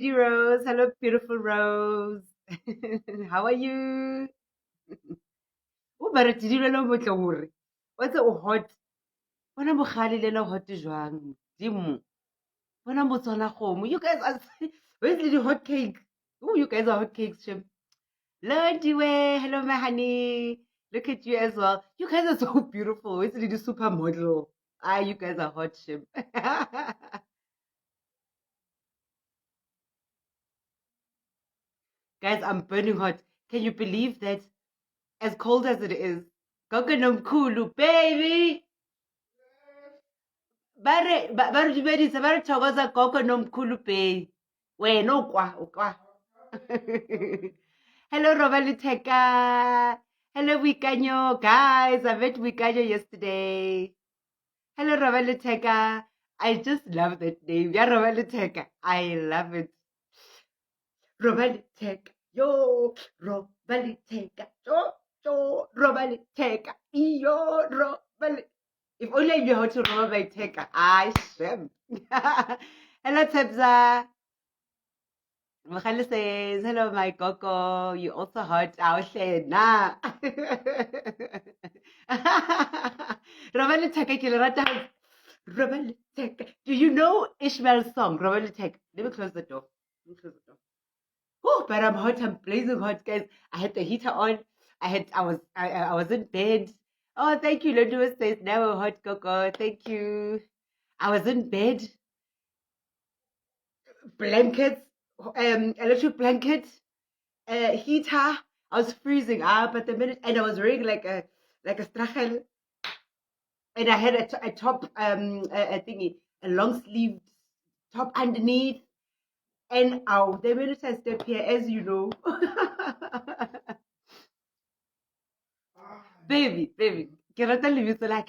Rose. Hello, beautiful Rose. How are you? Oh, but did you know what you're what's a hot? When I'm a hot jwang. Dim. When I'm on a home. You guys are where's the hot cake? Oh, you guys are hot cakes, Shim. Lordy way. Hello, my honey. Look at you as well. You guys are so beautiful. Where's the supermodel? Ah, you guys are hot, Shim. Guys, I'm burning hot. Can you believe that? As cold as it is. Gogo nomkhulu, baby. Bare dumedisa ba re thokoza gogo nomkhulu bay. Wena okwa. Hello, Robalitheka. Hello, Wikanyo. Guys, I met Wikanyo yesterday. Hello, Robalitheka. I just love that name. Yeah, Robalitheka. I love it. Robalitheka. Yo, Robalitheka. Yo, Robalitheka. Yo, Robalitheka. If only I knew how to roll my taker. I sham. Hello, Tebza. Michelle says, hello, my Gogo. You also hot. I'll say, nah. Robert Teka, Kilarata. Robert Teka. Do you know Ishmael's song, Robert Teka? Let me close the door. Oh, but I'm hot. I'm blazing hot, guys. I had the heater on. I was in bed. Oh, thank you. Lodua says now hot Gogo. Thank you. I was in bed, blankets, electric blanket, heater. I was freezing up at the minute, and I was wearing like a strachel, and I had a top a thingy, a long sleeved top underneath. And the minute I step here, as you know, baby, ke rata lebitso la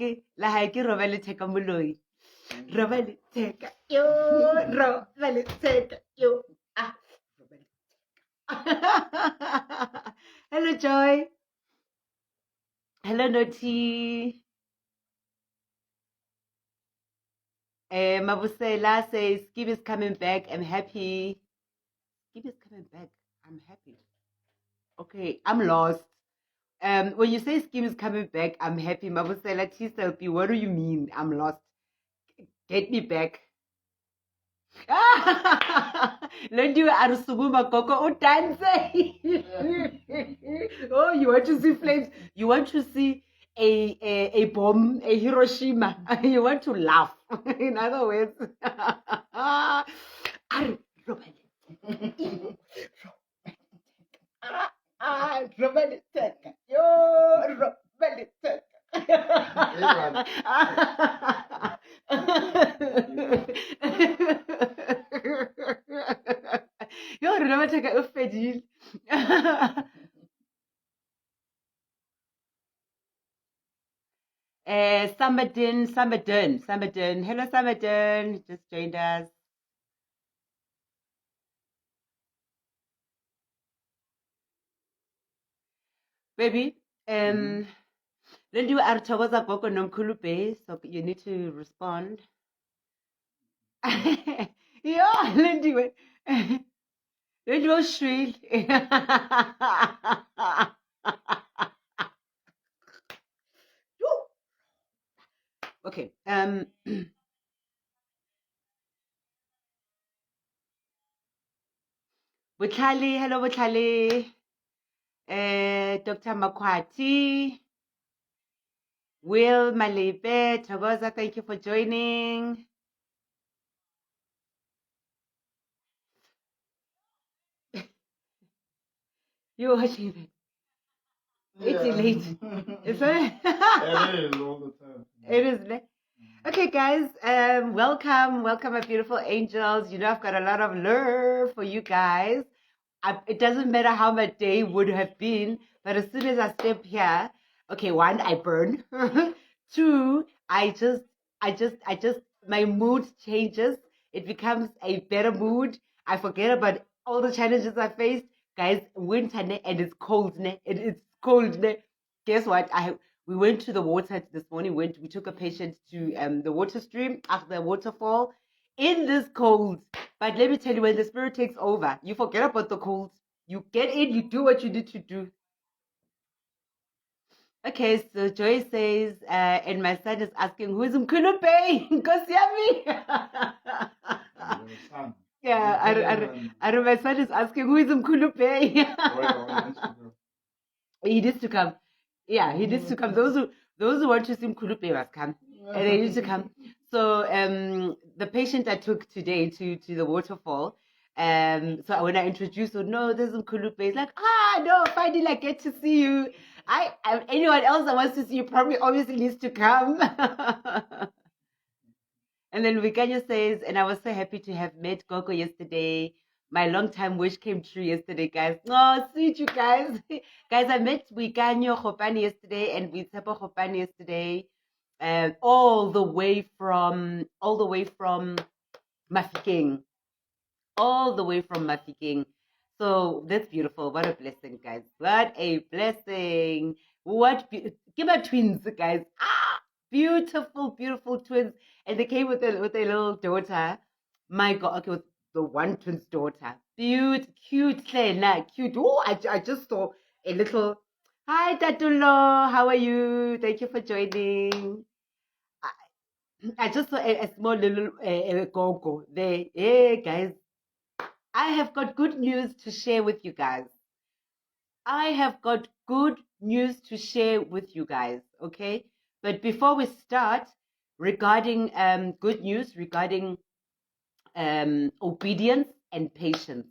hae ke Robalitheka Moloi. Robalitheka, yo, Robalitheka, yo. Ah, Robalitheka. Hello, Joy. Hello, Noti. Mabusela says, Skip is coming back. I'm happy. Skip is coming back. I'm happy. Okay, I'm lost. When you say Skim is coming back, I'm happy. Mabusela T-Selfie, what do you mean? I'm lost. Get me back. Lendiwe arusukuma Gogo dance. Oh, you want to see flames? You want to see a bomb, a Hiroshima? You want to laugh? In other words, Robalitheka. Yo, Robalitheka. Yo, Robalitheka o fedile. Sambadin. Hello, Sambadin. Just joined us. Baby, then you are Togoza Gogo Nomkulupe, so you need to respond. Yeah, Lindy, Lindy shrill. Okay. Butlali, hello Butlali. Dr. Makwati. Will Malibe, Togoza, thank you for joining. You're watching it. It's late. Is it? It is all the time. It is late. Okay, guys, welcome, my beautiful angels. You know, I've got a lot of love for you guys. It doesn't matter how my day would have been, but as soon as I step here, okay, one, I burn. Two, I just, my mood changes. It becomes a better mood. I forget about all the challenges I faced. Guys, winter, and it's cold, it's cold. Guess what? We went to the water this morning. We took a patient to the water stream after the waterfall. in this cold. But let me tell you, when the spirit takes over, you forget about the cold. You get in, you do what you need to do. Okay, so Joy says, and my son is asking, who is Mkhulupe? Nkosi yami. Yeah, my son is asking, who is Mkhulupe? He needs to come. Yeah, he needs to come. Those who want to see Mkhulupe must come. And they need to come. So the patient I took today to the waterfall, so when I introduced her, no, this is Mkhulupe. He's like, no, finally I get to see you. Anyone else that wants to see you probably obviously needs to come. And then Vikanya says, and I was so happy to have met Gogo yesterday. My long-time wish came true yesterday, guys. Oh, sweet, you guys. Guys, I met Wikanyo Khopane yesterday and Witsepo Khopane yesterday. All the way from Mafikeng. All the way from Mafikeng. So that's beautiful. What a blessing, guys. What a blessing. Give my twins, guys. Beautiful, beautiful twins. And they came with a little daughter. My God, okay, with the one twin's daughter. Cute, Lena, cute. Oh, I just saw a little, hi, Tatulo, how are you? Thank you for joining. I just saw a small little Gogo there. Hey, guys, I have got good news to share with you guys. I have got good news to share with you guys, okay? But before we start, regarding good news, regarding obedience and patience.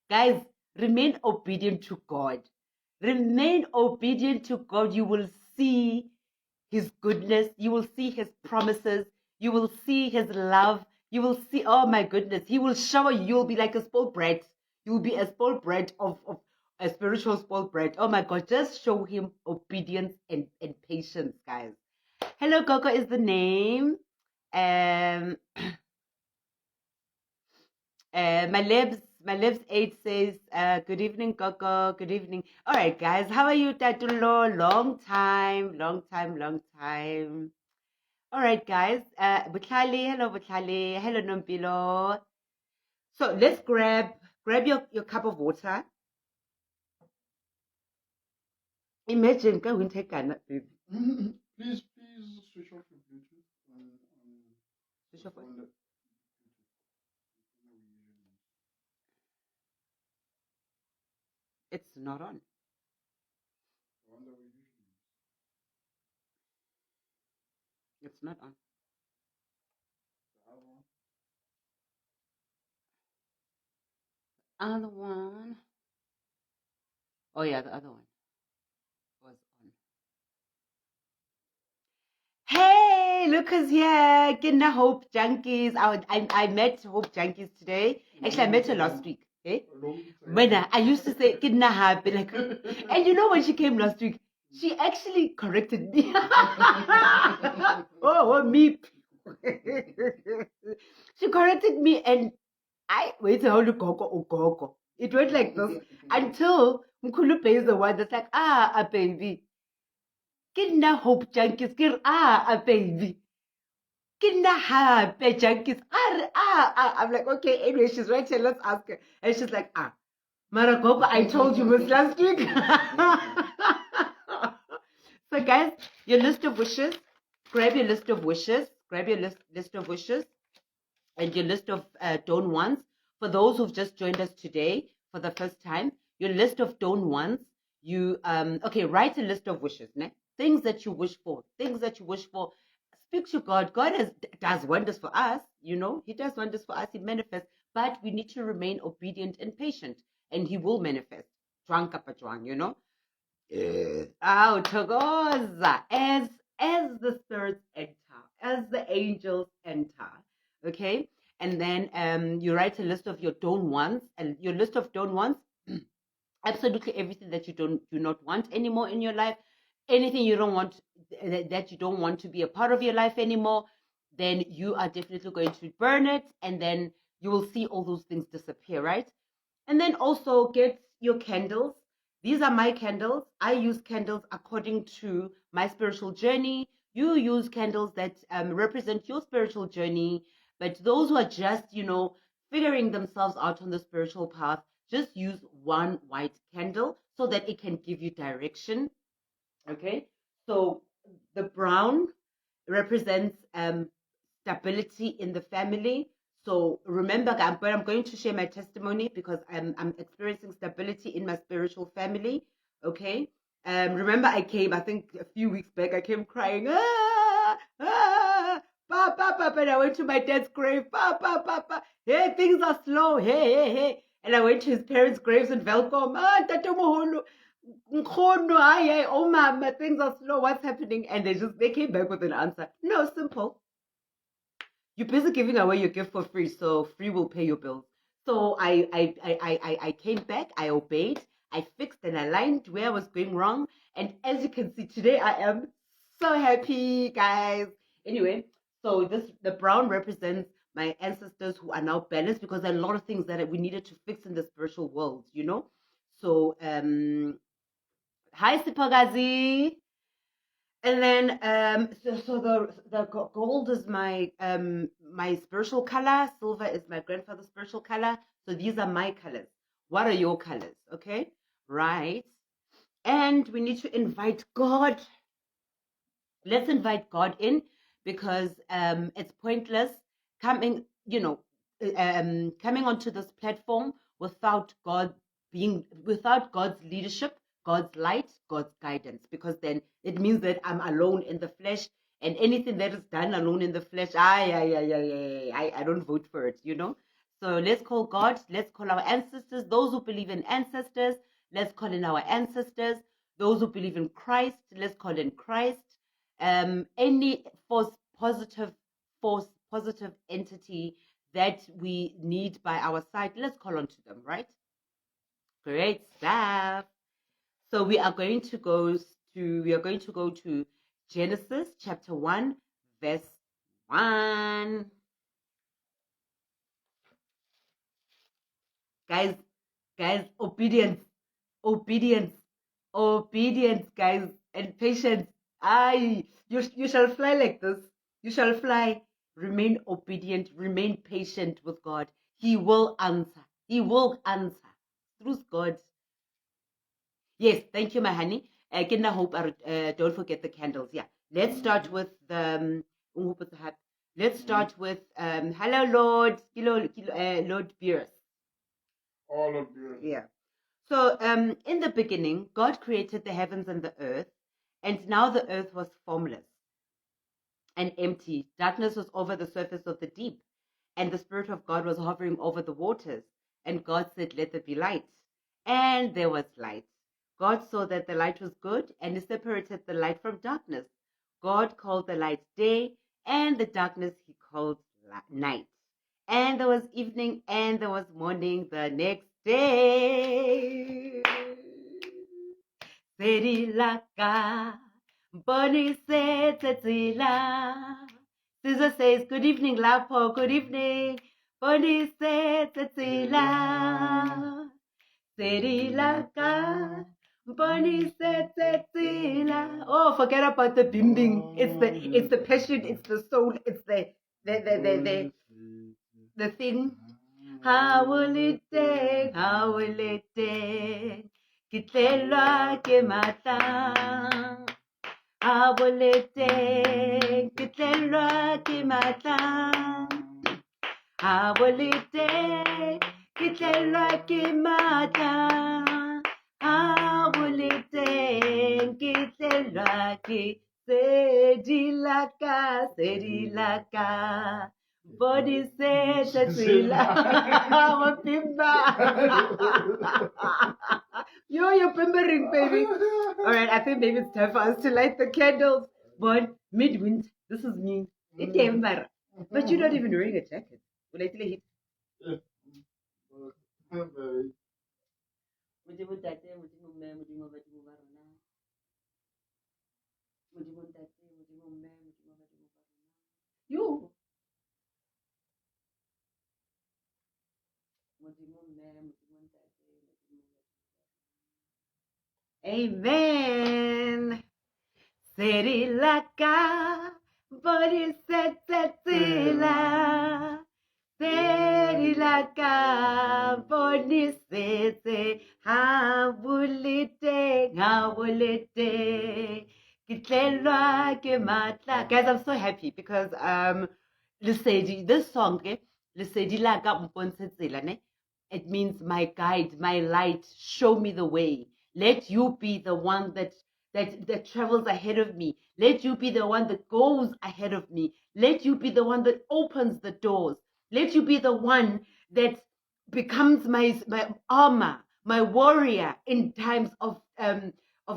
Guys, remain obedient to God. Remain obedient to God. You will see his goodness. You will see his promises. You will see his love. You will see, oh my goodness, he will shower you. You'll be like a spoiled brat. You'll be a spoiled brat of a spiritual spoiled brat. Oh my God, just show him obedience and patience, guys. Hello, Gogo is the name. My lips 8 says, good evening, Gogo. Good evening. All right, guys. How are you, Tatulo? Long time. All right, guys. Butlali, hello, Butlali. Hello, Nompilo. So let's grab your cup of water. Imagine, go and take a baby. Please switch off your Bluetooth. Switch off what? It's not on. It's not on. Other one. Oh yeah, the other one was on. Hey, look who's here. Kidna Hope Junkies. I met Hope Junkies today. Actually, I met her last week. Eh? When I used to say Kidna Happy, like, and you know when she came last week, she actually corrected me. oh, me. She corrected me, and I wait how to Gogo. It went like this until Mkhulupe is the one that's like, a baby. Kidna Hope Junkies, a baby. Kidna Happy Junkies, I'm like, okay, anyway, she's right here, let's ask her. And she's like, Maragogo, I told you this last week. So, guys, your list of wishes. Grab your list of wishes. Grab your list of wishes and your list of don't wants. For those who've just joined us today for the first time, your list of don't wants. You write a list of wishes, ne? Things that you wish for. Things that you wish for. Speak to God. God does wonders for us. You know, He does wonders for us. He manifests, but we need to remain obedient and patient, and He will manifest. Jwang kapa jwang, you know. Togoza, as the spirits enter, as the angels enter, okay, and then you write a list of your don't wants, and your list of don't wants, absolutely everything that you do not want anymore in your life, anything you don't want, that you don't want to be a part of your life anymore, then you are definitely going to burn it, and then you will see all those things disappear, right? And then also get your candles. These are my candles. I use candles according to my spiritual journey. You use candles that represent your spiritual journey. But those who are just, figuring themselves out on the spiritual path, just use one white candle so that it can give you direction. Okay, so the brown represents stability in the family. So remember, I'm going to share my testimony because I'm experiencing stability in my spiritual family. Okay. Remember, I think a few weeks back, I came crying, papa, papa, and I went to my dad's grave, papa, papa, hey, things are slow, hey, hey, hey. And I went to his parents' graves in Velcom, Tatomaholo, oh mama, things are slow, what's happening? And they came back with an answer. No, simple. You're busy giving away your gift for free, so free will pay your bills. So I came back, I obeyed, I fixed and aligned where I was going wrong. And as you can see today, I am so happy, guys. Anyway, so the brown represents my ancestors who are now balanced because there are a lot of things that we needed to fix in the spiritual world, So hi Sipagazi. And then so the gold is my my spiritual color, silver is my grandfather's spiritual color. So these are my colors. What are your colors? Okay, right. And we need to invite God. Let's invite God in because it's pointless coming, coming onto this platform without without God's leadership, God's light, God's guidance, because then it means that I'm alone in the flesh, and anything that is done alone in the flesh, I don't vote for it, So let's call God, let's call our ancestors, those who believe in ancestors, let's call in our ancestors, those who believe in Christ, let's call in Christ. Any positive entity that we need by our side, let's call on to them, right? Great stuff. So we are going to go to Genesis chapter 1, verse 1. Guys, obedience, guys, and patience. You shall fly like this. You shall fly. Remain obedient. Remain patient with God. He will answer. He will answer. Through God. Yes, thank you, my honey. Kinda hope. Don't forget the candles. Yeah. Let's start with the. Let's start with hello, Lord. Lord Beers. All of you. Yeah. So, in the beginning, God created the heavens and the earth, and now the earth was formless and empty. Darkness was over the surface of the deep, and the Spirit of God was hovering over the waters. And God said, "Let there be light." And there was light. God saw that the light was good, and He separated the light from darkness. God called the light day, and the darkness He called night. And there was evening, and there was morning the next day. Serilaka, Bonnie said, Caesar says, good evening, Lapo, good evening. Bonnie said, Serilaka, Bonnie said, oh, forget about the bimbing. It's the passion, it's the soul, it's the thing. How will it take? How will it take? Kitlelwa ke matla. How will it take? Kitlelwa ke matla. How will it take? Kitlelwa ke matla. How will it take? Kitlelwa ke sedilaka. Body said you're pimbering, baby. All right, I think maybe it's time for us to light the candles. But midwind, this is me. But you're not even wearing a jacket. Will I tell you? You. Amen. Serilaka, body set setila. Serilaka bonisetse habulite ngabulite kitlelwa ke matla. Guys, I'm so happy because Lesedi, this song, okay? Lesedi la ka mpontshe tsela, ne? It means my guide, my light, show me the way. Let you be the one that travels ahead of me. Let you be the one that goes ahead of me. Let you be the one that opens the doors. Let you be the one that becomes my armor, my warrior in times of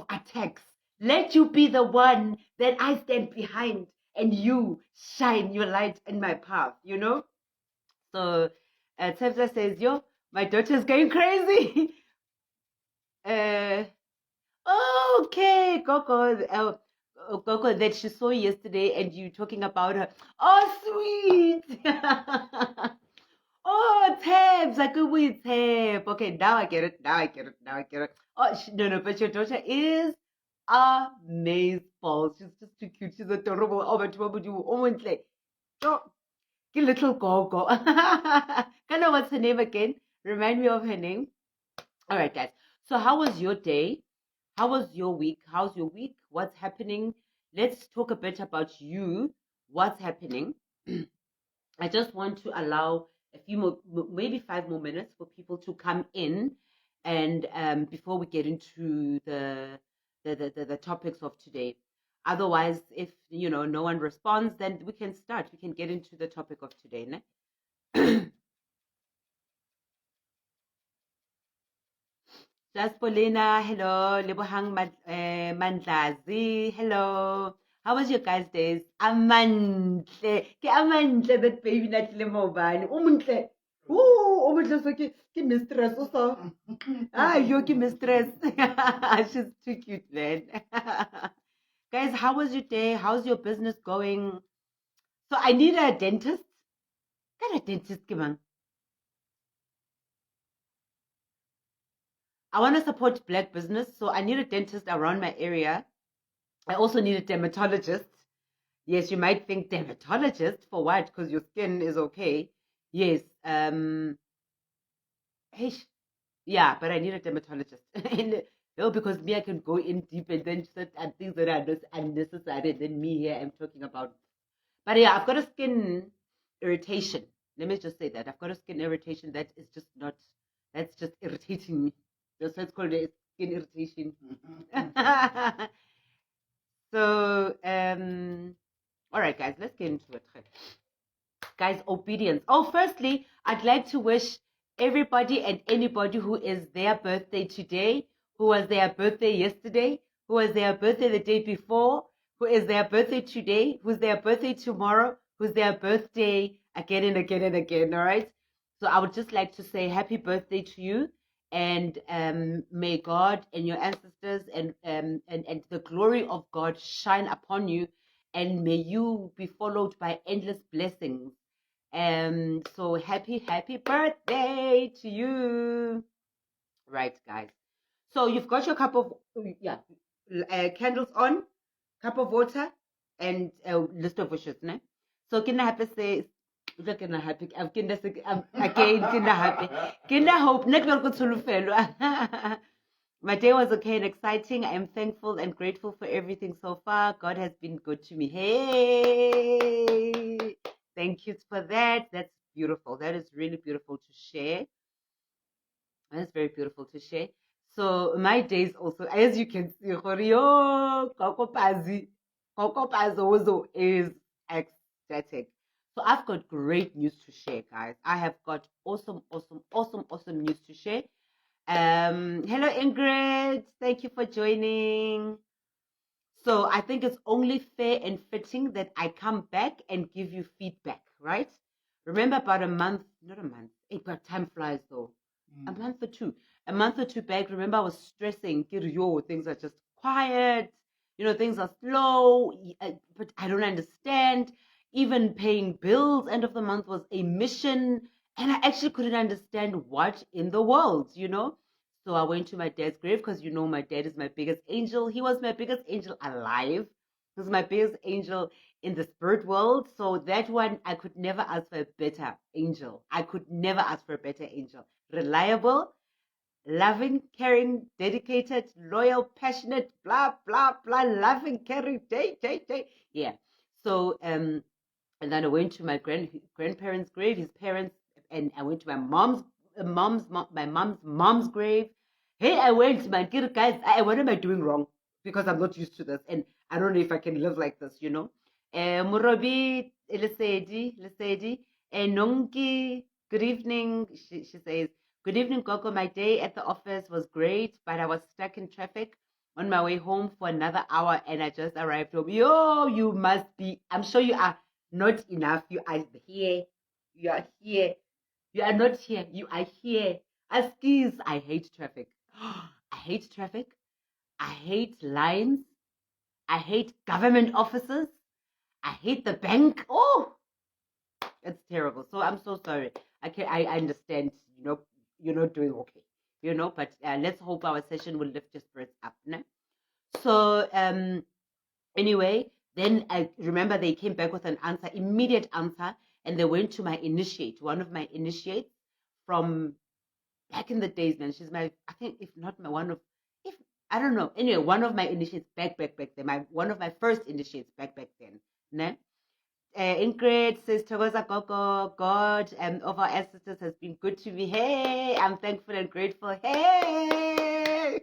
attacks. Let you be the one that I stand behind and you shine your light in my path, you know? So Tevza says, yo, my daughter's going crazy. Okay, Gogo, Gogo, that she saw yesterday and you talking about her. Oh, sweet. Oh, Tabs, I could wait, Tab. Okay, now I get it. Now I get it. Now I get it. Oh, no, but your daughter is amazing. She's just too cute. She's adorable. Oh, but what would you want? Oh, little Gogo. Kind of what's her name again? Remind me of her name. All right, guys. So, how was your day? How was your week? How's your week? What's happening? Let's talk a bit about you. What's happening? I just want to allow a few more, maybe 5 more minutes for people to come in, and before we get into the topics of today. Otherwise, if no one responds, then we can start. We can get into the topic of today, ne? Jaspolina, hello. Lebohang Mandlazi, hello. How was your guys' days? Amantle. Ke amantle that baby natlile maobane. Umuntle. Ooh, umuntle so ke mistress also. Ah, yo ke mistress. She's too cute, man. Guys, how was your day? How's your business going? So I need a dentist. Got a dentist, man. I want to support black business, so I need a dentist around my area. I also need a dermatologist. Yes, you might think dermatologist for what? Because your skin is okay. Yes. Hey, yeah, but I need a dermatologist. No, because me, I can go in deep and then sit and things that are just unnecessary. And then me here, I'm talking about. But yeah, I've got a skin irritation. Let me just say that I've got a skin irritation that is just not. That's just irritating me. That's why it's called a skin irritation. So, all right, guys, let's get into it. Guys, obedience. Oh, firstly, I'd like to wish everybody and anybody who is their birthday today, who was their birthday yesterday, who was their birthday the day before, who is their birthday today, who's their birthday tomorrow, who's their birthday again and again and again, all right? So I would just like to say happy birthday to you, and may God and your ancestors and the glory of God shine upon you, and may you be followed by endless blessings. So happy birthday to you. Right, guys. So you've got your cup of candles on, cup of water, and a list of wishes, ne? So kinda happy say look kinda happy. I'm kinda again kinda happy. Kinda hope net wel kutsulufelo. My day was okay and exciting. I am thankful and grateful for everything so far. God has been good to me. Hey, thank you for that. That's beautiful. That is really beautiful to share. That's very beautiful to share. So my days also, as you can see, Kokopazozo is ecstatic. So I've got great news to share, guys. I have got awesome news to share. Hello, Ingrid. Thank you for joining. So I think it's only fair and fitting that I come back and give you feedback, right? Remember about a month, not a month, but time flies though. A month or two. A month or two back, remember I was stressing, things are just quiet, things are slow, but I don't understand. Even paying bills end of the month was a mission, and I actually couldn't understand what in the world. So I went to my dad's grave because my dad is my biggest angel. He was my biggest angel alive. Who's my biggest angel in the spirit world. So that one, I could never ask for a better angel. I could never ask for a better angel. Reliable, loving, caring, dedicated, loyal, passionate, blah, blah, blah, loving, caring, day. Yeah. So, and then I went to my grandparents' grave, his parents, and I went to my my mom's grave. Hey, I went, man, guys, what am I doing wrong? Because I'm not used to this, and I don't know if I can live like this, you know. Murobi, Lesedi, Nonki, good evening. She says, good evening, Gogo. My day at the office was great, but I was stuck in traffic on my way home for another hour, and I just arrived home. Yo, you must be, I'm sure you are not enough. You are here. You are here. You are not here. You are here. Askis, I hate traffic. I hate traffic. I hate lines. I hate government offices. I hate the bank. Oh, it's terrible. So I'm so sorry. I understand, you know, you're not doing okay. You know, but let's hope our session will lift your spirits up. No? So anyway, then I remember they came back with an answer, immediate answer, and they went to my initiate, one of my initiates from back in the days, man. She's my, I think, if not my one of, if I don't know. Anyway, one of my initiates back then. One of my first initiates back then. Ne? Ingrid says, Togoza Gogo, God of our ancestors has been good to me. Hey, I'm thankful and grateful. Hey,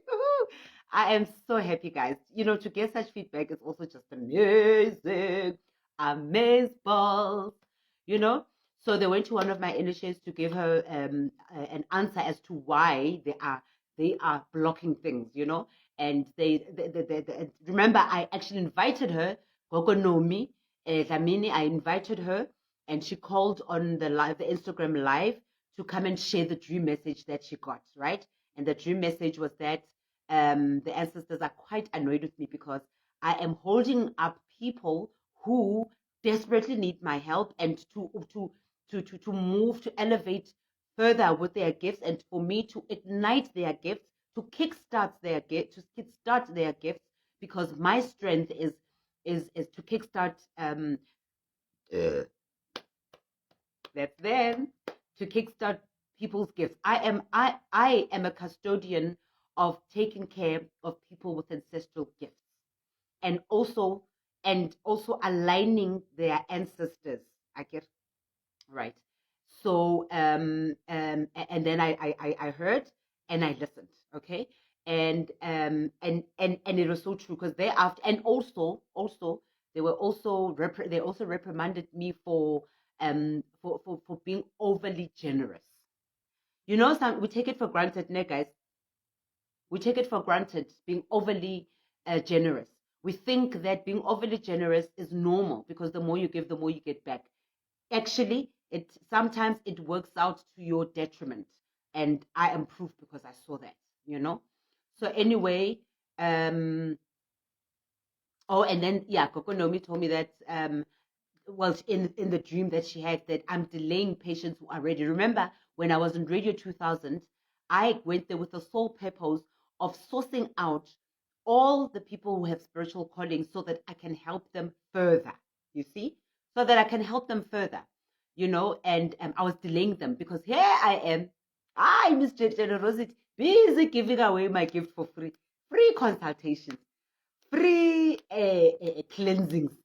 I am so happy, guys. You know, to get such feedback is also just amazing. Amazeballs, you know. So they went to one of my initiates to give her an answer as to why they are blocking things, you know. And they remember I actually invited her, Gogo Nomi, Dlamini, I invited her, and she called on the Instagram live to come and share the dream message that she got, right? And the dream message was that the ancestors are quite annoyed with me because I am holding up people who desperately need my help and to move, to elevate further with their gifts, and for me to ignite their gifts, to kickstart their gifts, because my strength is to kickstart uh, that's them, to kickstart people's gifts. I am a custodian of taking care of people with ancestral gifts, and also aligning their ancestors. I get right. So and then I heard and I listened, okay, and it was so true, because thereafter, and also they were also they also reprimanded me for being overly generous. You know, we take it for granted, ne, guys. We take it for granted being overly generous. We think that being overly generous is normal because the more you give, the more you get back. Actually, it sometimes it works out to your detriment, and I am proof because I saw that. You know. So anyway, oh, and then yeah, Kokonomi told me that well, in the dream that she had, that I'm delaying patients who are ready. Remember, when I was in Radio 2000, I went there with the sole purpose of sourcing out all the people who have spiritual callings so that I can help them further. You see? So that I can help them further, you know, and I was delaying them because here I am. I, Miss Generosity, busy giving away my gift for free. Free consultations, free cleansings,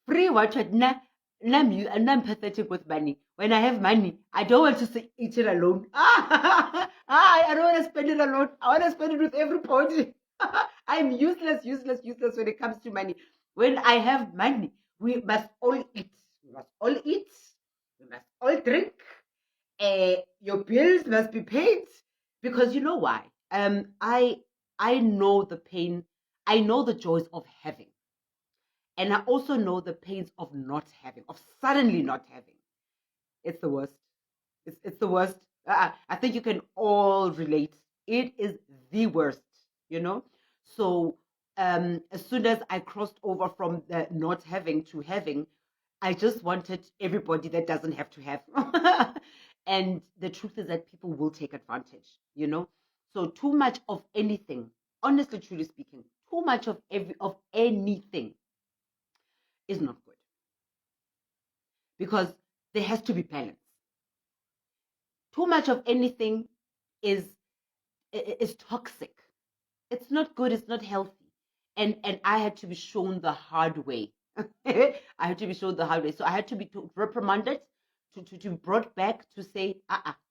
free what? I'm pathetic with money. When I have money, I don't want to eat it alone. I don't want to spend it alone. I want to spend it with everybody. I'm useless when it comes to money. When I have money, we must all eat. We must all eat. We must all drink. Your bills must be paid, because you know why? I know the pain. I know the joys of having, and I also know the pains of not having, of suddenly not having. It's the worst. It's the worst. I think you can all relate. It is the worst, you know. So as soon as I crossed over from the not having to having, I just wanted everybody that doesn't have to have. And the truth is that people will take advantage, you know. So too much of anything, honestly, truly speaking, too much of anything is not good, because there has to be balance. Too much of anything is toxic. It's not good. It's not healthy. And I had to be shown the hard way. I had to be shown the hard way. So I had to be reprimanded, to be brought back to say,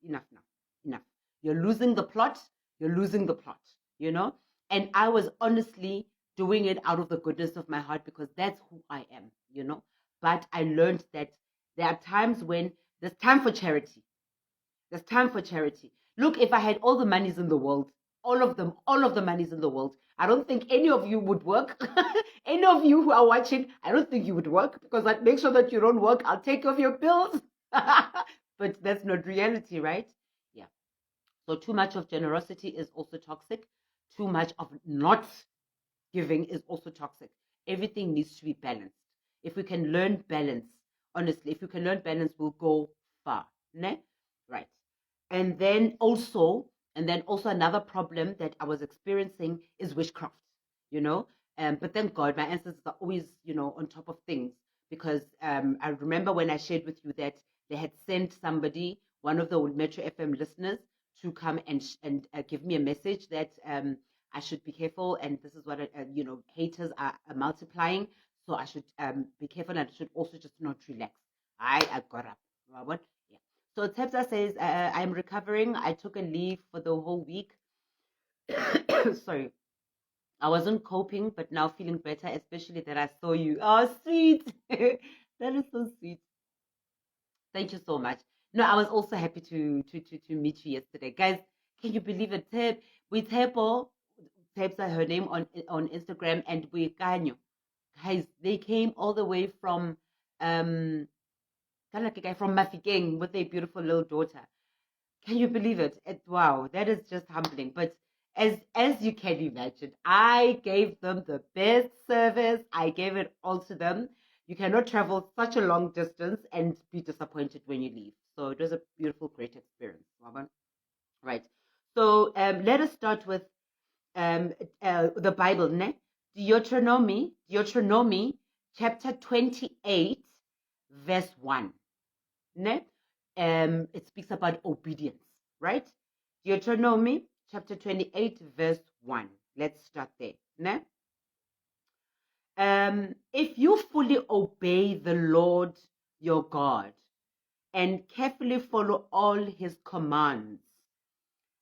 enough now, enough. You're losing the plot. You're losing the plot. You know. And I was honestly doing it out of the goodness of my heart, because that's who I am. You know. But I learned that there are times when there's time for charity. There's time for charity. Look, if I had all the monies in the world, all of the monies in the world, I don't think any of you would work. Any of you who are watching, I don't think you would work, because I'd make sure that you don't work. I'll take off your bills. But that's not reality, right? Yeah. So too much of generosity is also toxic. Too much of not giving is also toxic. Everything needs to be balanced. If we can learn balance, honestly, if we can learn balance, we'll go far. Ne? Right. And then also another problem that I was experiencing is witchcraft, you know. But thank God, my ancestors are always, on top of things, because I remember when I shared with you that they had sent somebody, one of the Metro FM listeners, to come and give me a message that I should be careful, and this is what haters are multiplying, so I should be careful, and I should also just not relax. I got up. What? Yeah. So Tepsa says, I'm recovering. I took a leave for the whole week. Sorry. I wasn't coping, but now feeling better, especially that I saw you. Oh, sweet. That is so sweet. Thank you so much. No, I was also happy to meet you yesterday. Guys, can you believe it? We Tepo, Tepsa, her name on Instagram, and we Kanyo. Guys, they came all the way from from Mafikeng with a beautiful little daughter. Can you believe it? Wow, that is just humbling. But as you can imagine, I gave them the best service. I gave it all to them. You cannot travel such a long distance and be disappointed when you leave. So it was a beautiful, great experience. Right. So let us start with the Bible, ne? Deuteronomy chapter 28, verse 1. Ne? It speaks about obedience, right? Deuteronomy chapter 28, verse 1. Let's start there. Ne? If you fully obey the Lord your God and carefully follow all his commands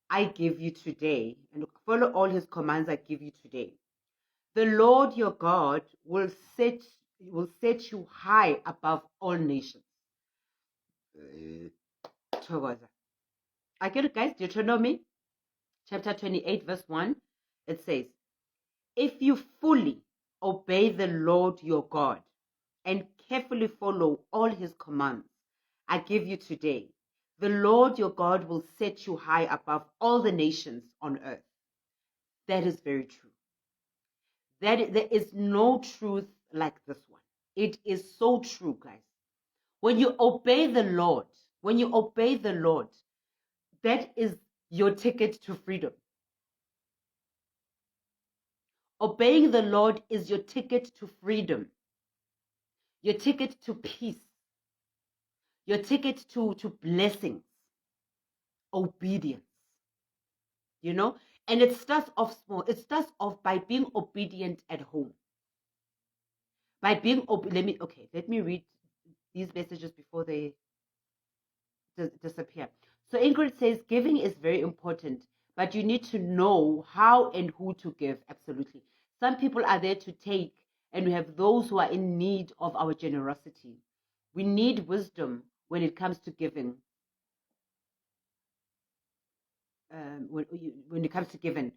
I give you today, and follow all his commands I give you today, the Lord your God will set you high above all nations. I get it, guys. Deuteronomy chapter 28, verse 1. It says, if you fully obey the Lord your God and carefully follow all his commands I give you today, the Lord your God will set you high above all the nations on earth. That is very true. There is no truth like this one. It is so true, guys. When you obey the Lord, that is your ticket to freedom. Obeying the Lord is your ticket to freedom, your ticket to peace, your ticket to blessings, obedience. And it starts off small. It starts off by being obedient at home. By being let me read these messages before they disappear. So Ingrid says, giving is very important, but you need to know how and who to give. Absolutely. Some people are there to take, and we have those who are in need of our generosity. We need wisdom when it comes to giving. When it comes to giving,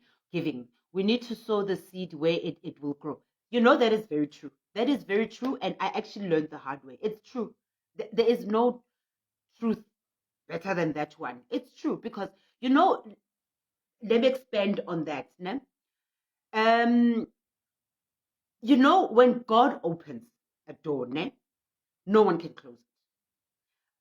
we need to sow the seed where it will grow. That is very true. That is very true, and I actually learned the hard way. It's true. There is no truth better than that one. It's true, because let me expand on that. Ne? When God opens a door, ne, no one can close it.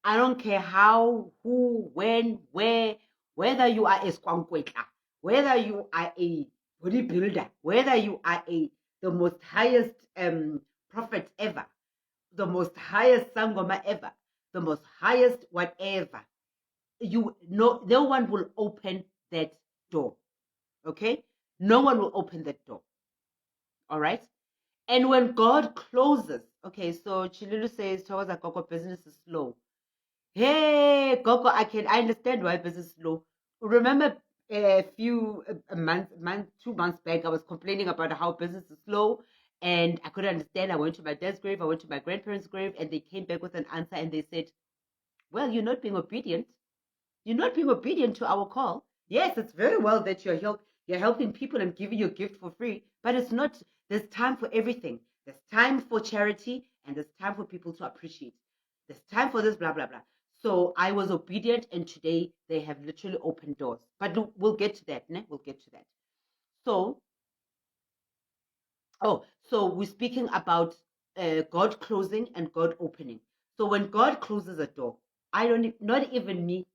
I don't care how, who, when, where, whether you are a squankwetla, whether you are a bodybuilder, whether you are the most highest prophet ever. the most highest sangoma ever, the most highest whatever, no one will open that door. Okay? No one will open that door. All right? And when God closes, okay, so Chilulu says, towards Gogo, business is slow. Hey, Gogo, I understand why business is slow. Remember a month, 2 months back, I was complaining about how business is slow and I couldn't understand. I went to my dad's grave, I went to my grandparents' grave, and they came back with an answer and they said, well, you're not being obedient. You're not being obedient to our call. Yes, it's very well that you're helping people and giving your gift for free, but it's not. There's time for everything. There's time for charity and there's time for people to appreciate. There's time for this, blah, blah, blah. So I was obedient, and today they have literally opened doors. But we'll get to that, ne? We'll get to that. So, so we're speaking about God closing and God opening. So when God closes a door, not even me,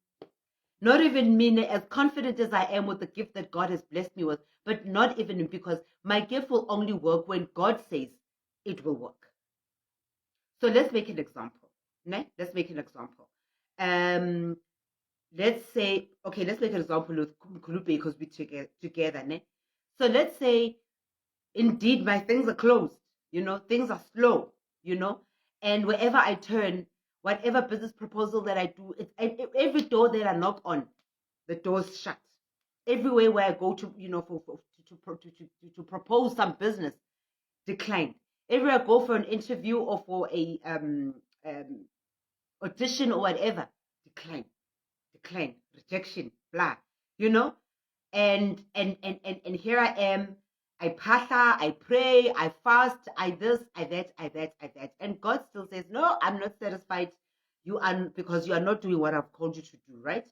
as confident as I am with the gift that God has blessed me with, but not even because my gift will only work when God says it will work. So let's make an example. Ne? Let's make an example. Let's say, okay, let's make an example with Mkhulube because we're together. Ne? So let's say, indeed, my things are closed. Things are slow. And wherever I turn, whatever business proposal that I do, every door that I knock on, the door's shut. Everywhere where I go to, to propose some business, declined. Everywhere I go for an interview or for a audition or whatever, decline, rejection, blah. And here I am. I pasha, I pray, I fast, I this, I that, I that, I that. And God still says, no, I'm not satisfied. Because you are not doing what I've called you to do, right?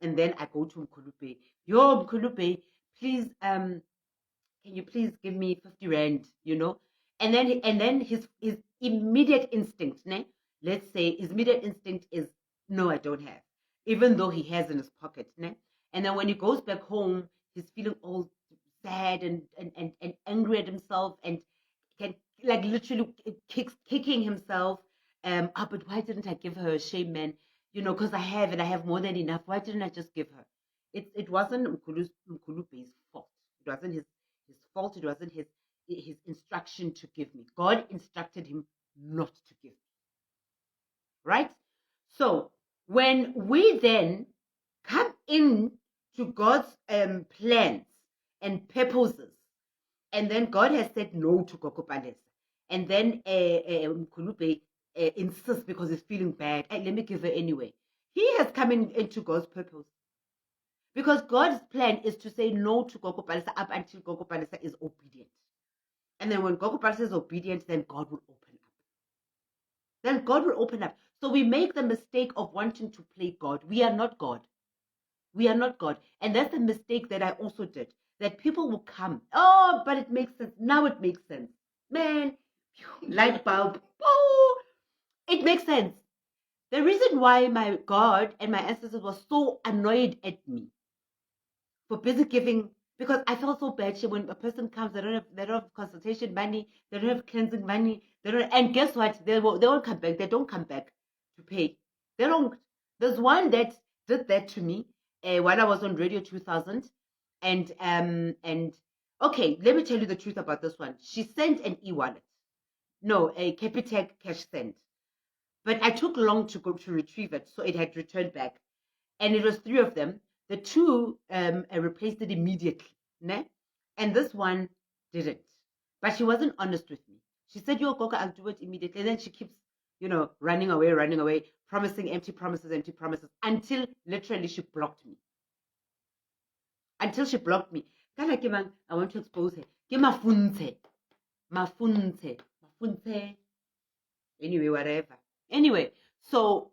And then I go to Mkhulube. Yo, Mkhulube, please, can you please give me 50 rand, And then his immediate instinct, ne? Let's say his immediate instinct is, no, I don't have, even though he has in his pocket, ne? And then when he goes back home, he's feeling all sad and angry at himself and can like literally kicking himself. But why didn't I give her a shame, man? Because I have more than enough. Why didn't I just give her? It wasn't Mkhulube's fault. It wasn't his fault. It wasn't his instruction to give me. God instructed him not to give me. Right? So when we then come in to God's plans and purposes, and then God has said no to Gogo Palesa, and then Mkhulube insists because he's feeling bad, let me give her anyway. He has come into God's purpose. Because God's plan is to say no to Gogo Palesa up until Gogo Palesa is obedient. And then when Gogo Palesa is obedient, then God will open up. Then God will open up. So we make the mistake of wanting to play God. We are not God. We are not God. And that's the mistake that I also did. That people will come. Oh, but it makes sense. Now it makes sense. Man, light bulb. Oh, it makes sense. The reason why my God and my ancestors were so annoyed at me for busy giving, because I felt so bad when a person comes, they don't have consultation money, they don't have cleansing money, and guess what? They won't come back. They don't come back to pay. They don't. There's one that did that to me while I was on Radio 2000, and okay, let me tell you the truth about this one. She sent an e-wallet, no, a Capitec cash send, but I took long to go to retrieve it, so it had returned back, and it was 3 of them. The 2 replaced it immediately, ne? And this one didn't. But she wasn't honest with me. She said, yo, Gogo, I'll do it immediately. And then she keeps, running away, promising empty promises, until literally she blocked me. Until she blocked me. I want to expose her. Mafunte. Anyway, whatever. Anyway, so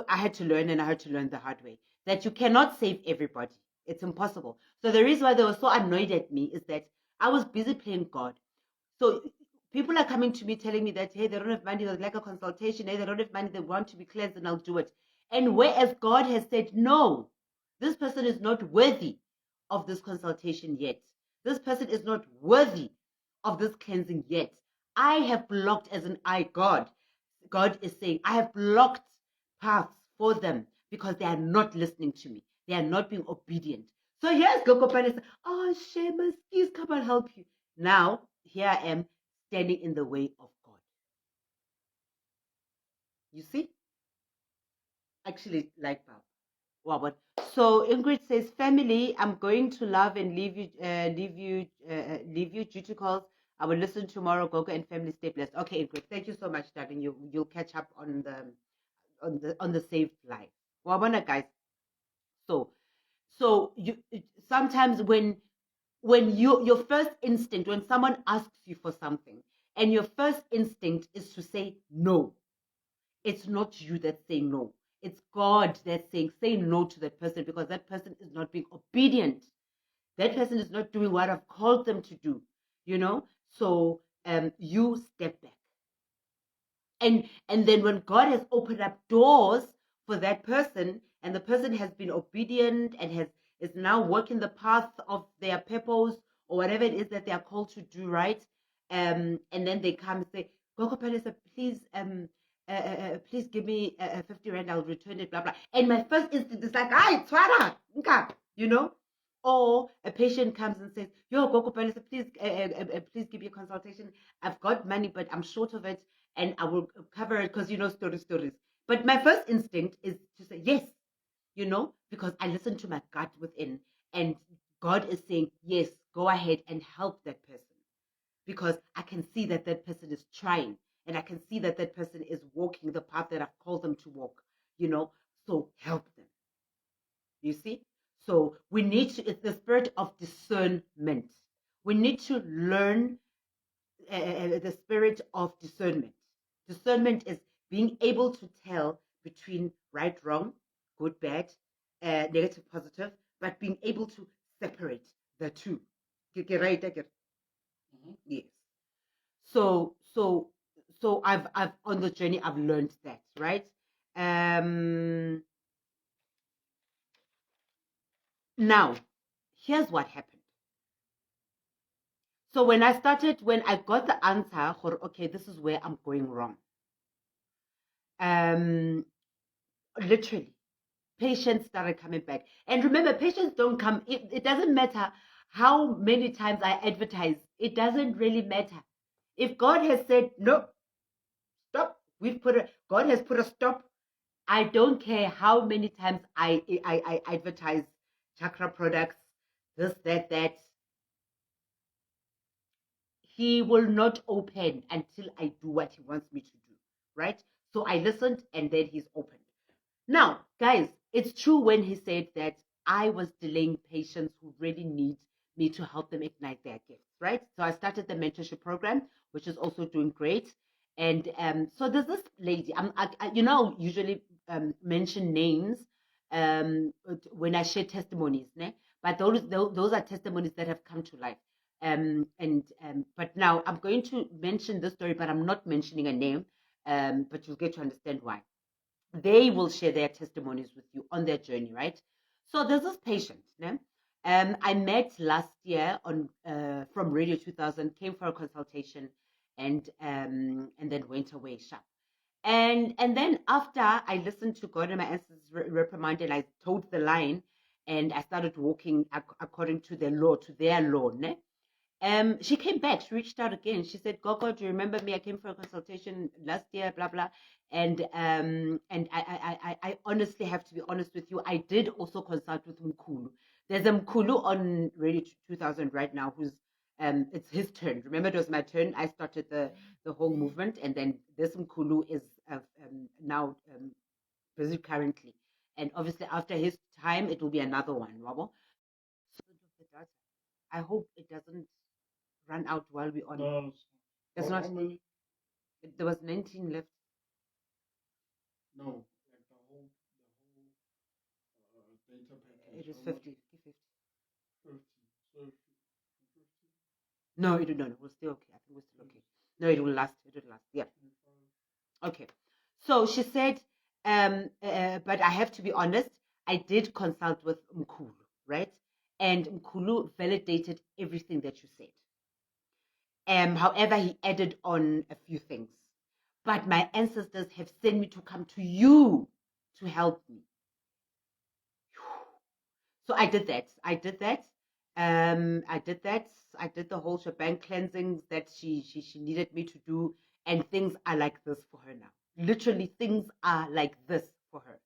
I had to learn, and I had to learn the hard way, that you cannot save everybody. It's impossible. So the reason why they were so annoyed at me is that I was busy playing God. So people are coming to me telling me that, hey, they don't have money, there's like a consultation, hey, they don't have money, they want to be cleansed, and I'll do it. And whereas God has said, no, this person is not worthy of this consultation yet. This person is not worthy of this cleansing yet. I have blocked as an I, God, God is saying, I have blocked paths for them because they are not listening to me. They are not being obedient. So here's Gogo Palesa. Oh, Seamus, please come and help you. Now, here I am standing in the way of God. You see? Actually, like Bob. Wow, but so Ingrid says, family, I'm going to love and leave you due to calls. I will listen tomorrow. Gogo and family, stay blessed. Okay, Ingrid, thank you so much, darling. You'll catch up on the saved life. Well, guys. So you sometimes when your first instinct, when someone asks you for something, and your first instinct is to say no, it's not you that's saying no. It's God that's saying, say no to that person because that person is not being obedient. That person is not doing what I've called them to do, you know? So you step back. And then when God has opened up doors for that person, and the person has been obedient and is now walking the path of their purpose or whatever it is that they are called to do, right? And then they come and say, Gogo Palesa, please give me 50 rand, I'll return it, blah blah. And my first instinct is like, "Ay, twara, you know." Or a patient comes and says, "Yo, Gogo Palesa, please give me a consultation. I've got money, but I'm short of it, and I will cover it because stories." But my first instinct is to say yes, because I listen to my gut within, and God is saying, yes, go ahead and help that person because I can see that that person is trying, and I can see that that person is walking the path that I've called them to walk, so help them. You see? So we need to, it's the spirit of discernment. We need to learn the spirit of discernment. Discernment is being able to tell between right, wrong, good, bad, negative, positive, but being able to separate the two. Right? Yes. So I've on the journey I've learned that, right? Now, here's what happened. So when I got the answer, okay, this is where I'm going wrong. Literally, patients started coming back. And remember, patients don't come, it doesn't matter how many times I advertise, it doesn't really matter. If God has said, no, stop, God has put a stop, I don't care how many times I advertise chakra products, this, that. He will not open until I do what he wants me to do, right? So I listened and then he's opened. Now, guys, it's true when he said that I was delaying patients who really need me to help them ignite their gifts, right? So I started the mentorship program, which is also doing great. And so there's this lady, usually mention names when I share testimonies, né? But those are testimonies that have come to life. But now I'm going to mention this story, but I'm not mentioning a name, but you'll get to understand why. They will share their testimonies with you on their journey, right? So there's this patient, né? I met last year on from Radio 2000, came for a consultation, and then went away sharp. And then after I listened to God and my ancestors reprimanded, I told the line, and I started walking according to their law, né? She came back. She reached out again. She said, Gogo, do you remember me? I came for a consultation last year, blah, blah. And I honestly have to be honest with you. I did also consult with Mkulu. There's a Mkulu on Radio 2000 right now who's, it's his turn. Remember, it was my turn. I started the whole movement. And then this Mkulu is now busy currently. And obviously, after his time, it will be another one, Robo. So I hope it doesn't run out while we're on. No, There's not. There was 19 left. No, like the whole data package. It was 50. 50. 50. So 50. No, it no, we're still okay. I think we're still okay. No, it will last. It will last. Yeah. Okay. So she said, but I have to be honest. I did consult with Mkulu, right? And Mkulu validated everything that you said. However, he added on a few things. but my ancestors have sent me to come to you to help me. So I did that. I did that. I did that. I did the whole shebang cleansings that she needed me to do, and things are like this for her now. Literally, things are like this for her.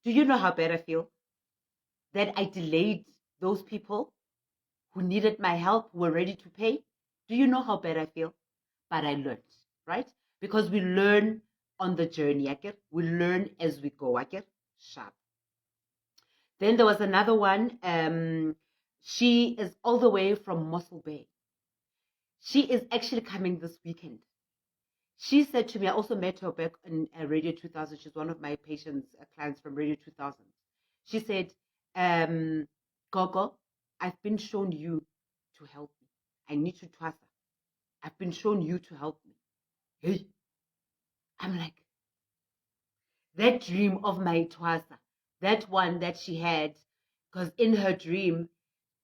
Do you know how bad I feel? That I delayed those people who needed my help, who were ready to pay. Do you know how bad I feel? But I learned, right? Because we learn on the journey, okay? We learn as we go, okay? Sharp. Then there was another one. She is all the way from Mossel Bay. She is actually coming this weekend. She said to me, I also met her back in Radio 2000. She's one of my patients, clients from Radio 2000. She said, Gogo, I've been shown you to help me. I need to trust her. I've been shown you to help me. Hey, I'm like, that dream of my Twasa, that one that she had, because in her dream,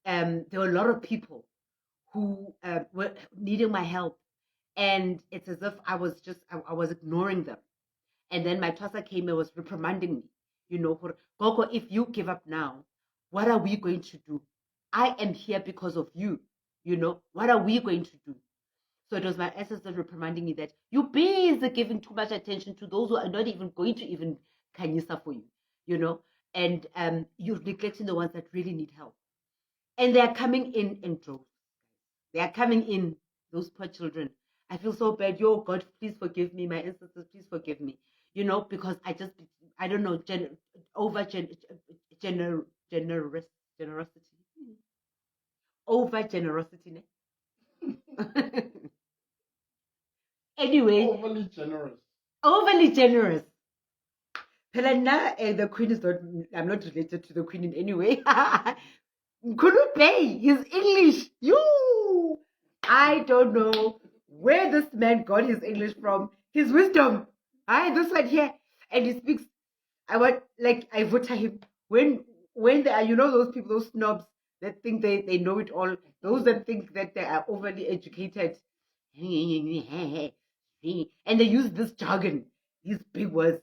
there were a lot of people who were needing my help. And it's as if I was ignoring them. And then my Twasa came and was reprimanding me, Gogo, if you give up now, what are we going to do? I am here because of you, what are we going to do? So it was my ancestors reprimanding me that you're busy giving too much attention to those who are not even going to even kanyisa for you, and you're neglecting the ones that really need help. And they are coming in droves. They are coming in, those poor children. I feel so bad. Yo, God, please forgive me. My ancestors, please forgive me. Because I don't know, generosity. Over generosity. Anyway. Overly generous. Pelana, the queen is not, I'm not related to the queen in any way. Couldn't pay. He's English. I don't know where this man got his English from. His wisdom. This one here. And he speaks. I vote him. When they are, those people, those snobs that think they know it all, those that think that they are overly educated. And they use this jargon, these big words.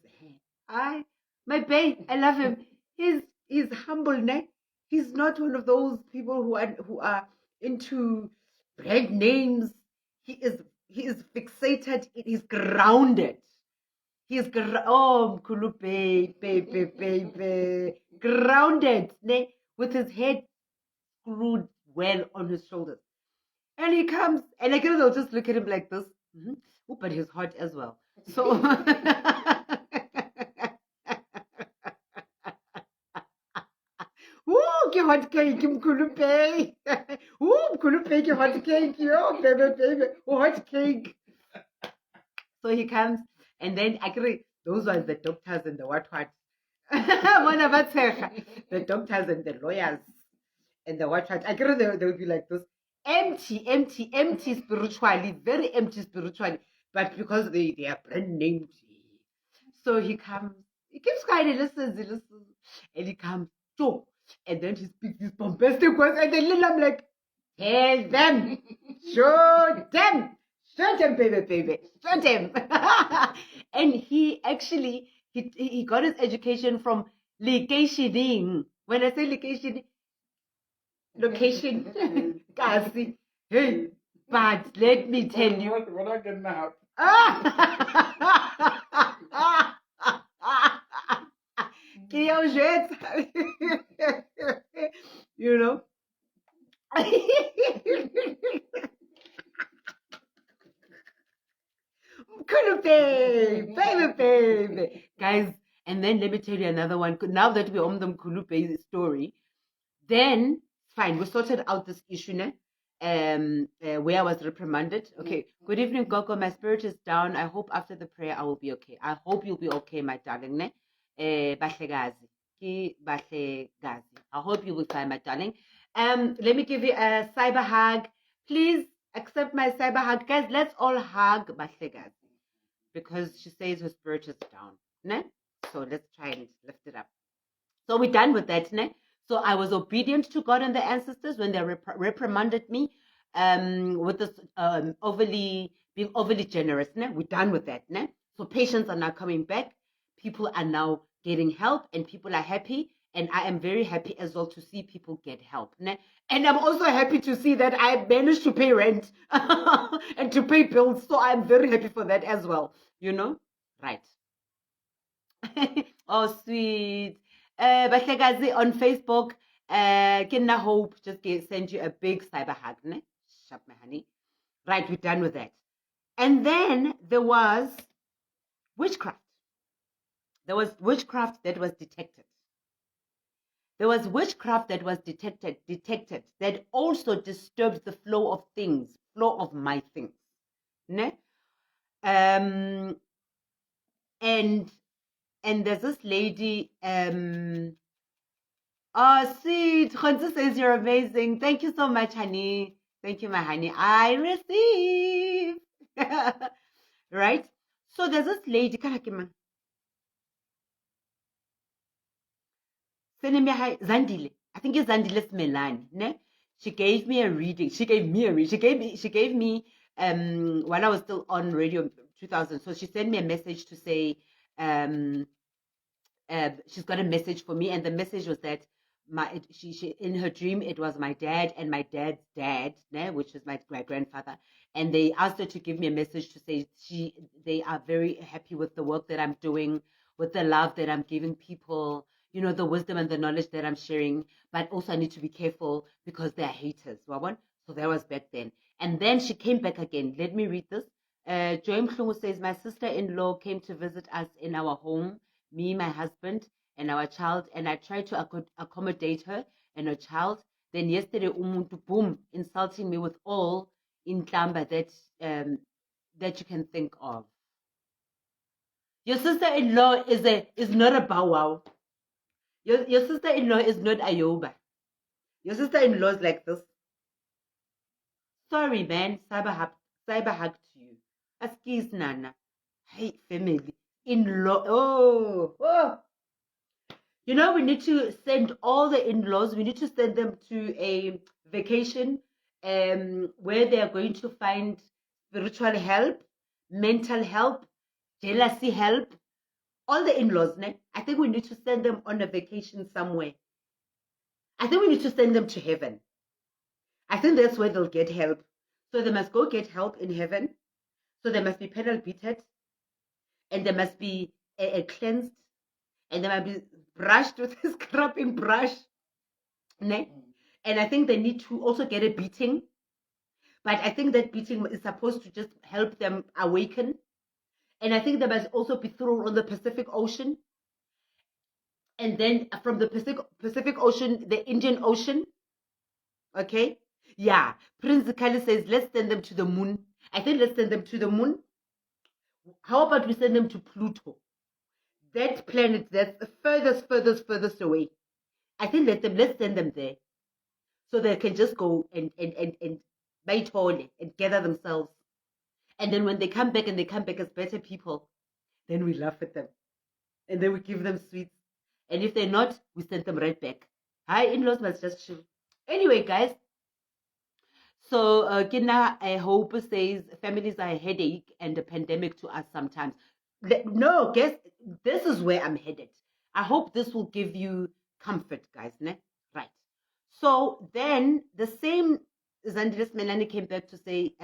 My babe, I love him. He's humble, ne? He's not one of those people who are into brand names. He is fixated. He's grounded. He's Mkhulu baby, grounded, ne? With his head screwed well on his shoulders. And he comes, and I guess I'll just look at him like this. Mm-hmm. Oh, but he's hot as well. So, ooh, ke hot cake, Mkhulupe. Ooh, Mkhulupe, ke hot cake, yo, baby, oh, hot cake. So he comes, and then actually, those ones, the doctors and the what. The doctors and the lawyers and the what. I guess they will be like this. Empty spiritually, very empty spiritually, but because they are brand named. So he comes, he keeps quiet, he listens, and he comes, and then he speaks these bombastic words, and then I'm like, tell them, show them, baby, show them. And he actually, he got his education from locationing. When I say location, Kasi. Hey, but let me tell you. What I get now? You know. Baby. Guys, and then let me tell you another one. Now that we're on the Mkhulu story, then fine, we sorted out this issue now. Where I was reprimanded. Okay, good evening, Gogo. My spirit is down. I hope after the prayer I will be okay. I hope you'll be okay, my darling. Ne? Bahlegazi. I hope you will find my darling. Let me give you a cyber hug. Please accept my cyber hug. Guys, let's all hug Bahlegazi because she says her spirit is down. Ne? So let's try and lift it up. So we're done with that. Ne? So I was obedient to God and the ancestors when they reprimanded me with this overly being overly generous. Ne? We're done with that. Ne? So patients are now coming back. People are now getting help and people are happy. And I am very happy as well to see people get help. Ne? And I'm also happy to see that I managed to pay rent and to pay bills. So I'm very happy for that as well. You know? Right. Oh, sweet. Bahlekazi, on Facebook, Kinna Hope just send you a big cyber hug. Ne? Shut my honey. Right, we're done with that. And then there was witchcraft. There was witchcraft that was detected. There was witchcraft that was detected that also disturbs the flow of things, flow of my things. Ne? And there's this lady, oh, sweet. Khonsu says you're amazing. Thank you so much, honey. Thank you, my honey. I receive. Right? So there's this lady, Zandile. I think it's Zandile Smelani. Ne? She gave me a reading. She gave me a reading. She gave me when I was still on radio 2000. So she sent me a message to say she's got a message for me, and the message was that she in her dream it was my dad and my dad's dad, né, which is my grandfather, and they asked her to give me a message to say they are very happy with the work that I'm doing, with the love that I'm giving people, you know, the wisdom and the knowledge that I'm sharing, but also I need to be careful because they're haters. So that was back then. And then she came back again. Let me read this. Joy Mhlungu says, my sister-in-law came to visit us in our home, me, my husband, and our child, and I tried to accommodate her and her child. Then yesterday, umuntu, boom, insulting me with all in Tlamba that you can think of. Your sister-in-law is not a bow wow. Your sister-in-law is not Ayoba. Your sister-in-law is like this. Sorry, man. Cyber hug to you. Askis Nana. Hey, family. In-law. Oh. You know, we need to send all the in-laws, we need to send them to a vacation where they are going to find spiritual help, mental help, jealousy help. All the in-laws, ne? I think we need to send them on a vacation somewhere. I think we need to send them to heaven. I think that's where they'll get help. So they must go get help in heaven. So they must be penal beaten, and they must be cleansed, and they must be brushed with a scrubbing brush. Ne? And I think they need to also get a beating. But I think that beating is supposed to just help them awaken. And I think they must also be thrown on the Pacific Ocean. And then from the Pacific Ocean, the Indian Ocean. Okay? Yeah. Prince Kali says, let's send them to the moon. I think let's send them to the moon. How about we send them to Pluto? That planet that's the furthest away. I think let's send them there. So they can just go and bite hole and gather themselves. And then when they come back and they come back as better people, then we laugh at them. And then we give them sweets. And if they're not, we send them right back. Hi, in-laws must just chill. Anyway, guys. So, Kina Hope says families are a headache and a pandemic to us sometimes. No, guess this is where I'm headed. I hope this will give you comfort, guys. Ne? Right. So then the same Zandilis Melanie came back to say,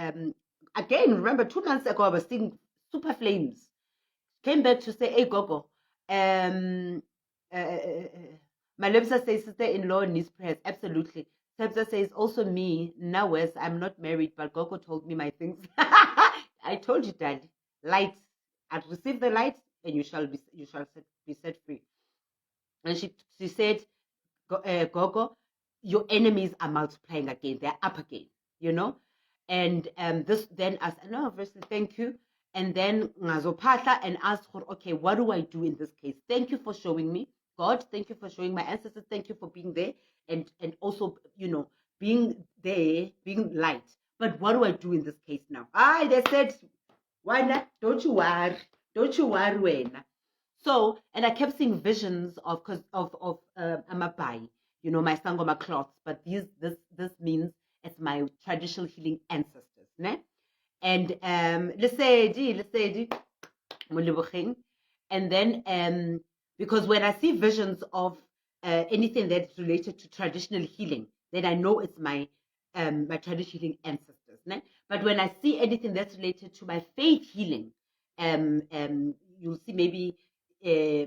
again, remember 2 months ago, I was seeing super flames. Came back to say, hey, Gogo, Malebsa says sister-in-law needs prayers. Absolutely. Sebza says, also me, now Wes, I'm not married, but Gogo told me my things. I told you, Dad, light. I've received the light, and you shall be set free. And she said, Gogo, your enemies are multiplying again. They're up again, you know. And this then as no, obviously, thank you. And then Ngazopatla and asked her, okay, what do I do in this case? Thank you for showing me, God. Thank you for showing my ancestors. Thank you for being there and also, you know, being there, being light. But what do I do in this case now? They said, why not? Don't you worry. Don't you worry, Wena. So, and I kept seeing visions of Amabai, you know, my sangoma cloths, but this means it's my traditional healing ancestors, ne? And lesedi, Molebogeng. And then because when I see visions of anything that's related to traditional healing, then I know it's my traditional healing ancestors. Ne? But when I see anything that's related to my faith healing, you'll see maybe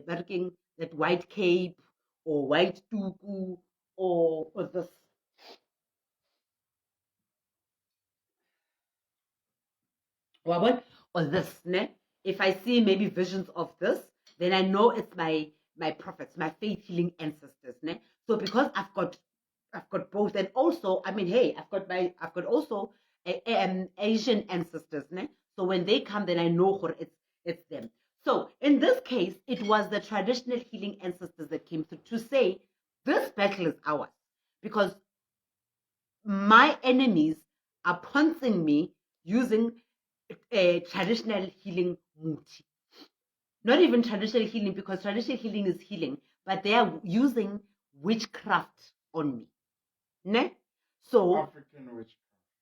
working that white cape or white tuku or this. Or this, ne? If I see maybe visions of this, then I know it's my prophets, my faith healing ancestors, ne? So because I've got both, and also, I mean, hey, I've got also Asian ancestors, ne? So when they come, then I know it's them. So in this case, it was the traditional healing ancestors that came through to say this battle is ours because my enemies are pouncing me using a traditional healing muti. Not even traditional healing, because traditional healing is healing, but they are using witchcraft on me. Ne? So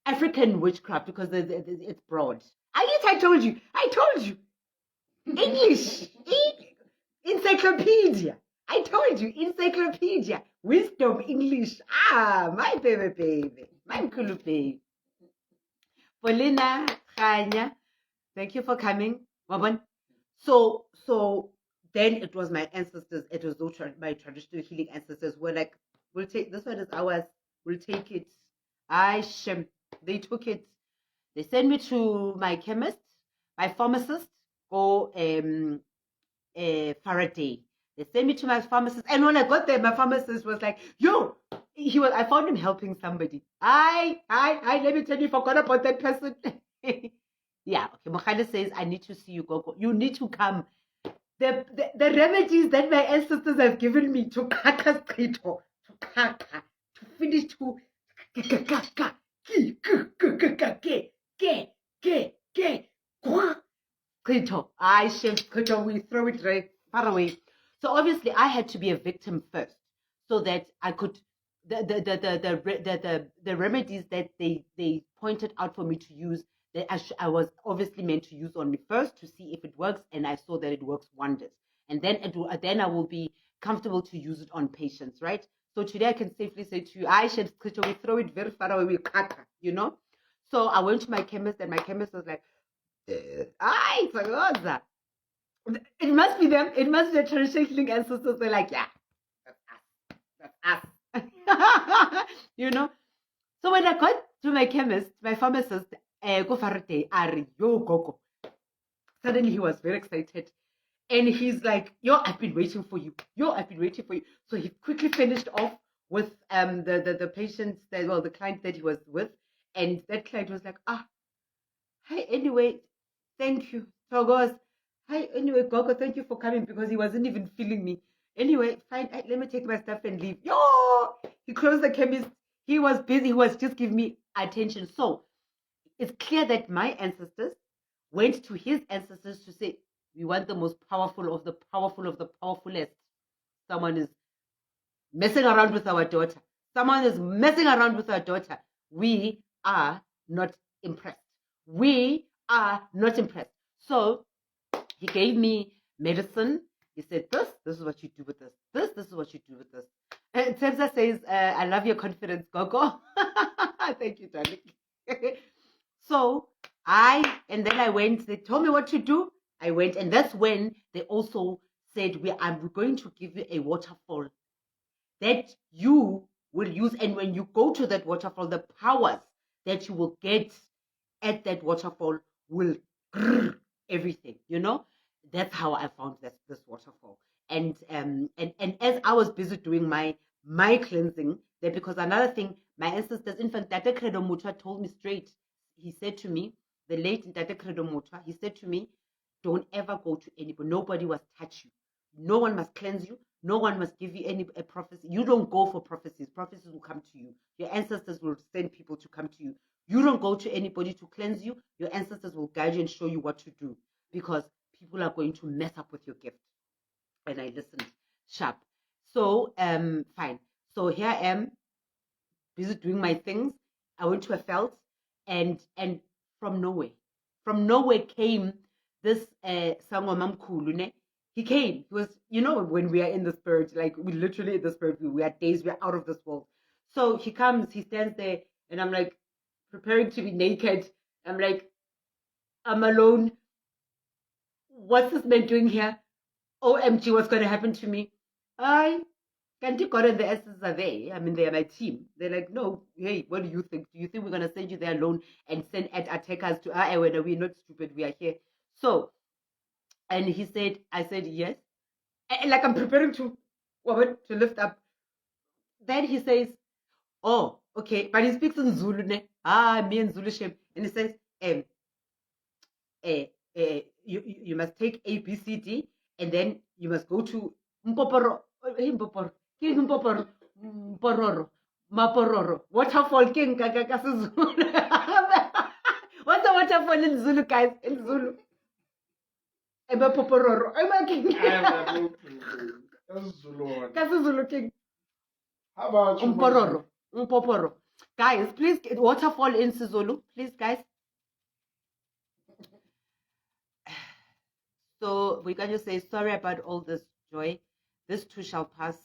African witchcraft, because it's broad. I told you. English. Encyclopedia. I told you, encyclopedia. Wisdom English. My baby. My cool baby. Paulina, Khanya, thank you for coming. So then it was my ancestors, it was my traditional healing ancestors were like, we'll take this one is ours, we'll take it. They took it. They sent me to my chemist, my pharmacist, or Faraday. They sent me to my pharmacist, and when I got there, my pharmacist was like, "Yo, I found him helping somebody. Let me tell you, forgot about that person." Yeah, okay. Mokhale says, "I need to see you, Gogo. You need to come. The remedies that my ancestors have given me to kaka to kaka, to finish to we throw it right far away. So obviously I had to be a victim first, so that I could the remedies that they pointed out for me to use, that I was obviously meant to use on me first to see if it works, and I saw that it works wonders, and then I will be comfortable to use it on patients, right? So today I can safely say to you, I should we throw it very far away, we cut, you know. So I went to my chemist, and my chemist was like, "Ay, Sagoza." It must be them. It must be the traditional healing ancestors. They're like, "Yeah, that's us." You know. So when I got to my chemist, my pharmacist, go Faraday, Ari, yo, Gogo. Suddenly he was very excited. And he's like, "Yo, I've been waiting for you. So he quickly finished off with the patient the client that he was with. And that client was like, "Hi, anyway, thank you." So goes, "Hi, anyway, Gogo, thank you for coming," because he wasn't even feeling me. Anyway, fine, let me take my stuff and leave. Yo, he closed the chemist. He was busy. He was just giving me attention. So it's clear that my ancestors went to his ancestors to say, "We want the most powerful of the powerfulest. Someone is messing around with our daughter. We are not impressed. So he gave me medicine. He said, this is what you do with this. This is what you do with this. And Temsa says, "I love your confidence, Gogo." Thank you, darling. So then I went, they told me what to do. I went, and that's when they also said, I'm going to give you a waterfall that you will use. And when you go to that waterfall, the powers that you will get at that waterfall will everything, you know. That's how I found this waterfall. And as I was busy doing my cleansing, that because another thing, my ancestors, in fact, Tate Credo Mutua told me straight. He said to me, the late Tate Credo Mutua, he said to me, "Don't ever go to anybody. Nobody must touch you. No one must cleanse you. No one must give you a prophecy. You don't go for prophecies. Prophecies will come to you. Your ancestors will send people to come to you. You don't go to anybody to cleanse you. Your ancestors will guide you and show you what to do, because people are going to mess up with your gift." And I listened sharp. So fine. So here I am, busy doing my things. I went to a felt, and from nowhere, from nowhere came this Sangoma Mkhulu, ne? He came. He was, when we are in the spirit, like we literally in the spirit, we are days, we are out of this world. So he comes, he stands there, and I'm like preparing to be naked. I'm like, I'm alone. What's this man doing here? OMG, what's going to happen to me? Can't you God and the S's are there? I mean, they are my team. They're like, no, hey, what do you think? Do you think we're going to send you there alone and send attackers to when we're not stupid? We are here. So, and I said, yes. And like I'm preparing to lift up. Then he says, oh, okay. But he speaks in Zulu, ne? Me and Zulu shame. And he says, you must take A, B, C, D, and then you must go to Mpoporo, Mpoporo, Mpororo, Mapororo, waterfall king. What's a waterfall in Zulu, guys? In Zulu. Popororo. I'm a king. I have no clue. That's Zulu. That's Zulu king. How about you? Mpororo, Mpoporo. Guys, please get waterfall in Zulu, please, guys. So we can just say sorry about all this joy. This too shall pass.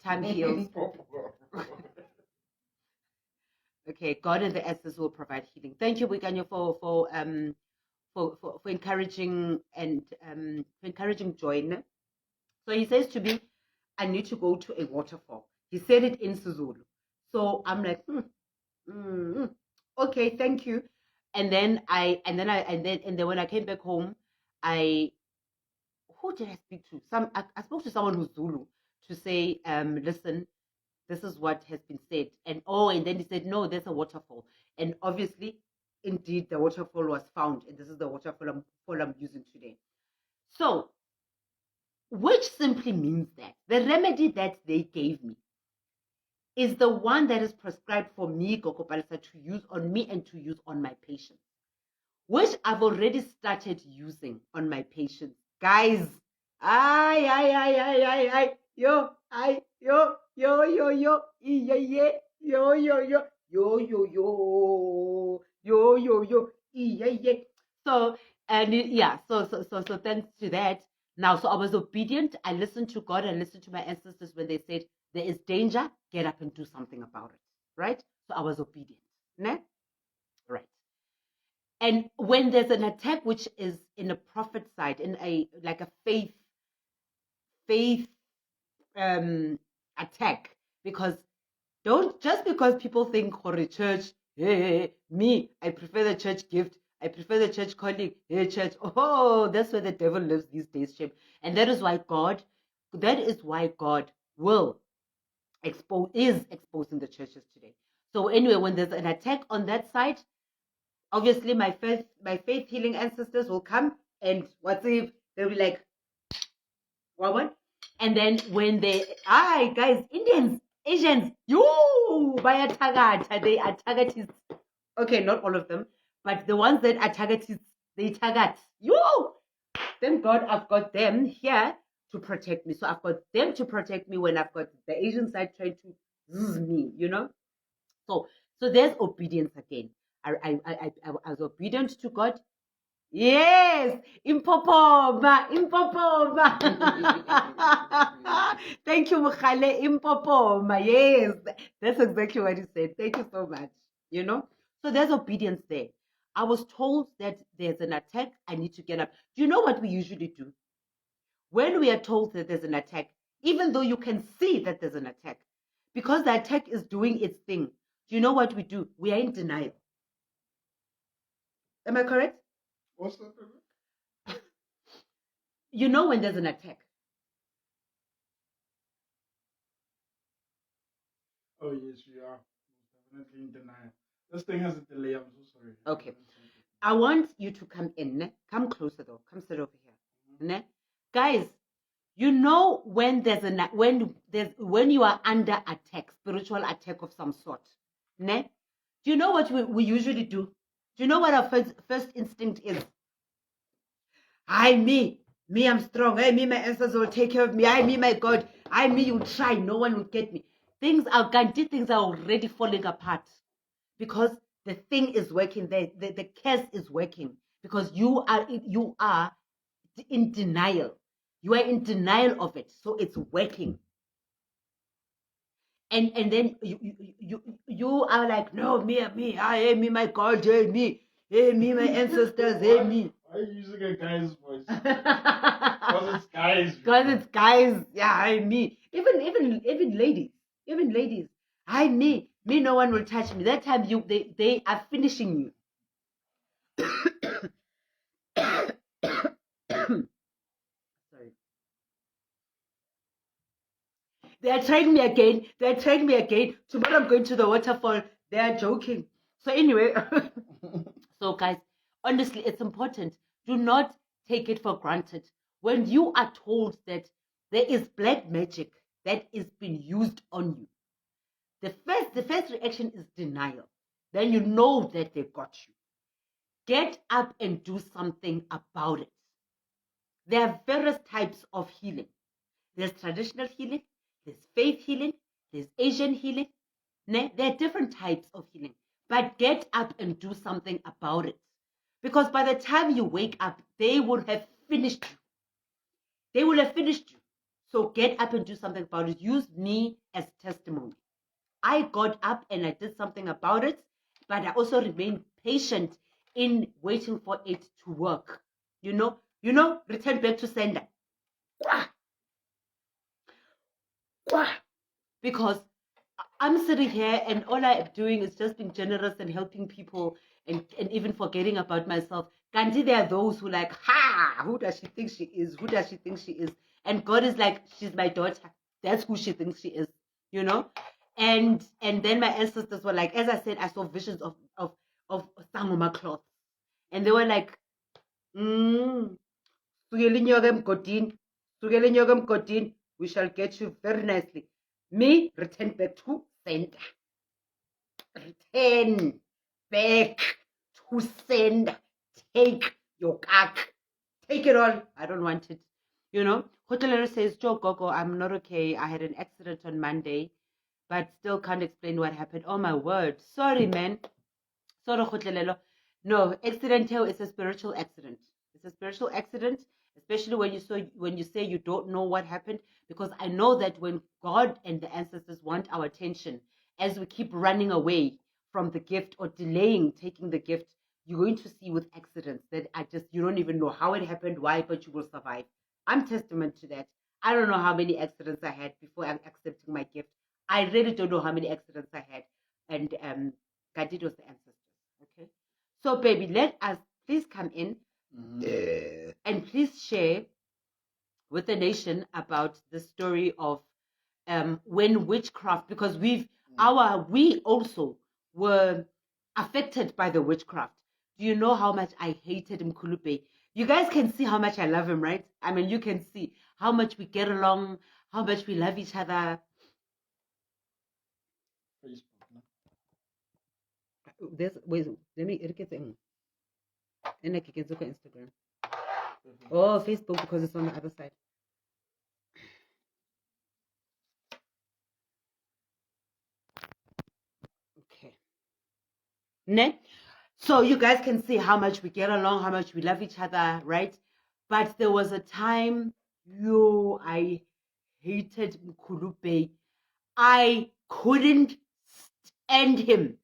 Time heals. Okay, God and the S's will provide healing. Thank you, Wiganyo, for encouraging and for encouraging joy. Ne? So he says to me, I need to go to a waterfall. He said it in Sizulu. So I'm like, okay, thank you. And then when I came back home, who did I speak to? I spoke to someone who's Zulu to say, listen, this is what has been said. And then he said, no, there's a waterfall. And obviously, indeed, the waterfall was found. And this is the waterfall I'm using today. So, which simply means that the remedy that they gave me is the one that is prescribed for me, Gogo Palesa, to use on me and to use on my patients, which I've already started using on my patients. Guys, yo, yo, So, and yeah, so thanks to that. Now, so I was obedient. I listened to God. I listened to my ancestors when they said, there is danger, get up and do something about it, right? So I was obedient, ne? Right. And when there's an attack which is in a prophet side, in a faith attack, because just because people think Hori church, hey, me, I prefer the church gift, I prefer the church calling, hey church, that's where the devil lives these days, Shep. And that is why God will is exposing the churches today. So anyway, when there's an attack on that side, obviously my faith healing ancestors will come, and they'll be like, what? And then when guys, Indians, Asians, they are targetists. Okay, not all of them, but the ones that are targetists, they target. Thank God I've got them here to protect me. So I've got them to protect me when I've got the Asian side trying to zzz me, So there's obedience again. I was obedient to God. Yes, impopoma. Thank you, Mukhale, impopoma. Yes, that's exactly what he said. Thank you so much. So there's obedience there. I was told that there's an attack. I need to get up. Do you know what we usually do? When we are told that there's an attack, even though you can see that there's an attack, because the attack is doing its thing, do you know what we do? We are in denial. Am I correct? What's that? When there's an attack. Oh, yes, we are. Definitely in denial. This thing has a delay. I'm so sorry. Okay. I want you to come in. Ne? Come closer, though. Come sit over here. Ne? Guys, when you are under attack, spiritual attack of some sort. Ne? Do you know what we usually do? Do you know what our first instinct is? Me, I'm strong. Me, my ancestors will take care of me. Me, my God. Me, you try. No one will get me. Things are already falling apart because the thing is working. The curse is working. because you are in denial. You are in denial of it, so it's working. And then you are like, no, me, me, my God, me, my ancestors, me. Why are you using a guy's voice? Because it's guys. Because it's guys, yeah, me. Even ladies, me, no one will touch me. That time they are finishing you. Sorry. They are trying me again. Tomorrow I'm going to the waterfall. They are joking. So anyway, so guys, honestly, it's important. Do not take it for granted. When you are told that there is black magic that is being used on you, the first reaction is denial. Then you know that they got you. Get up and do something about it. There are various types of healing. There's traditional healing, there's faith healing, there's Asian healing. There are different types of healing. But get up and do something about it. Because by the time you wake up, they will have finished you. They will have finished you. So get up and do something about it. Use me as testimony. I got up and I did something about it, but I also remained patient in waiting for it to work. You know, return back to sender. Because I'm sitting here and all I'm doing is just being generous and helping people and even forgetting about myself. Gandhi, there are those who like, who does she think she is? Who does she think she is? And God is like, she's my daughter. That's who she thinks she is, you know? And then my ancestors were like, as I said, I saw visions of Sangoma cloth. And they were like, we shall get you very nicely. Me, return back to sender. Return back to sender. Take your cack. Take it all. I don't want it. You know? Hotelero says, Joe Gogo, I'm not okay. I had an accident on Monday, but still can't explain what happened. Oh my word. Sorry, man. Sorry, Hotelero. No, accident here is a spiritual accident. It's a spiritual accident, especially when you say you don't know what happened, because I know that when God and the ancestors want our attention, as we keep running away from the gift or delaying taking the gift, you're going to see with accidents that you don't even know how it happened, why, but you will survive. I'm testament to that. I don't know how many accidents I had before I'm accepting my gift. I really don't know how many accidents I had. And God did was the ancestors. Okay. So, baby, let us please come in and please share with the nation about the story of when witchcraft, because we also were affected by the witchcraft. Do you know how much I hated Mkulube? You guys can see how much I love him, right? I mean, you can see how much we get along, how much we love each other. Facebook, no? Wait, let me get it. Then I can get Instagram. Oh, Facebook, because it's on the other side. Okay. Ne? So you guys can see how much we get along, how much we love each other, right? But there was a time, I hated Mkulube. I couldn't stand him.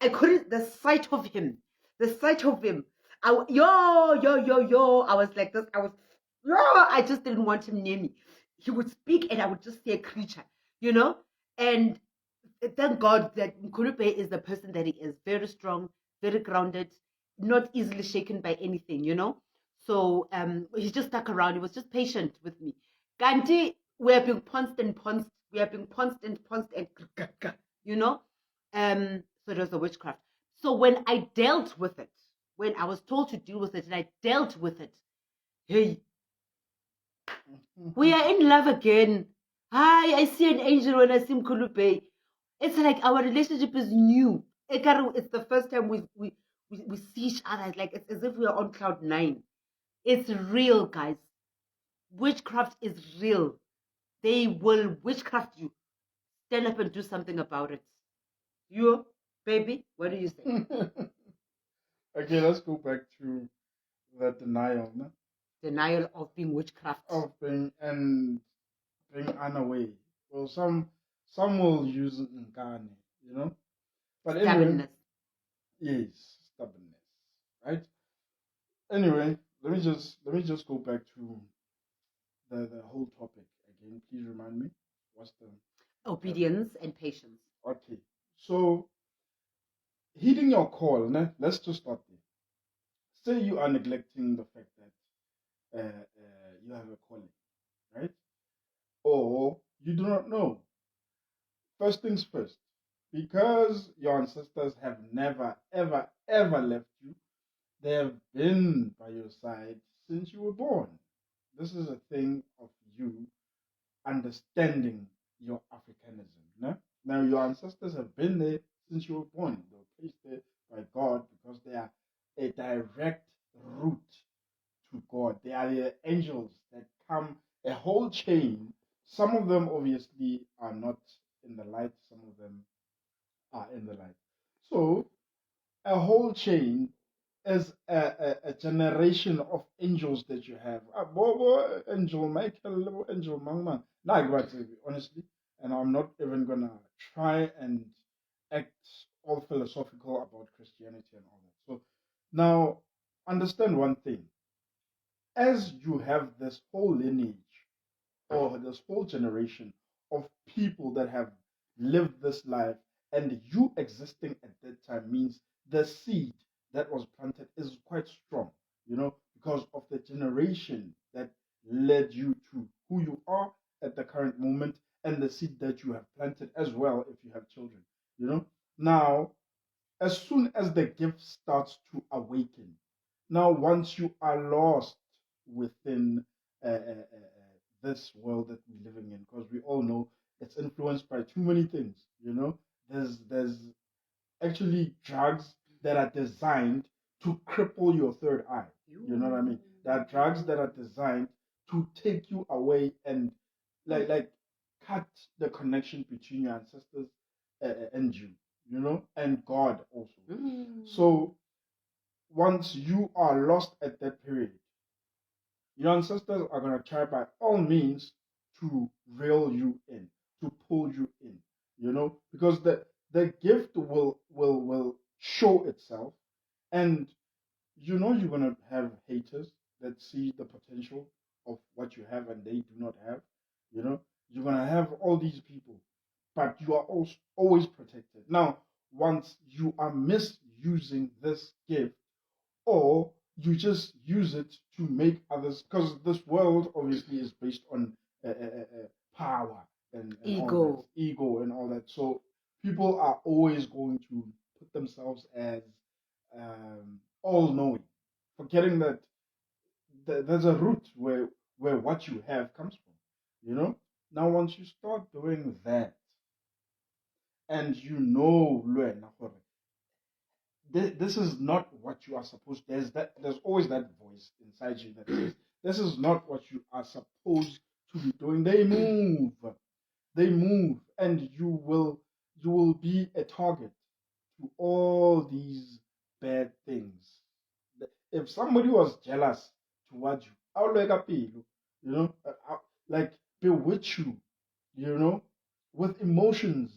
I couldn't, the sight of him. I was like this. I just didn't want him near me. He would speak and I would just see a creature, you know? And thank God that Mkulube is the person that he is. Very strong, very grounded, not easily shaken by anything, you know? So he just stuck around. He was just patient with me. Ganti, we are being pounced, you know? So it was the witchcraft. So when I dealt with it, when I was told to deal with it and I dealt with it, hey, we are in love again. Hi, I see an angel when I see Mkulube. It's like our relationship is new. It's the first time we see each other. It's like it's as if we are on cloud 9. It's real, guys. Witchcraft is real. They will witchcraft you. Stand up and do something about it. You, baby, what do you say? Okay, let's go back to the denial, no? Denial of being witchcraft. Of being unaware. Well, some will use nkani, you know. But anyway, Stubbornness. yes, stubbornness, right? Anyway, let me just go back to the whole topic again. Please remind me. What's the Obedience and patience. okay? So heeding your call, ne? Let's just start there. Say you are neglecting the fact that you have a calling, right? Or you do not know. First things first, because your ancestors have never, ever, ever left you, they have been by your side since you were born. This is a thing of you understanding your Africanism. No? Now, your ancestors have been there since you were born. They were placed there by God because they are a direct route to God. They are the angels that come a whole chain. Some of them obviously are not in the light, some of them are in the light. So a whole chain is a generation of angels that you have. Bobo, angel Michael, angel Mangman. Like what, honestly, and I'm not even gonna try and act all philosophical about Christianity and all that. So now understand one thing. As you have this whole lineage or this whole generation of people that have lived this life, and you existing at that time means the seed that was planted is quite strong, because of the generation that led you to who you are at the current moment, and the seed that you have planted as well if you have children. Now, as soon as the gift starts to awaken, now once you are lost within this world that we're living in, because we all know it's influenced by too many things. There's actually drugs that are designed to cripple your third eye. You know what I mean? There are drugs that are designed to take you away and like cut the connection between your ancestors and you, and God also. So once you are lost at that period, your ancestors are going to try by all means to reel you in, to pull you in, because the gift will show itself, and you're going to have haters that see the potential of what you have and they do not have. You're going to have all these people, but you are also always protected. Now, once you are misusing this gift, or you just use it to make others, because this world obviously is based on power and Ego. ego and all that. So people are always going to put themselves as all knowing, forgetting that there's a root where what you have comes from. Now once you start doing that, and Lwena, gore, this is not what you are supposed. There's always that voice inside you that says this is not what you are supposed to be doing. They move, and you will be a target to all these bad things. If somebody was jealous towards you, I would like a pelo, like bewitch you, with emotions,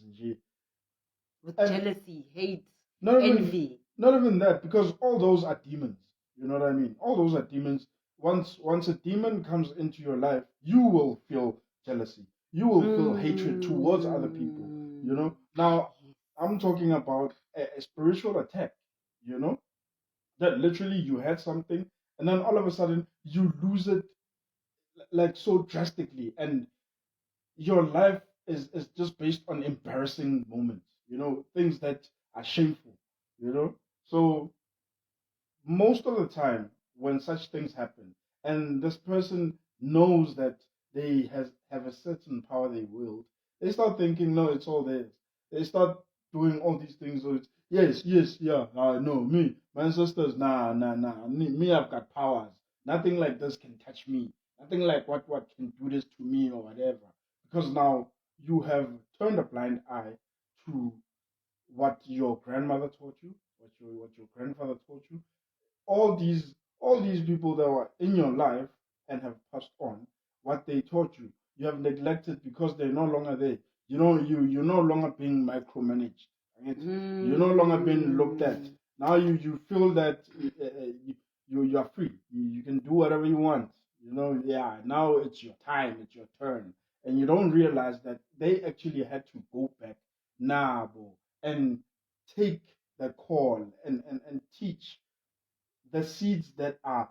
With and jealousy, hate, not even envy. not even that, because all those are demons. You know what I mean? All those are demons. Once a demon comes into your life, you will feel jealousy. You will feel hatred towards other people. Now I'm talking about a spiritual attack. That literally you had something, and then all of a sudden you lose it, like so drastically, and your life is just based on embarrassing moments, things that are shameful, so most of the time when such things happen, and this person knows that they have a certain power they wield, they start thinking, no, it's all theirs. They start doing all these things. So it's, yes, yes, yeah, no, me, my ancestors, nah, me, I've got powers. Nothing like this can touch me. Nothing like what can do this to me or whatever. Because now you have turned a blind eye to what your grandmother taught you, what your grandfather taught you, all all these people that were in your life and have passed on, what they taught you, you have neglected because they're no longer there. You know, you're no longer being micromanaged. Right? You're no longer being looked at. Now you feel that you are free. You can do whatever you want. You know, yeah. Now it's your time. It's your turn, and you don't realize that they actually had to go back now, and take the call and teach the seeds that are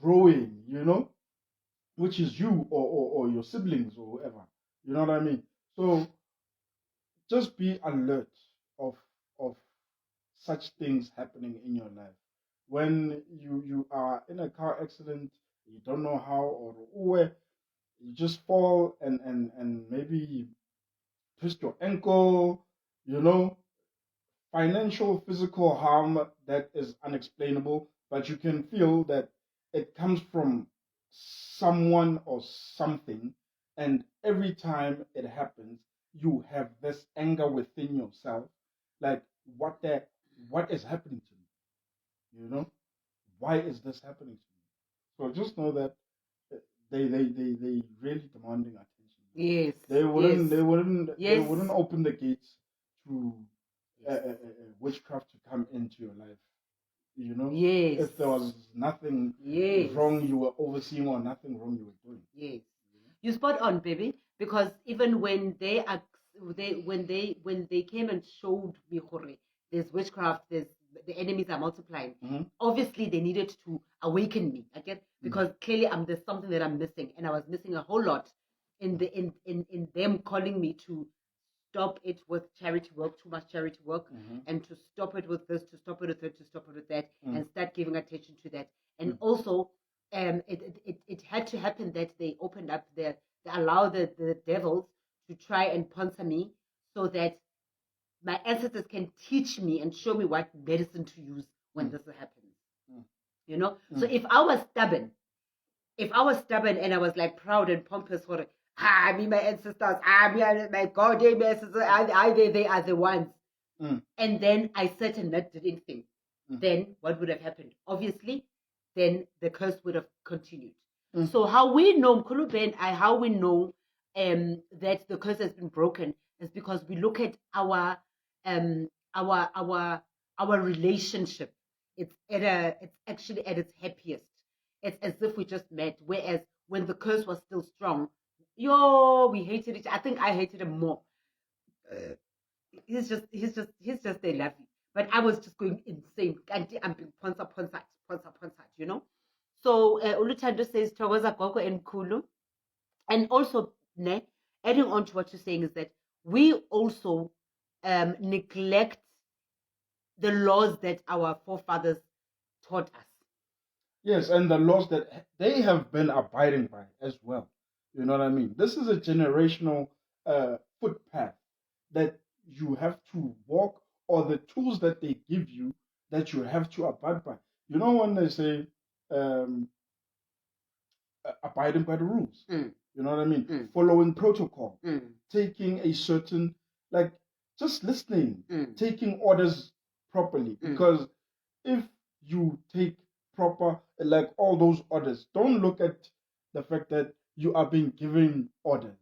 growing, you know, which is you or your siblings or whoever. You know what I mean? So just be alert of of such things happening in your life. When you are in a car accident, you don't know how or where, you just fall and maybe twist your ankle, you know, financial, physical harm that is unexplainable, but you can feel that it comes from someone or something. And every time it happens, you have this anger within yourself, like what is happening to me? You know, why is this happening to me? So just know that they really demanding attention. Yes. They wouldn't Yes. they wouldn't they Yes. wouldn't open the gates to Yes. witchcraft to come into your life. You know, Yes. if there was nothing Yes. wrong you were overseeing or nothing wrong you were doing. Yes. You spot on, baby. Because even when they when they came and showed me, there's witchcraft, there's the enemies are multiplying. Mm-hmm. Obviously, they needed to awaken me. I get, because clearly there's something that I'm missing, and I was missing a whole lot in the in them calling me to stop it with charity work, too much charity work, and to stop it with this, to stop it with that, to stop it with that, and start giving attention to that. And also, it had to happen that they opened up they allow the devils to try and sponsor me, so that my ancestors can teach me and show me what medicine to use when this happens. You know? So if I was stubborn and I was like proud and pompous for it, me, my ancestors, me, my God, my ancestors, they are the ones. And then I sat and not did anything. Then what would have happened? Obviously, then the curse would have continued. So how we know, how we know that the curse has been broken is because we look at our relationship. It's actually at its happiest. It's as if we just met. Whereas when the curse was still strong, we hated each. I think I hated him more. He's just a lovely. But I was just going insane. I'm being ponsa, you know. So Uluthando says Thokoza Gogo and Kulu. And also, adding on to what you're saying is that we also neglect the laws that our forefathers taught us. Yes, and the laws that they have been abiding by as well. You know what I mean? This is a generational footpath that you have to walk, or the tools that they give you that you have to abide by. You know, when they say abiding by the rules, you know what I mean? Following protocol, taking a certain, like, just listening, taking orders properly. Because if you take proper, like, all those orders, don't look at the fact that you are being given orders.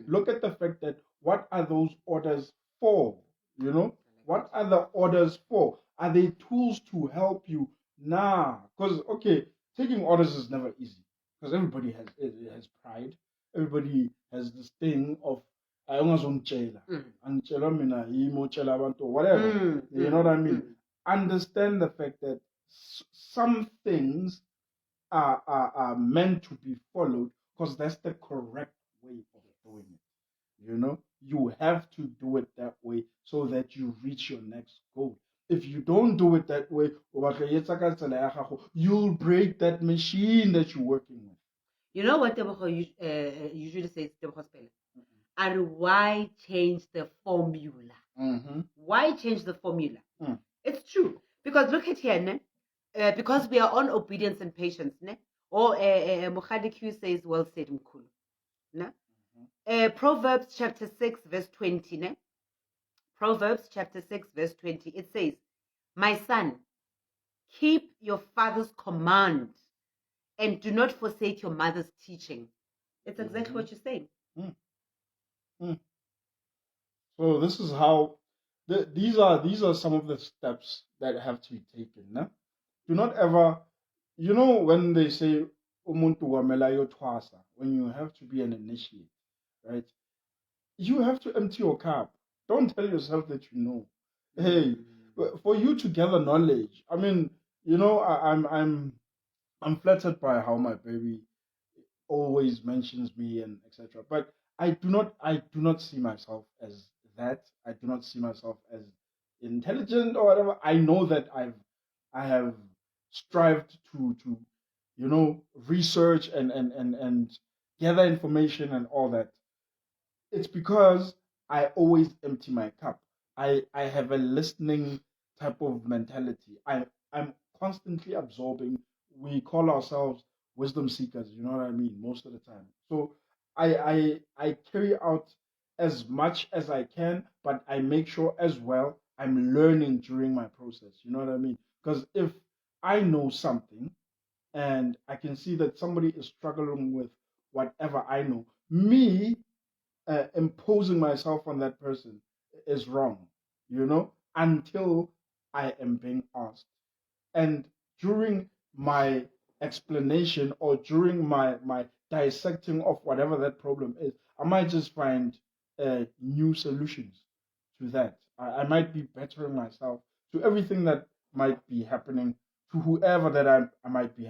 Look at the fact that what are those orders for? You know, what are the orders for? Are they tools to help you? Nah, because okay, taking orders is never easy, because everybody has pride. Everybody has this thing of I ungazongitshela, angitshela mina yimi otshela abantu, whatever. You know what I mean? Understand the fact that some things are meant to be followed because that's the correct way of doing it. You know, you have to do it that way so that you reach your next goal. If you don't do it that way, you'll break that machine that you're working with. You know what Tebogo usually says, Tebogo Spele? And why change the formula? Why change the formula? It's true. Because look at here, ne? Because we are on obedience and patience. Ne? Or Mukhadi Q says, well said, Mkulu. Ne? Proverbs chapter 6, verse 20. Ne? Proverbs chapter 6, verse 20. It says, my son, keep your father's command and do not forsake your mother's teaching. It's exactly what you're saying. Mm. Mm. So this is how these are some of the steps that have to be taken. No? Do not ever, when they say umuntu wamela yothwasa, when you have to be an initiate, right? You have to empty your cup. Don't tell yourself that you know. Hey, for you to gather knowledge. I mean, I'm flattered by how my baby always mentions me and etc. But I do not see myself as that. I do not see myself as intelligent or whatever. I know that I have strived to research and gather information and all that. It's because I always empty my cup. I have a listening type of mentality. I'm constantly absorbing. We call ourselves wisdom seekers, you know what I mean, most of the time. So I carry out as much as I can, but I make sure as well I'm learning during my process. You know what I mean? Because if I know something and I can see that somebody is struggling with whatever I know, me imposing myself on that person is wrong, until I am being asked. And during my explanation or during my dissecting of whatever that problem is, I might just find new solutions to that. I might be bettering myself to everything that might be happening to whoever that I might be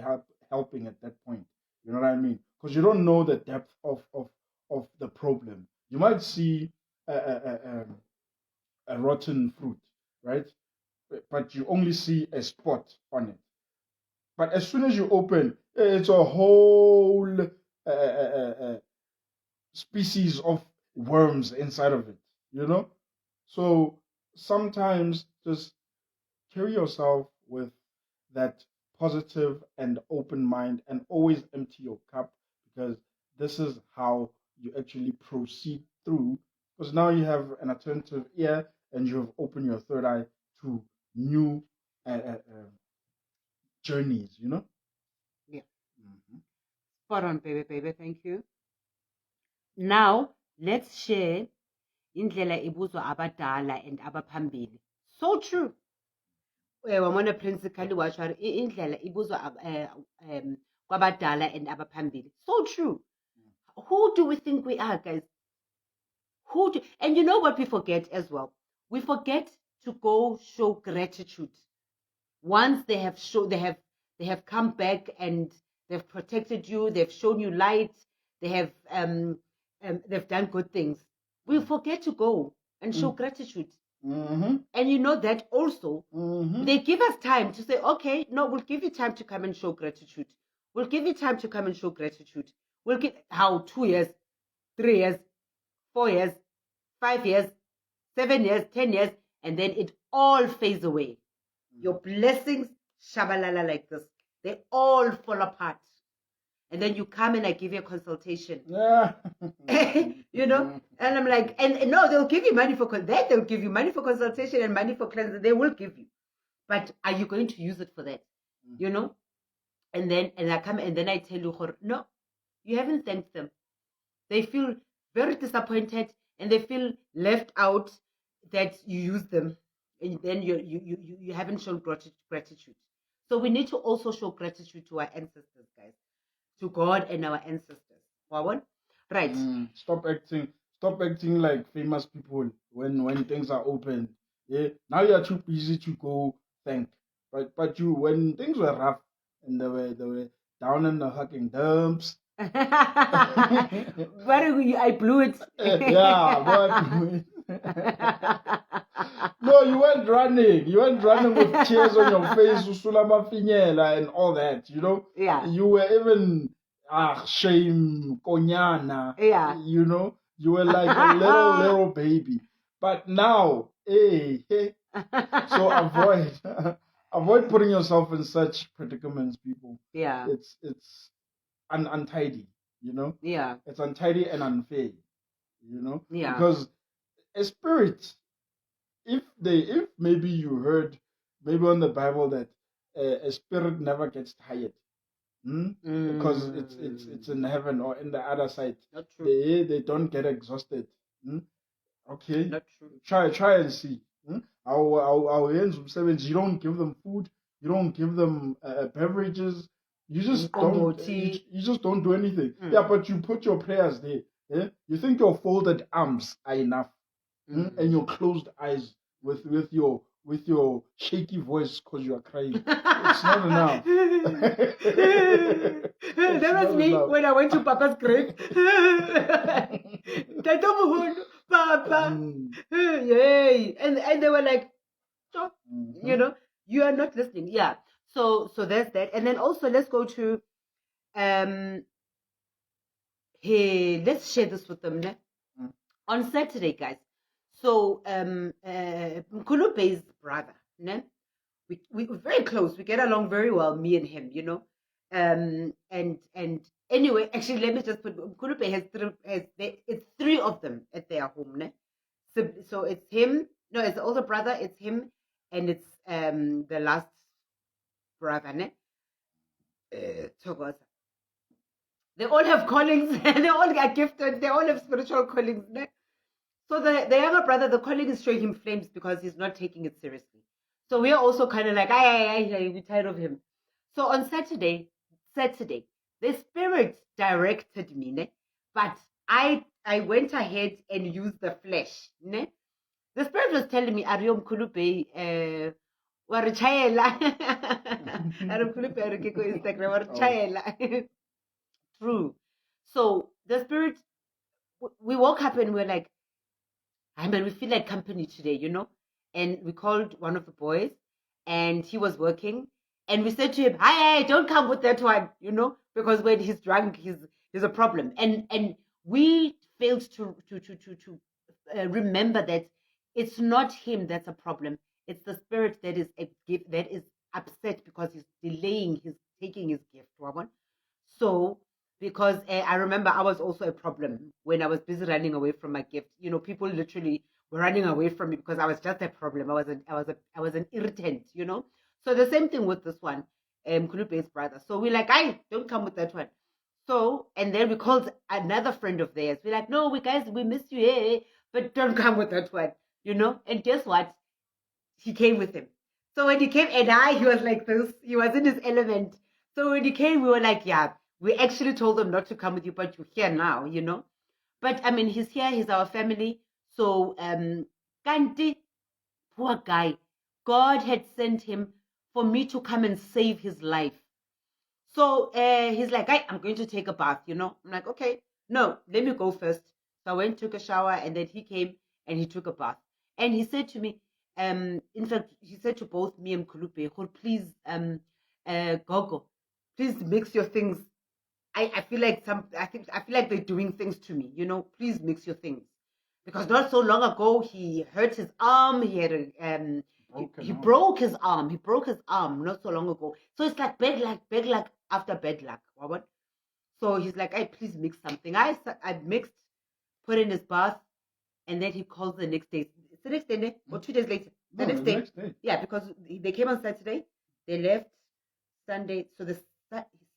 helping at that point. You know what I mean? Because you don't know the depth of the problem. You might see a rotten fruit, right? But you only see a spot on it. But as soon as you open, it's a whole species of worms inside of it. So sometimes just carry yourself with that positive and open mind and always empty your cup, because this is how you actually proceed through, because now you have an attentive ear and you have opened your third eye to new journeys. Yeah. Mhm. Spot on, baby. Thank you. Now, let's share indlela ibuzwa abadala and abaphambili. So true. Wamona Prince Khali washo indlela ibuzwa kwabadala and abaphambili. So true. Who do we think we are, guys? And you know what we forget as well? We forget to go show gratitude. Once they have come back and they've protected you, they've shown you light, they've done good things. We forget to go and show gratitude. Mm-hmm. And you know that also, Mm-hmm. they give us time to say, okay, no, we'll give you time to come and show gratitude. We'll give you time to come and show gratitude. We'll give how 2 years, 3 years, 4 years, 5 years, 7 years, 10 years, and then it all fades away. Your blessings, shabalala like this, they all fall apart. And then you come and I give you a consultation. Yeah. And I'm like, and no, they'll give you money for that. They'll give you money for consultation and money for cleansing. They will give you. But are you going to use it for that? And then I come and then I tell you, no, you haven't thanked them. They feel very disappointed and they feel left out that you use them, and then you haven't shown gratitude. So we need to also show gratitude to our ancestors, guys, to God and our ancestors. Right. Stop acting like famous people when things are open. Yeah. Now you're too busy to go thank. But you, when things were rough and they were down in the hucking dumps. But I blew it. Yeah, but no, you weren't running. You weren't running with tears on your face, usulama finyela and all that. Yeah. You were even shame, konyana. Yeah. You were like a little baby. But now, hey. So avoid putting yourself in such predicaments, people. Yeah. It's untidy, Yeah. It's untidy and unfair, Yeah. Because a spirit, if maybe you heard maybe on the Bible that a spirit never gets tired. Because it's in heaven or in the other side. Not true. They don't get exhausted. Okay. Not true. Try and see. Our hands you don't give them food. You don't give them beverages. You just don't. You just don't do anything. Yeah, but you put your prayers there. Yeah? You think your folded arms are enough, and your closed eyes with your shaky voice because you are crying. It's not enough. That was me when I went to Papa's grave. Papa, yay! And they were like, stop. You know, you are not listening. Yeah. So there's that, and then also let's go to hey, let's share this with them. On Saturday, guys. So Mkulube's brother, ne? We're very close. We get along very well, me and him, you know. And anyway, actually, let me just put Mkulube it's three of them at their home, ne? So it's him. No, it's the older brother. It's him, and it's the last brother, ne? Togoza. They all have callings. They all are gifted. They all have spiritual callings, ne? So the younger brother, the calling is showing him flames because he's not taking it seriously. So we are also kind of like, we're tired of him. So on Saturday, the spirit directed me, ne? But I went ahead and used the flesh, ne? The spirit was telling me, Ariom Kulube, Warichayela. Ariom Kulube, Instagram, Warichayela. True. So the spirit, we woke up and we're like, I mean, we feel like company today, you know? And we called one of the boys and he was working. And we said to him, hey, don't come with that one, you know? Because when he's drunk, he's a problem. And we failed to remember that it's not him that's a problem. It's the spirit that is upset because he's delaying his taking his gift. So because I remember I was also a problem when I was busy running away from my gift. You know, people literally were running away from me because I was just a problem. I was an irritant, you know. So the same thing with this one, Kulube's brother. So we're like, don't come with that one. So, and then we called another friend of theirs. We're like, no, we miss you, hey, but don't come with that one, you know. And guess what? He came with him. So when he came, he was like this. He was in his element. So when he came, we were like, yeah. We actually told him not to come with you, but you're here now, you know. But I mean, he's here. He's our family. So, Kanti, poor guy, God had sent him for me to come and save his life. So he's like, I'm going to take a bath, you know. I'm like, okay, no, let me go first. So I went, took a shower, and then he came and he took a bath. And he said to me, in fact, he said to both me and Kulube, please, Gogo, please mix your things. I feel like they're doing things to me, you know. Please mix your things, because not so long ago he hurt his arm. He had he broke his arm. He broke his arm not so long ago. So it's like bad luck after bad luck. So he's like, please mix something. I mixed, put in his bath, and then he calls the next day. It's the next day, or 2 days later. The next day. Yeah, because they came on Saturday, they left Sunday. So the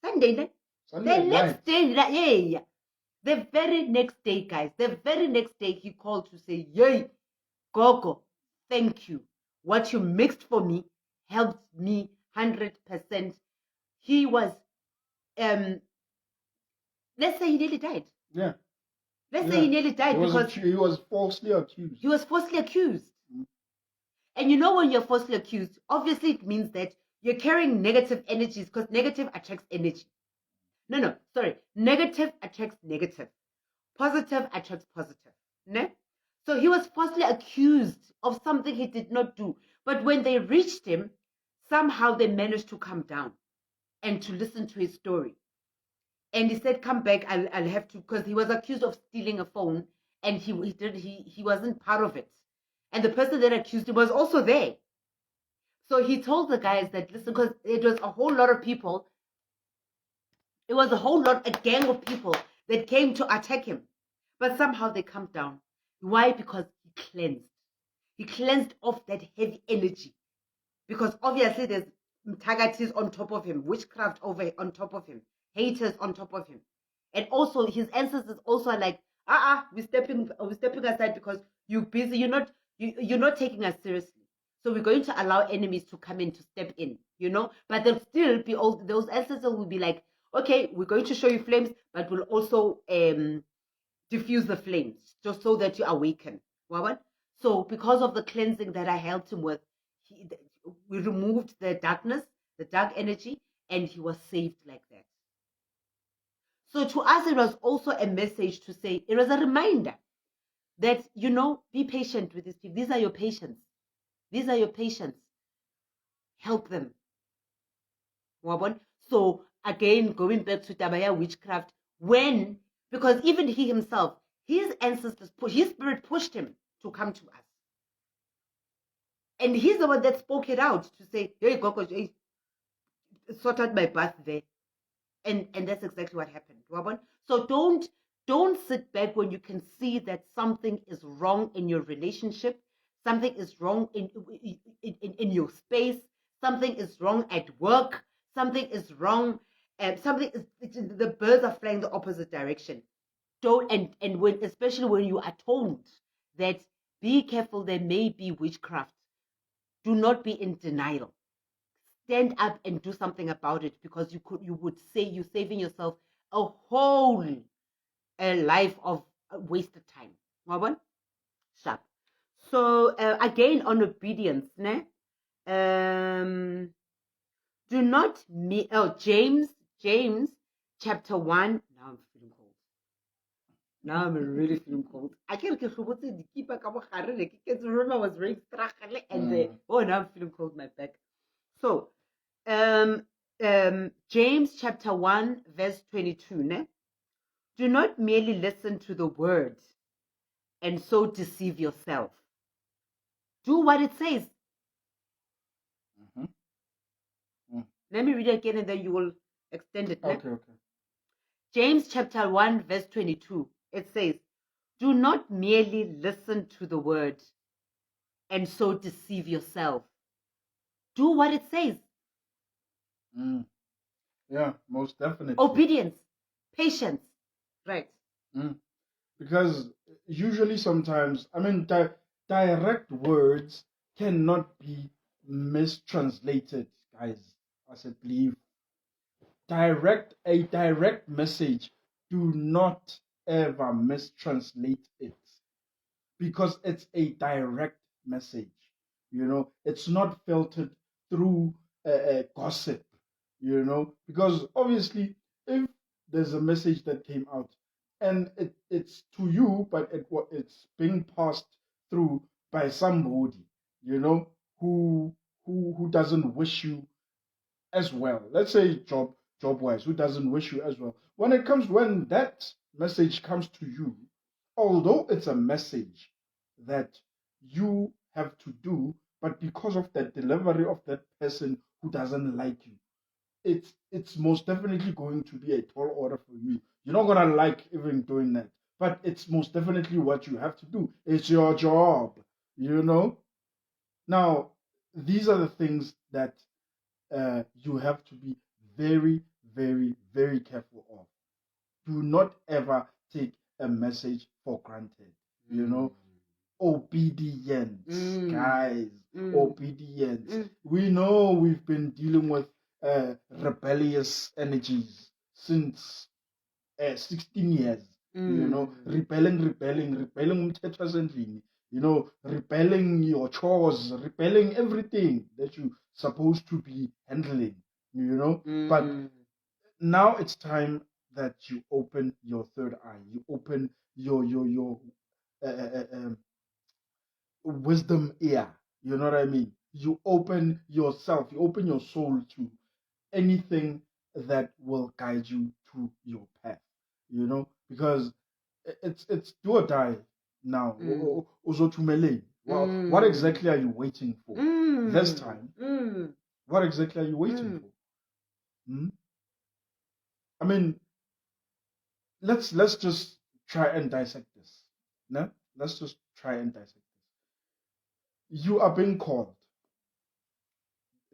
Sunday. The next day, the very next day, guys, the very next day, he called to say, yay, Gogo, thank you. What you mixed for me helped me 100%. He was, let's say he nearly died. Yeah. Let's say he nearly died because he was falsely accused. He was falsely accused. And you know, when you're falsely accused, obviously it means that you're carrying negative energies, because negative attracts energy. No, sorry. Negative attracts negative. Positive attracts positive. Ne? So he was falsely accused of something he did not do. But when they reached him, somehow they managed to come down and to listen to his story. And he said, come back, I'll have to, because he was accused of stealing a phone, and he wasn't part of it. And the person that accused him was also there. So he told the guys that, listen, because it was a whole lot of people. It was a gang of people that came to attack him. But somehow they calmed down. Why? Because he cleansed. He cleansed off that heavy energy. Because obviously there's Tagatis on top of him, witchcraft over on top of him, haters on top of him. And also his ancestors also are like, we're stepping aside because you're busy, you're not taking us seriously. So we're going to allow enemies to come in to step in, but they'll still be all those ancestors will be like, okay, we're going to show you flames, but we'll also diffuse the flames just so that you awaken. So because of the cleansing that I helped him with, we removed the darkness, the dark energy, and he was saved like that. So to us, it was also a message to say, it was a reminder that, be patient with these people. These are your patients. These are your patients. Help them. So again, going back to Tabaya witchcraft, because even he himself, his ancestors, his spirit pushed him to come to us. And he's the one that spoke it out to say, hey, Gogo, sort out my birth there. And that's exactly what happened. So don't sit back when you can see that something is wrong in your relationship, something is wrong in your space, something is wrong at work, something is wrong, the birds are flying the opposite direction. Especially when you are told that be careful, there may be witchcraft, do not be in denial. Stand up and do something about it, because you would say you're saving yourself a whole life of wasted time. Sharp. So again on obedience, ne? Do not me. Oh, James chapter 1. Now I'm feeling cold. Now I'm really feeling cold. I can't keep remember I was very struggling and now I'm feeling cold my back. So James chapter 1 verse 22, ne? Do not merely listen to the word and so deceive yourself. Do what it says. Let me read it again and then you will extend it. Okay. James chapter 1 verse 22. It says, do not merely listen to the word and so deceive yourself. Do what it says. Yeah, most definitely. Obedience, patience, right? Because usually sometimes, direct words cannot be mistranslated, guys. I said, believe. A direct message, do not ever mistranslate it, because it's a direct message. It's not filtered through gossip. Because obviously, if there's a message that came out and it's to you, but it's being passed through by somebody, who doesn't wish you as well. Let's say job wise, who doesn't wish you as well. When that message comes to you, although it's a message that you have to do, but because of the delivery of that person who doesn't like you, it's most definitely going to be a tall order for you. You're not gonna like even doing that, but it's most definitely what you have to do. It's your job, Now, these are the things that you have to be very, very, very careful of. Do not ever take a message for granted. Obedience, guys. Obedience. We know we've been dealing with rebellious energies since 16 years. Rebelling umthetho wasendlini, rebelling your chores, rebelling everything that you're supposed to be handling, But now it's time that you open your third eye. You open your wisdom ear. You know what I mean? You open yourself. You open your soul to anything that will guide you to your path. Because it's do or die now. What exactly are you waiting for this time? What exactly are you waiting for? Let's just try and dissect this. No? Let's just try and dissect this. You are being called.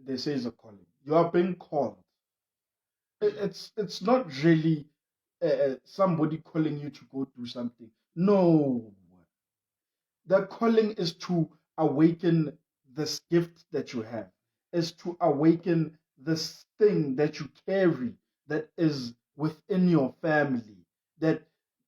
they say is a calling. You are being called. It's not really somebody calling you to go do something. No, the calling is to awaken this gift that you have, is to awaken this thing that you carry that is within your family. That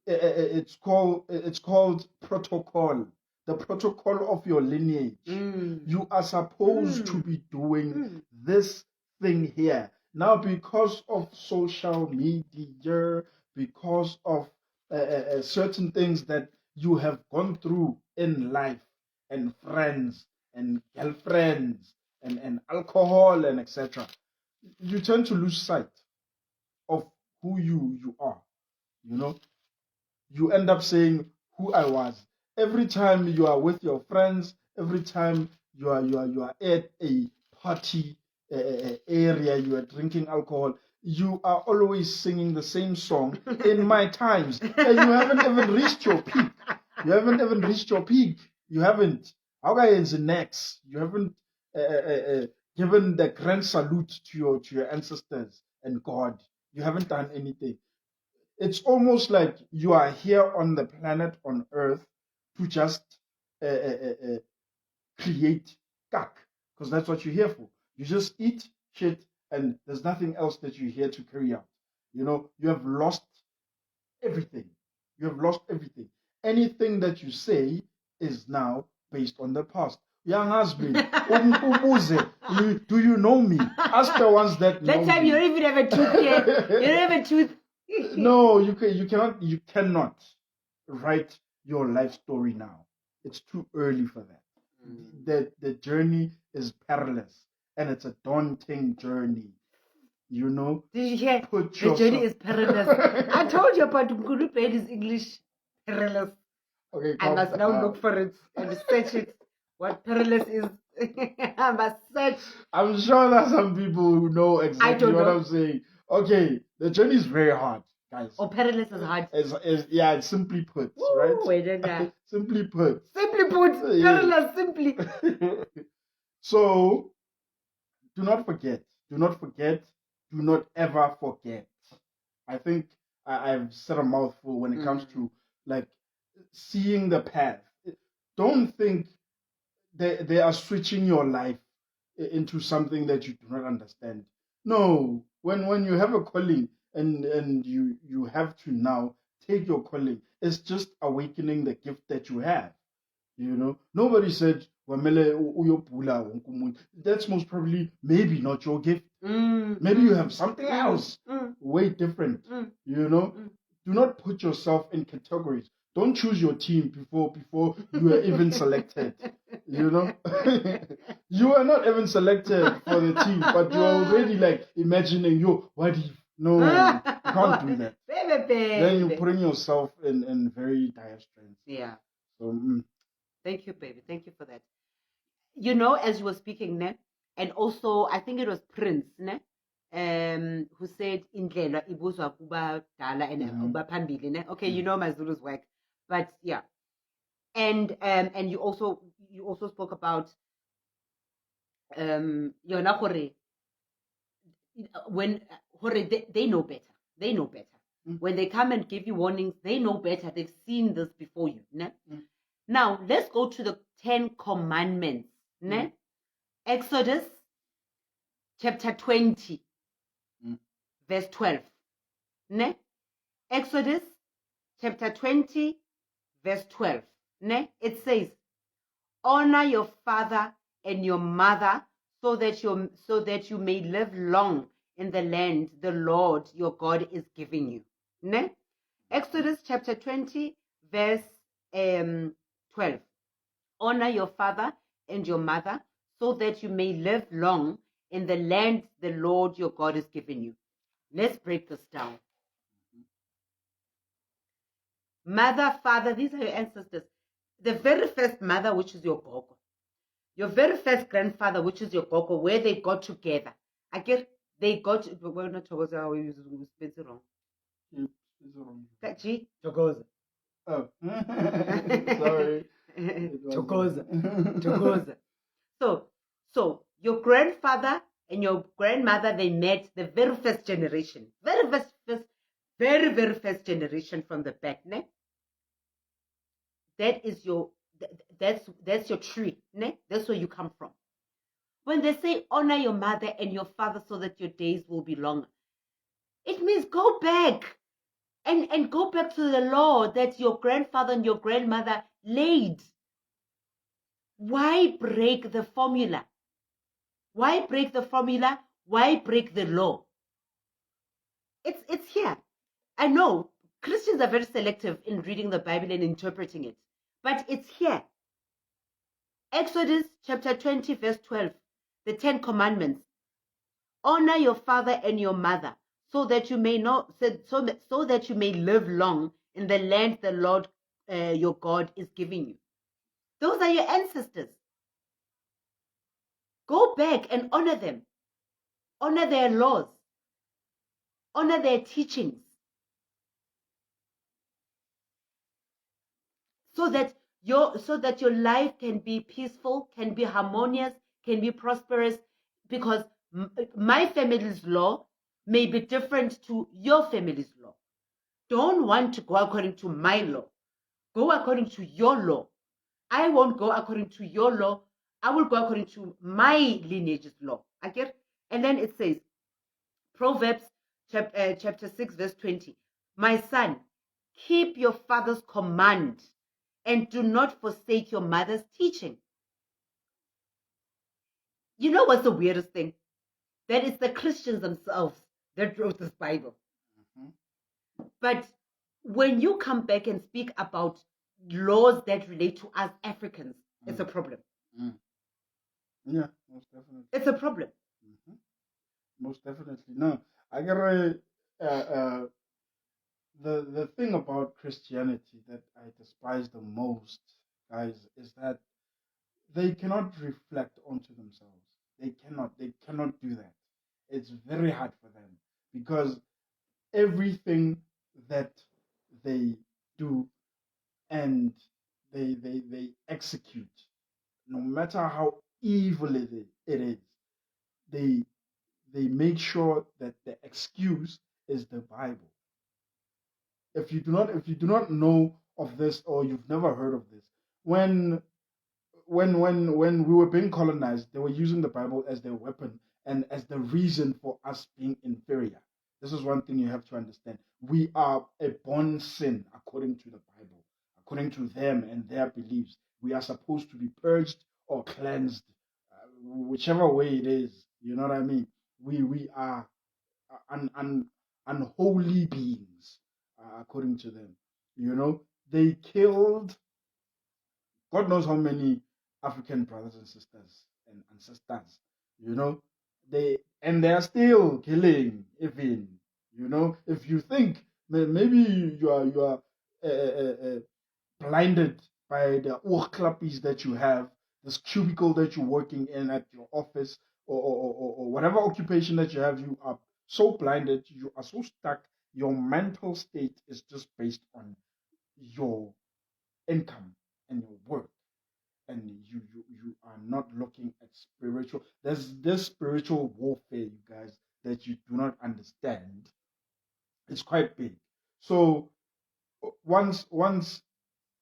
it's called protocol, the protocol of your lineage. You are supposed to be doing this thing here. Now, because of social media, because of certain things that you have gone through in life, and friends and girlfriends and alcohol and etc., you tend to lose sight of who you are. You know, you end up saying who I was. Every time you are with your friends, every time you are at a party area, you are drinking alcohol, you are always singing the same song in my times, and you haven't even reached your peak. You haven't even reached your peak. You haven't. How is the next? You haven't given the grand salute to your ancestors and God. You haven't done anything. It's almost like you are here on the planet on Earth to just create kak, because that's what you're here for. You just eat shit, and there's nothing else that you're here to carry out. You have lost everything. You have lost everything. Anything that you say is now based on the past. Young husband, do you know me? Ask the ones that know That time me. you don't even have a tooth yet. You don't have a tooth. No, you cannot write your life story now. It's too early for that. The journey is perilous, and it's a daunting journey. Did you hear? Put The journey is perilous. I told you about Mkulu paid his English perilous. Okay, I must now look for it and search it. What perilous is. I must search. I'm sure that some people who know exactly what I'm saying. Okay, the journey is very hard, guys. Oh, perilous is hard. It's simply put, right? Wait, simply put. Simply put, perilous, simply. So, do not forget. Do not forget. Do not ever forget. I think I've said a mouthful when it comes to like seeing the path. Don't think they are switching your life into something that you do not understand. No, when you have a calling and you have to now take your calling, it's just awakening the gift that you have. Nobody said "Wamele uyopula wonke umuntu." That's most probably maybe not your gift. Maybe you have something else way different. Do not put yourself in categories. Don't choose your team before you are even selected. You are not even selected for the team, but you are already like imagining, what if? No, you can't do that. Then you're putting yourself in very dire straits. Yeah. So, Thank you, baby. Thank you for that. As you were speaking, ne? And also, I think it was Prince, ne? Who said indlela ibuzwa kuba dala and kuba phambili, ne? Okay, you know my Zulu's work, but yeah. And you also spoke about yona gore when they know better. They know better. When they come and give you warnings, they know better. They've seen this before you, ne? Now, let's go to the 10 Commandments. Ne? Exodus chapter 20, verse 12. Ne? Exodus chapter 20, verse 12. Ne? It says, honor your father and your mother so that you may live long in the land the Lord your God is giving you. Ne? Exodus chapter 20, verse 12. Honor your father and your mother so that you may live long in the land the Lord your God is giving you. Let's break this down. Mother, father, these are your ancestors. The very first mother, which is your Gogo. Your very first grandfather, which is your Gogo, where they got together. I guess they got, we're not Togoza, we spelled it wrong. Togoza. Oh, sorry. Togoza. So Your grandfather and your grandmother, they met the very first generation. Very first generation from the back, ne? That is your that's your tree, ne? That's where you come from. When they say honor your mother and your father so that your days will be longer, it means go back and go back to the law that your grandfather and your grandmother laid. Why break the formula? Why break the formula? Why break the law? It's here. I know Christians are very selective in reading the Bible and interpreting it, but it's here. Exodus chapter 20, verse 12, the 10 commandments. Honor your father and your mother, so that you may not so that you may live long in the land the Lord your God is giving you. Those are your ancestors. Go back and honor them. Honor their laws. Honor their teachings. So that your life can be peaceful, can be harmonious, can be prosperous, because my family's law may be different to your family's law. Don't want to go according to my law. Go according to your law. I won't go according to your law. I will go according to my lineage's law. I get. And then it says, Proverbs chapter 6, verse 20. My son, keep your father's command and do not forsake your mother's teaching. You know what's the weirdest thing? That it's the Christians themselves that wrote this Bible. Mm-hmm. But when you come back and speak about laws that relate to us Africans, it's a problem. Yeah, most definitely. It's a problem. Mm-hmm. Most definitely. No, I get the thing about Christianity that I despise the most, guys, is that they cannot reflect onto themselves. They cannot do that. It's very hard for them because everything that they do and they execute, no matter how evil it is, they make sure that the excuse is the Bible. If you do not know of this, or you've never heard of this, when we were being colonized, they were using the Bible as their weapon and as the reason for us being inferior. This is one thing you have to understand. We are a born sin according to the Bible, according to them and their beliefs. We are supposed to be purged or cleansed, whichever way it is. You know what I mean? We are unholy beings, according to them. You know, they killed God knows how many African brothers and sisters and ancestors. You know, they are still killing. Even, you know, if you think maybe you are blinded by the klappies that you have, this cubicle that you're working in at your office, or whatever occupation that you have, you are so blinded, you are so stuck, your mental state is just based on your income and your work, and you are not looking at spiritual. There's this spiritual warfare, you guys, that you do not understand. It's quite big. So once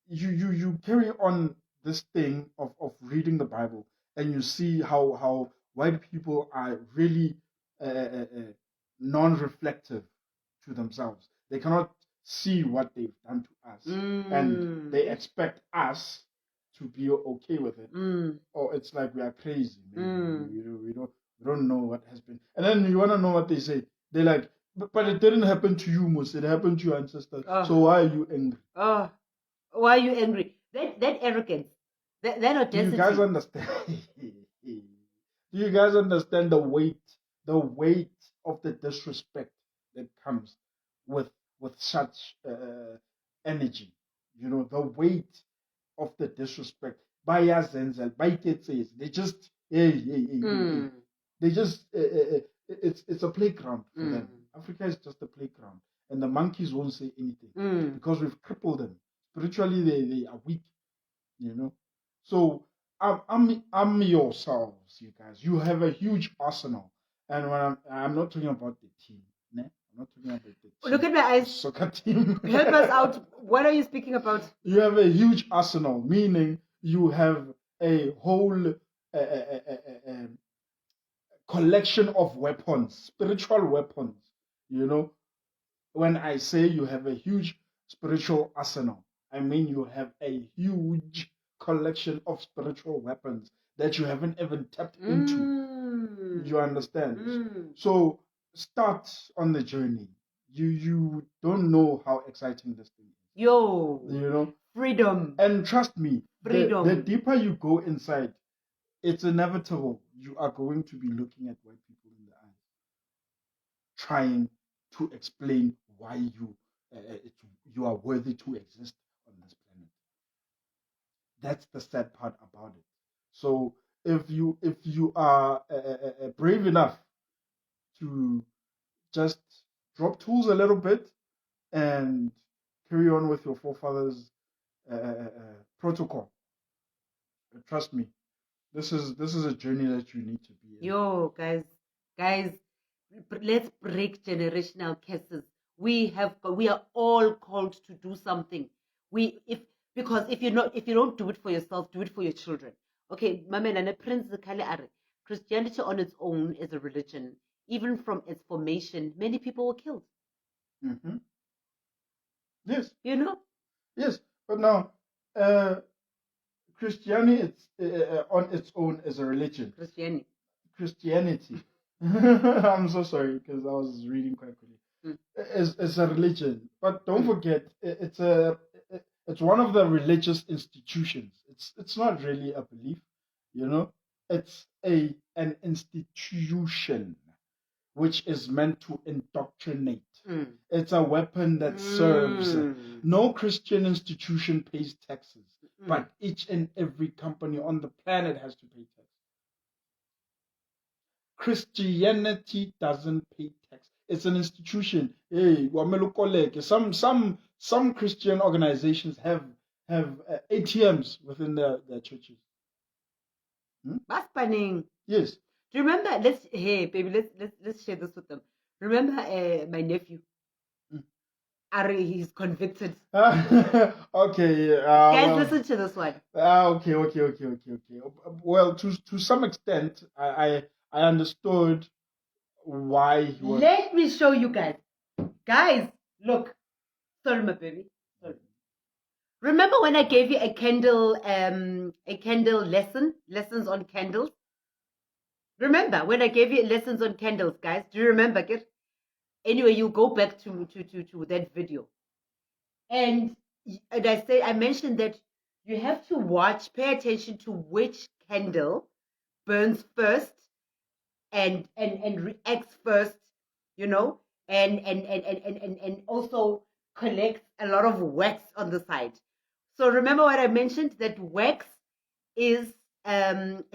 you carry on this thing of reading the Bible, and you see how white people are really non-reflective to themselves. They cannot see what they've done to us, and they expect us to be okay with it. Or it's like we are crazy. Maybe we don't know what has been. And then you want to know what they say. They're like, but it didn't happen to you, Mus. It happened to your ancestors. So why are you angry? Why are you angry? That arrogance, that audacity. Do you guys understand? Do you guys understand the weight of the disrespect that comes with such energy? You know, the weight of the disrespect. They just they just it's a playground for them. Africa is just a playground, and the monkeys won't say anything because we've crippled them spiritually. They are weak, you know. So I'm yourselves, you guys. You have a huge arsenal, and when I'm not talking about the team, ne? I'm not talking about the team. Look at my eyes. Soccer team. Help us out. What are you speaking about? You have a huge arsenal, meaning you have a whole collection of weapons, spiritual weapons. You know, when I say you have a huge spiritual arsenal, I mean you have a huge collection of spiritual weapons that you haven't even tapped into. You understand? So start on the journey. You don't know how exciting this thing is. Yo, You know, freedom. and trust me, Freedom. the deeper you go inside, it's inevitable. You are going to be looking at white people in the eyes, trying to explain why you are worthy to exist on this planet. That's the sad part about it. So if you are brave enough to just drop tools a little bit and carry on with your forefathers' protocol, trust me, this is a journey that you need to be in. Yo, guys, let's break generational curses. We are all called to do something. Because if you don't do it for yourself, do it for your children. Okay, Mamela, Prince Kale Are, Christianity on its own is a religion. Even from its formation, many people were killed. Mm-hmm. Yes. You know? Yes, but now Christianity on its own is a religion. Christianity. I'm so sorry because I was reading quite quickly. It's a religion, but don't forget it's one of the religious institutions. It's not really a belief, you know. It's an institution which is meant to indoctrinate. It's a weapon that serves. No Christian institution pays taxes, but each and every company on the planet has to pay tax. Christianity doesn't pay tax. It's an institution. Hey, some Christian organizations have ATMs within their churches. That's funny. Yes. Do you remember? Let's share this with them. Remember my nephew? He's convicted. Okay. Guys, listen to this one. Okay. Well, to some extent, I understood why he was. Let me show you guys. Guys, look. Sorry, my baby. Sorry. Remember when I gave you a candle lessons on candles? Remember when I gave you lessons on candles, guys? Do you remember it? Anyway, you go back to that video. And I mentioned that you have to pay attention to which candle burns first and reacts first, you know, and also collects a lot of wax on the side. So remember what I mentioned, that wax is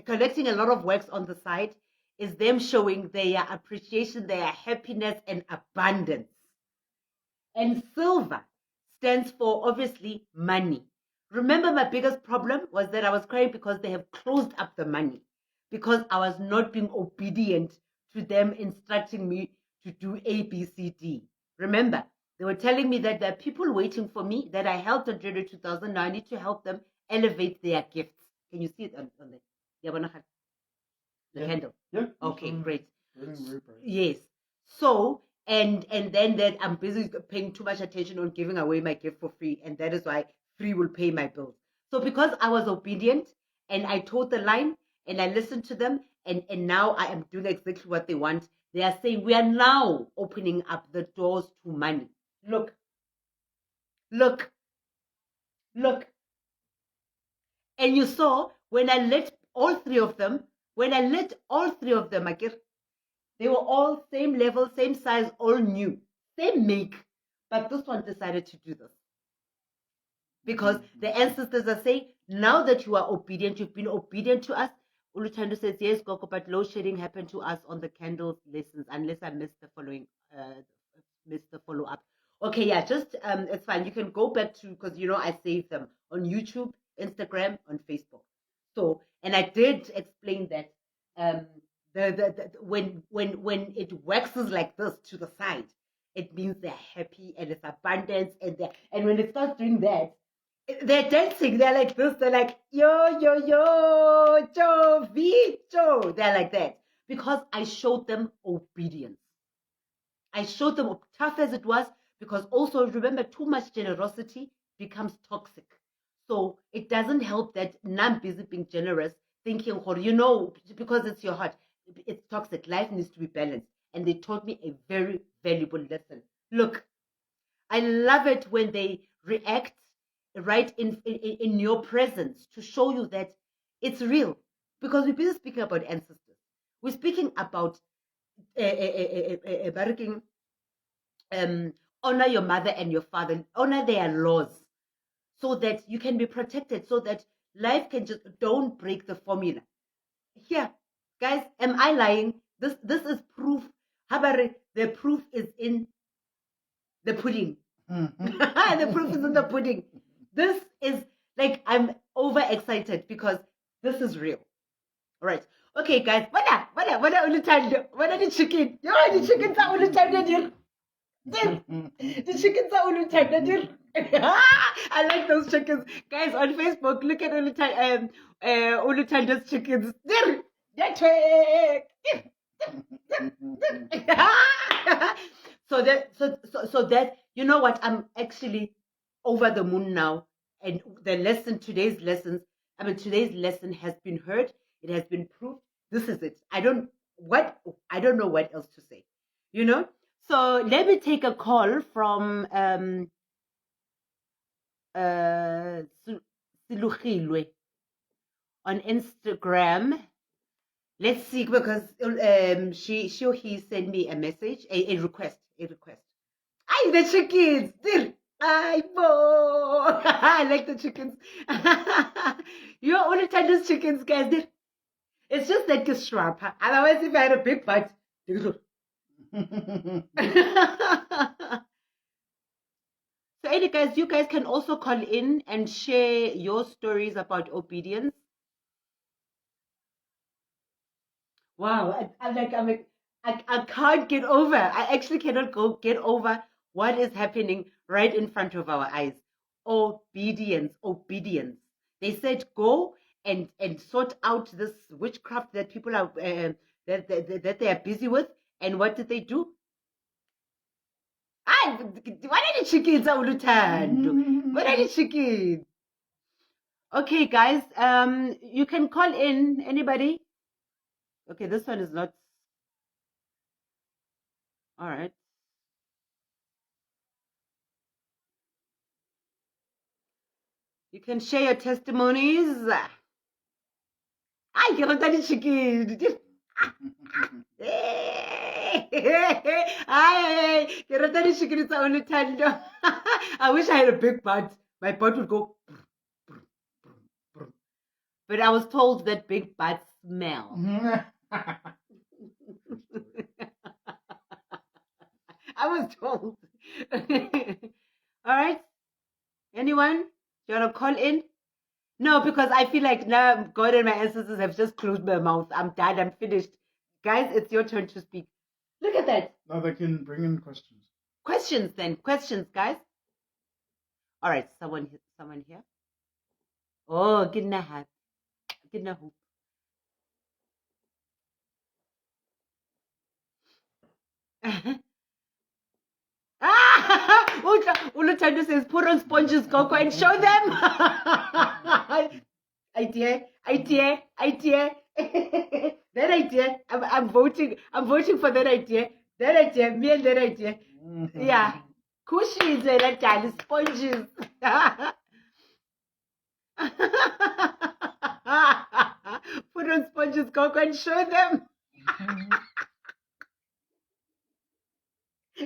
collecting a lot of wax on the side is them showing their appreciation, their happiness and abundance. And silver stands for obviously money. Remember, my biggest problem was that I was crying because they have closed up the money, because I was not being obedient to them instructing me to do A, B, C, D. Remember, they were telling me that there are people waiting for me that I helped on January 2000. Now I need to help them elevate their gifts. Can you see it on the candle? Yeah. Okay, great. Very bright. Yes. So, and then that I'm busy paying too much attention on giving away my gift for free, and that is why free will pay my bills. So because I was obedient and I told the line and I listened to them, and now I am doing exactly what they want, they are saying we are now opening up the doors to money. Look. And you saw when I let all three of them, Akir, they were all same level, same size, all new, same make. But this one decided to do this. Because the ancestors are saying, now that you are obedient, you've been obedient to us. Ulutando says, yes, Gogo, but load shedding happened to us on the candles lessons, unless I missed the follow up. Okay, yeah, just it's fine. You can go back to, because I save them on YouTube, Instagram, on Facebook. So, and I did explain that um, when it waxes like this to the side, it means they're happy and it's abundance, and when it starts doing that, they're dancing. They're like this. They're like yo yo yo, Joe Vito. They're like that because I showed them obedience. I showed them, tough as it was, because also remember, too much generosity becomes toxic. So it doesn't help that I'm busy being generous, thinking, because it's your heart, it's toxic. Life needs to be balanced. And they taught me a very valuable lesson. Look, I love it when they react right in your presence to show you that it's real. Because we're busy speaking about ancestors. We're speaking about um, honor your mother and your father, honor their laws so that you can be protected, so that life can just don't break the formula. Here, guys, am I lying? This is proof. Habari, the proof is in the pudding. The proof is in the pudding. This is like I'm overexcited because this is real. All right. Okay, guys. What are the chicken? Yo, the chickens are ulutando. The chickens are Ulutanda. I like those chickens. Guys, on Facebook, look at Ulutanda's chickens. Network. So that you know what, I'm actually over the moon now, and today's lesson has been heard, it has been proved. This is it. I don't know what else to say, you know. So let me take a call from Silugilwe on Instagram. Let's see, because she or he sent me a message, a request. Ay, the chickens! Ay, bo! I like the chickens. You're only Tanda's chickens, guys. It's just like a shrub. Otherwise, if I had a big butt. So anyway, guys, you guys can also call in and share your stories about obedience. Wow, I can't get over. I actually cannot get over what is happening right in front of our eyes. Obedience. They said go and sort out this witchcraft that people are that they are busy with. And what did they do? What are the chickens, Awuluthando? What are the chickens? Okay, guys, you can call in. Anybody? Okay, this one is not. All right. You can share your testimonies. Ay, que rata de chiquito. Ay, que rata de chiquito only tando. I wish I had a big butt. My butt would go. But I was told that big butts smell. I was told. All right. Anyone? You want to call in? No, because I feel like now God and my ancestors have just closed my mouth. I'm done. I'm finished. Guys, it's your turn to speak. Look at that. Now they can bring in questions. Questions then. Questions, guys. All right. Someone here. Oh, Gidna hoop. Ulutando says, put on sponges, Gogo, and show them. idea. That idea. I'm voting. I'm voting for that idea. That idea. Me and that idea. Yeah. Cushions and that sponges. Put on sponges, Gogo, and show them.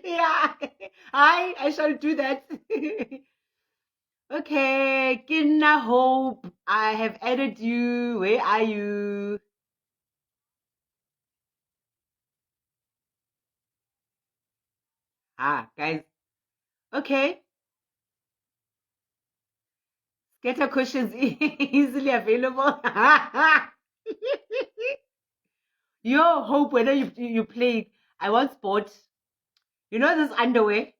Yeah. I shall do that. Okay, Kinna Hope, I have added you. Where are you? Guys. Okay. Getter cushions easily available. Yo, Hope, whether you play, I once bought, you know, this underwear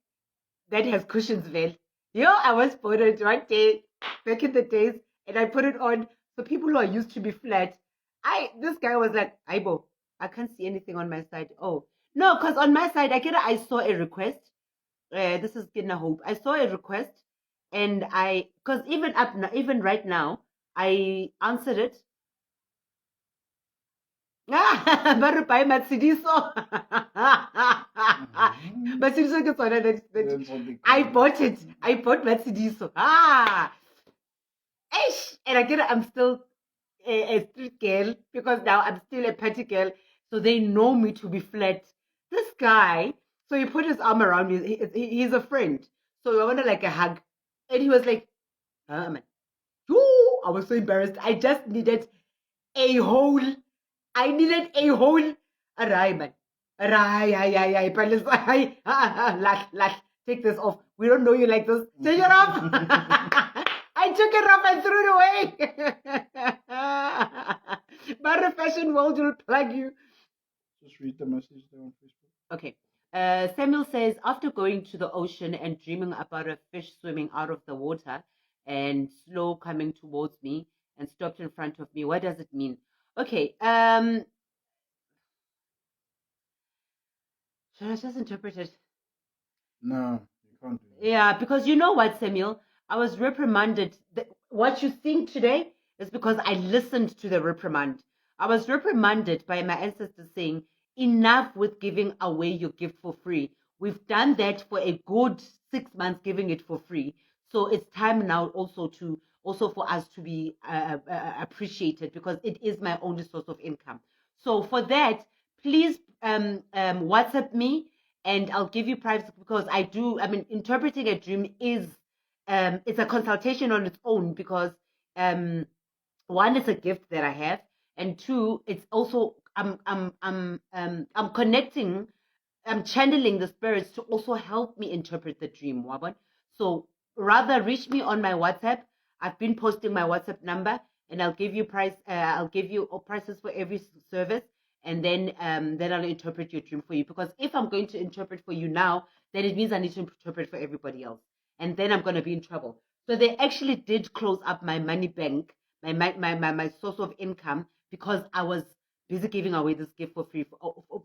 that has cushions, well. Yo, I once bought it one day back in the days, and I put it on. So people who are used to be flat, this guy was like, Aibo, I can't see anything on my side. Oh no, because on my side, I saw a request. This is Kidna Hope. I saw a request, and because even right now, I answered it. Ba buy Matsidiso. Matsidiso ke tsona I bought it. I bought Matsidiso. And again, I'm still a street girl because now I'm still a party girl. So they know me to be flat. This guy, so he put his arm around me. He's a friend. So I wanted like a hug. And he was like, man. I was so embarrassed. I just needed a hole. I needed a hole. Aray, man. Aray, Palesa. Lash. Take this off. We don't know you like this. Take it off. I took it off and threw it away. But the fashion world will plug you. Just read the message there on Facebook. Okay. Samuel says, after going to the ocean and dreaming about a fish swimming out of the water and slow coming towards me and stopped in front of me, what does it mean? Okay. Should I just interpret it? No, you can't do that. Yeah, because you know what, Samuel? I was reprimanded. What you think today is because I listened to the reprimand. I was reprimanded by my ancestors saying, enough with giving away your gift for free. We've done that for a good 6 months, giving it for free. So it's time now also for us to be appreciated, because it is my only source of income. So for that, please WhatsApp me and I'll give you privacy, because interpreting a dream is it's a consultation on its own, because one, it's a gift that I have, and two, it's also I'm connecting, I'm channeling the spirits to also help me interpret the dream, Wabon. So rather reach me on my WhatsApp. I've been posting my WhatsApp number, and I'll give you prices for every service, and then I'll interpret your dream for you. Because if I'm going to interpret for you now, then it means I need to interpret for everybody else, and then I'm going to be in trouble. So they actually did close up my money bank, my source of income, because I was busy giving away this gift for free,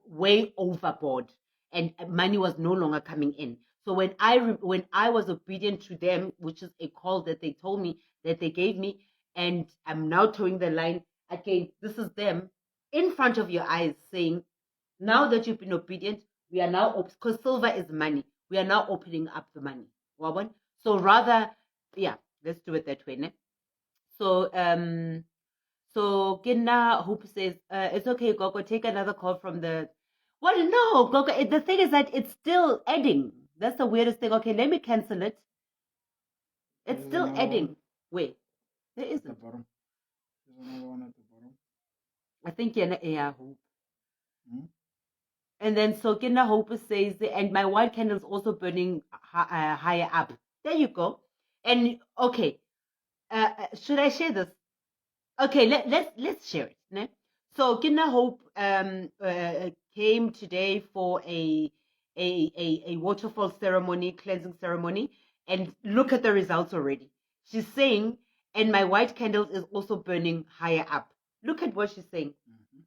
way overboard, and money was no longer coming in. So when I was obedient to them, which is a call that they told me, that they gave me, and I'm now towing the line again. This is them in front of your eyes saying, now that you've been obedient, we are now, because silver is money, we are now opening up the money. So rather, yeah, let's do it that way. Ne? So Kinna Hope says, it's okay, Gogo, take another call from the. Well, no, Gogo, the thing is that it's still adding. That's the weirdest thing. Okay, let me cancel it. It's still adding. Wait, there isn't. At the bottom. There's another one at the bottom. I think you're in Hope. Hmm? And then so Kinna Hope says, and my white candle is also burning higher up. There you go. And okay, should I share this? Okay, let's share it. Ne? So Kinna Hope came today for a waterfall ceremony, cleansing ceremony, and look at the results already. She's saying, and my white candle is also burning higher up. Look at what she's saying. Mm-hmm.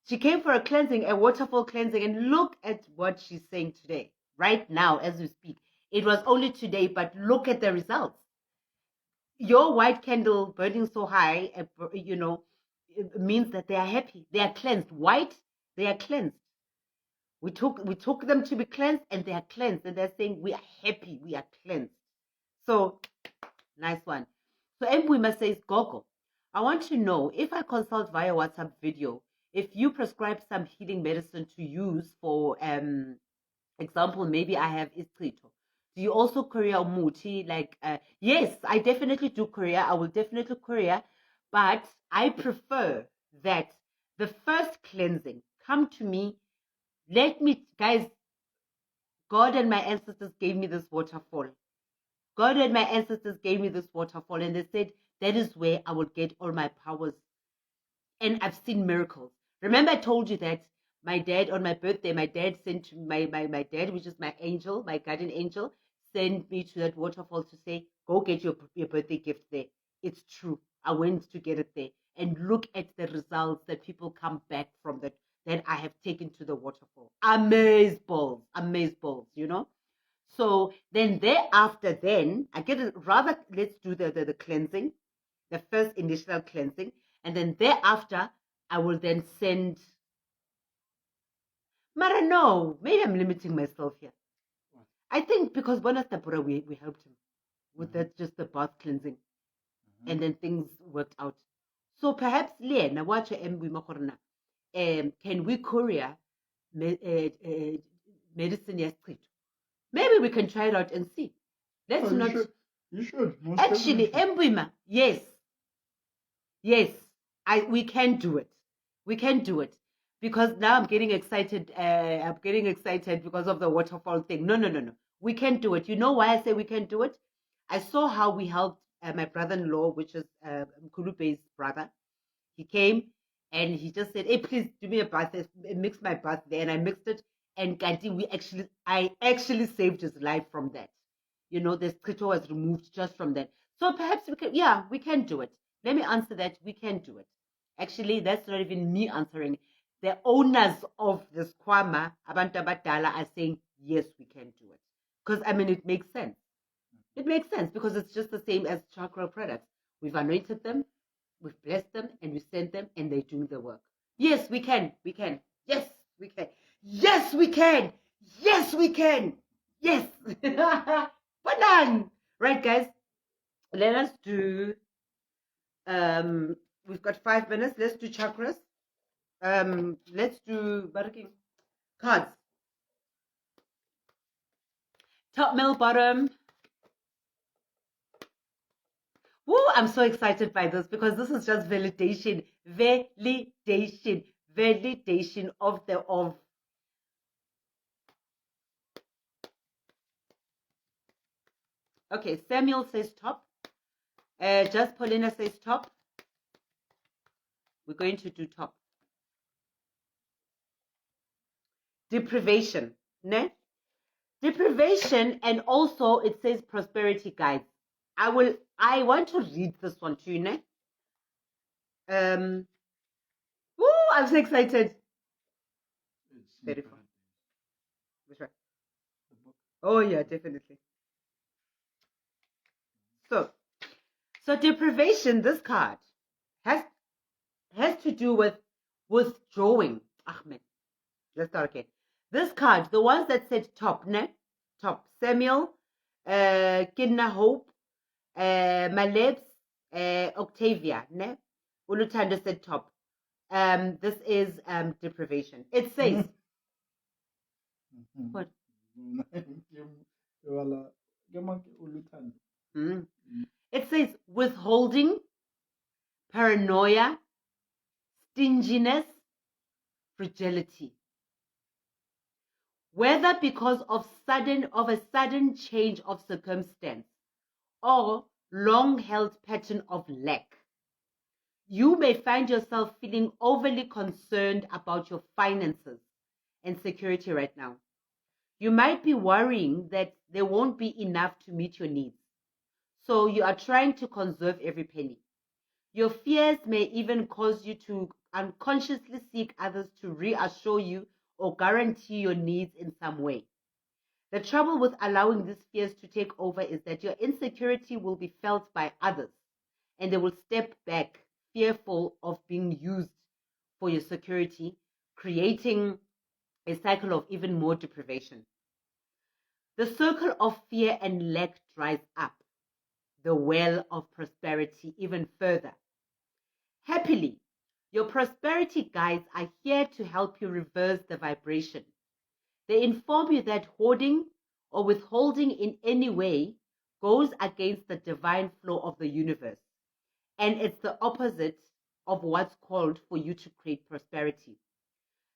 She came for a cleansing, a waterfall cleansing, and look at what she's saying today, right now as we speak. It was only today, but look at the results. Your white candle burning so high, it means that they are happy. They are cleansed. White, they are cleansed. We took them to be cleansed, and they are cleansed. And they're saying, we are happy, we are cleansed. So, nice one. So Mbwima says, Gogo, I want to know, if I consult via WhatsApp video, if you prescribe some healing medicine to use, for example, maybe I have ischito. Do you also courier muti? Like, yes, I definitely do courier. I will definitely courier, but I prefer that the first cleansing come to me. Let me, guys, God and my ancestors gave me this waterfall. God and my ancestors gave me this waterfall, and they said that is where I will get all my powers. And I've seen miracles. Remember, I told you that my dad, on my birthday, my dad sent to my dad, which is my angel, my guardian angel, sent me to that waterfall to say, go get your birthday gift there. It's true. I went to get it there. And look at the results that people come back from that I have taken to the waterfall. Amaze balls, you know? So then thereafter, then I get it, rather, let's do the cleansing, the first initial cleansing. And then thereafter, I will then send. Mara, no, maybe I'm limiting myself here. I think because Bonastapura, we helped him with that, just the bath cleansing. And then things worked out. So perhaps, Lena, watch can we courier medicine yesterday? Maybe we can try it out and see. Let's not. You should. Actually, Mbwima, yes. Yes, we can do it. We can do it. Because now I'm getting excited. I'm getting excited because of the waterfall thing. No. We can do it. You know why I say we can do it? I saw how we helped my brother-in-law, which is Mkulube's brother. He came and he just said, hey, please do me a bath. Mix my bath there. And I mixed it. And Kanti, I actually saved his life from that. You know, the scripture was removed just from that. So perhaps we can do it. Let me answer that. We can do it. Actually, that's not even me answering. The owners of this kwama, Abantu Abadala, are saying, yes, we can do it. Because, I mean, it makes sense. It makes sense because it's just the same as chakra products. We've anointed them, we've blessed them, and we sent them, and they're doing the work. Yes, we can. We can. Yes, we can. Yes, we can. Yes, we can. Yes. Banan. Right, guys? Let us do, we've got 5 minutes. Let's do chakras. Let's do cards. Top, middle, bottom. Woo, I'm so excited by this because this is just validation of the of. Okay, Samuel says top. Just Paulina says top. We're going to do top. Deprivation, ne? Deprivation, and also it says prosperity, guys. I want to read this one to you, ne? Woo, I'm so excited. It's very fun. Which one? The book. Oh yeah, definitely. So deprivation, this card has to do with withdrawing. Ahmed, let's start again. This card, the ones that said top, ne? Top. Samuel, Kidna Hope, Malebs, Octavia, ne? Ulutanda said top. This is deprivation. It says what? It says withholding, paranoia, stinginess, fragility. Whether because of a sudden change of circumstance or long-held pattern of lack, you may find yourself feeling overly concerned about your finances and security right now. You might be worrying that there won't be enough to meet your needs. So you are trying to conserve every penny. Your fears may even cause you to unconsciously seek others to reassure you or guarantee your needs in some way. The trouble with allowing these fears to take over is that your insecurity will be felt by others, and they will step back, fearful of being used for your security, creating a cycle of even more deprivation. The circle of fear and lack dries up the well of prosperity even further. Happily, your prosperity guides are here to help you reverse the vibration. They inform you that hoarding or withholding in any way goes against the divine flow of the universe, and it's the opposite of what's called for you to create prosperity.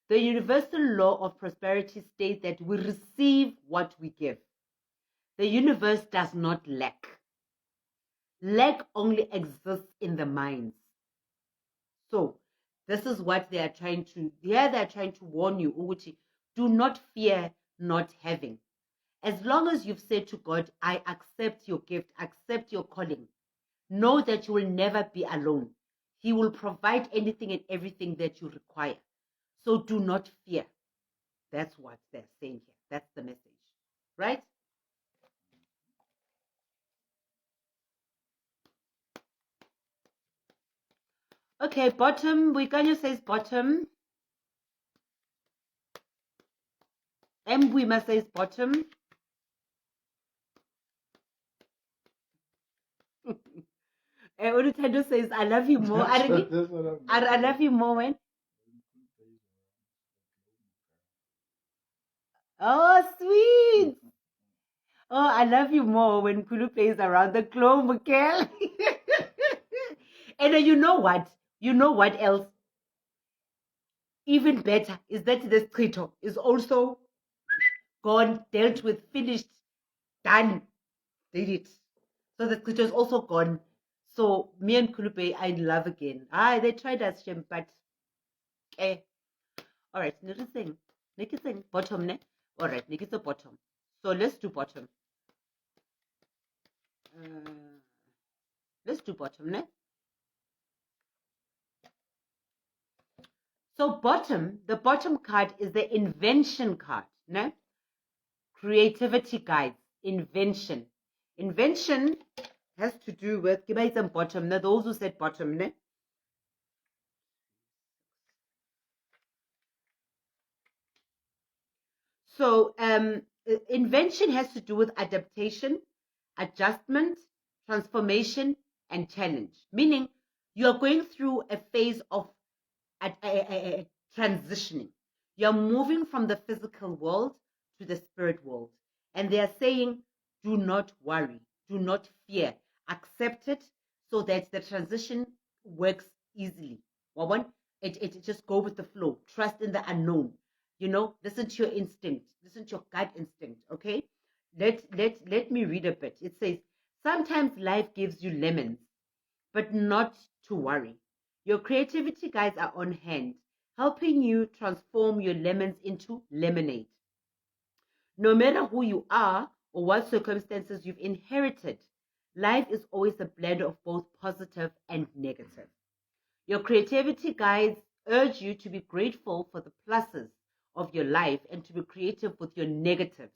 The universal law of prosperity states that we receive what we give. The universe does not lack. Lack only exists in the minds. So this is what they are trying to, here they are trying to warn you, Uguchi, do not fear not having. As long as you've said to God, I accept your gift, accept your calling, know that you will never be alone. He will provide anything and everything that you require. So do not fear. That's what they're saying here. That's the message, right? Okay, bottom. Wikanyo says bottom. Mbwima says bottom. Urutendo says, I love you more. That's I love you more when? Oh, sweet. Oh, I love you more when Kulu plays around the globe, Mikel. And you know what? You know what else? Even better is that the Strito is also gone, dealt with, finished, done, did it. So the Strito is also gone. So me and Kulupe are in love again. They tried us, but okay. All right, Nikki sing. Bottom, ne? All right, Nikki the bottom. So let's do bottom. Let's do bottom, ne? So bottom, the bottom card is the invention card, ne? Creativity guides, invention. Invention has to do with, give me some bottom, ne? Those who said bottom, ne? So invention has to do with adaptation, adjustment, transformation, and challenge. Meaning you are going through a phase of transitioning. You're moving from the physical world to the spirit world. And they are saying, do not worry, do not fear, accept it so that the transition works easily. Well, it just go with the flow. Trust in the unknown. Listen to your instinct. Listen to your gut instinct. Okay. Let me read a bit. It says, sometimes life gives you lemons, but not to worry. Your creativity guides are on hand, helping you transform your lemons into lemonade. No matter who you are or what circumstances you've inherited, life is always a blend of both positive and negative. Your creativity guides urge you to be grateful for the pluses of your life and to be creative with your negatives.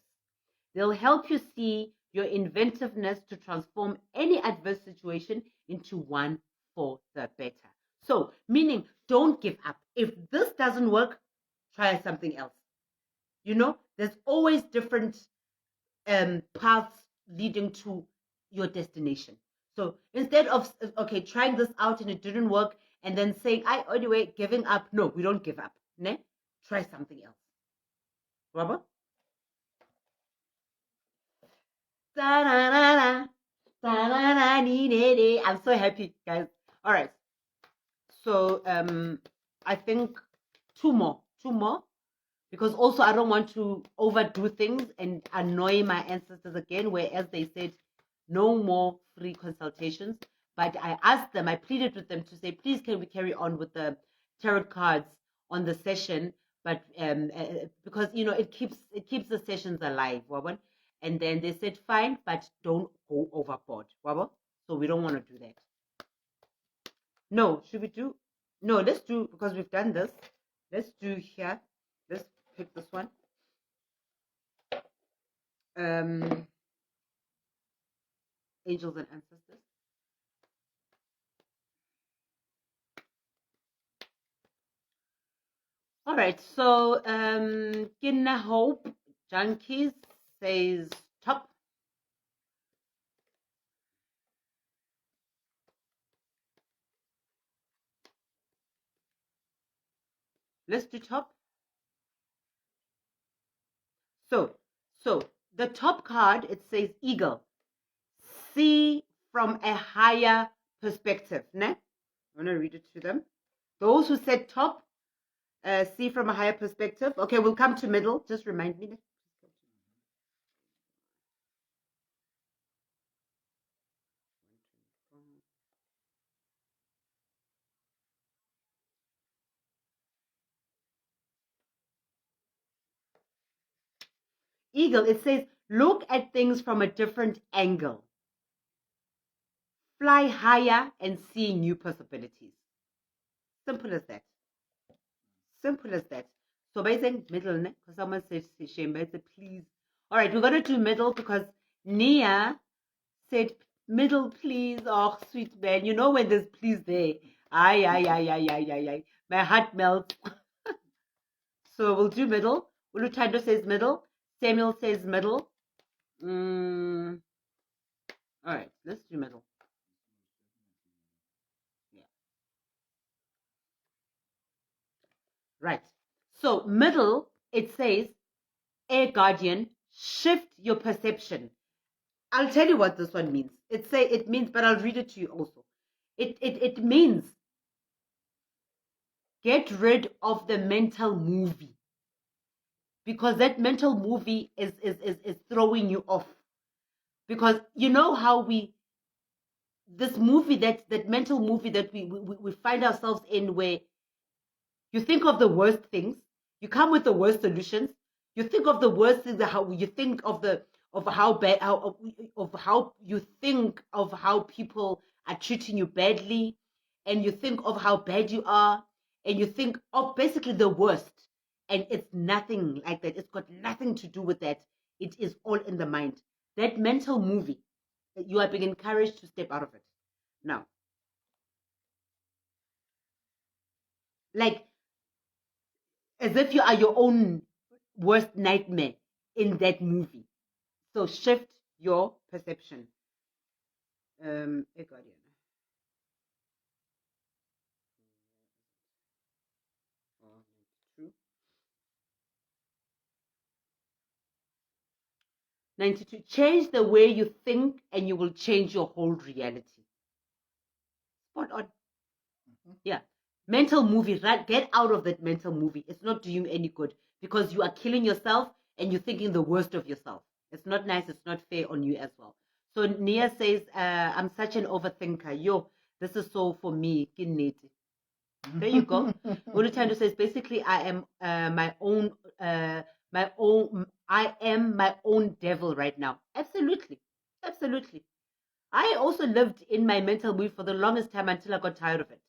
They'll help you see your inventiveness to transform any adverse situation into one for the better. So, meaning don't give up. If this doesn't work, try something else. There's always different paths leading to your destination. So instead of, okay, trying this out and it didn't work, and then saying, anyway, giving up. No, we don't give up. Ne? Try something else. Robert? I'm so happy, guys. All right. So I think two more, because also I don't want to overdo things and annoy my ancestors again, whereas they said no more free consultations. But I asked them, I pleaded with them to say, please, can we carry on with the tarot cards on the session? But because it keeps the sessions alive, Wabon. And then they said, fine, but don't go overboard, Wabon. So we don't want to do that. No, should we do? No, let's do, because we've done this. Let's do here. Let's pick this one. Angels and ancestors. All right, so Kinna Hope Junkies says top. Let's do top. So the top card, it says eagle. See from a higher perspective. Ne? I want to read it to them. Those who said top, see from a higher perspective. Okay, we'll come to middle. Just remind me. eagle, it says, look at things from a different angle. Fly higher and see new possibilities. Simple as that. Simple as that. So by saying middle, because someone said shame, but I said please. All right, we're going to do middle because Nia said middle, please. Oh, sweet man. You know when there's please there. Ay, ay, ay, ay, ay, ay, ay. My heart melts. So we'll do middle. Ulutando says middle. Samuel says middle. All right, let's do middle. Yeah. Right. So middle, it says, air guardian, shift your perception. I'll tell you what this one means. It means, but I'll read it to you also. It means get rid of the mental movie, because that mental movie is throwing you off. Because you know how this movie, that mental movie that we find ourselves in, where you think of the worst things, you come with the worst solutions, you think of the worst things, how you think of how bad, of how you think of how people are treating you badly, and you think of how bad you are, and you think of basically the worst. And it's nothing like that. It's got nothing to do with that. It is all in the mind. That mental movie, you are being encouraged to step out of it. Now, like, as if you are your own worst nightmare in that movie. So shift your perception. Guardian. 92. Change the way you think and you will change your whole reality. Spot on. Yeah. Mental movie, right? Get out of that mental movie. It's not doing you any good because you are killing yourself and you're thinking the worst of yourself. It's not nice. It's not fair on you as well. So Nia says, I'm such an overthinker. Yo, this is so for me. There you go. Olutando says, basically, I am my own, I am my own devil right now. Absolutely. Absolutely. I also lived in my mental mood for the longest time until I got tired of it.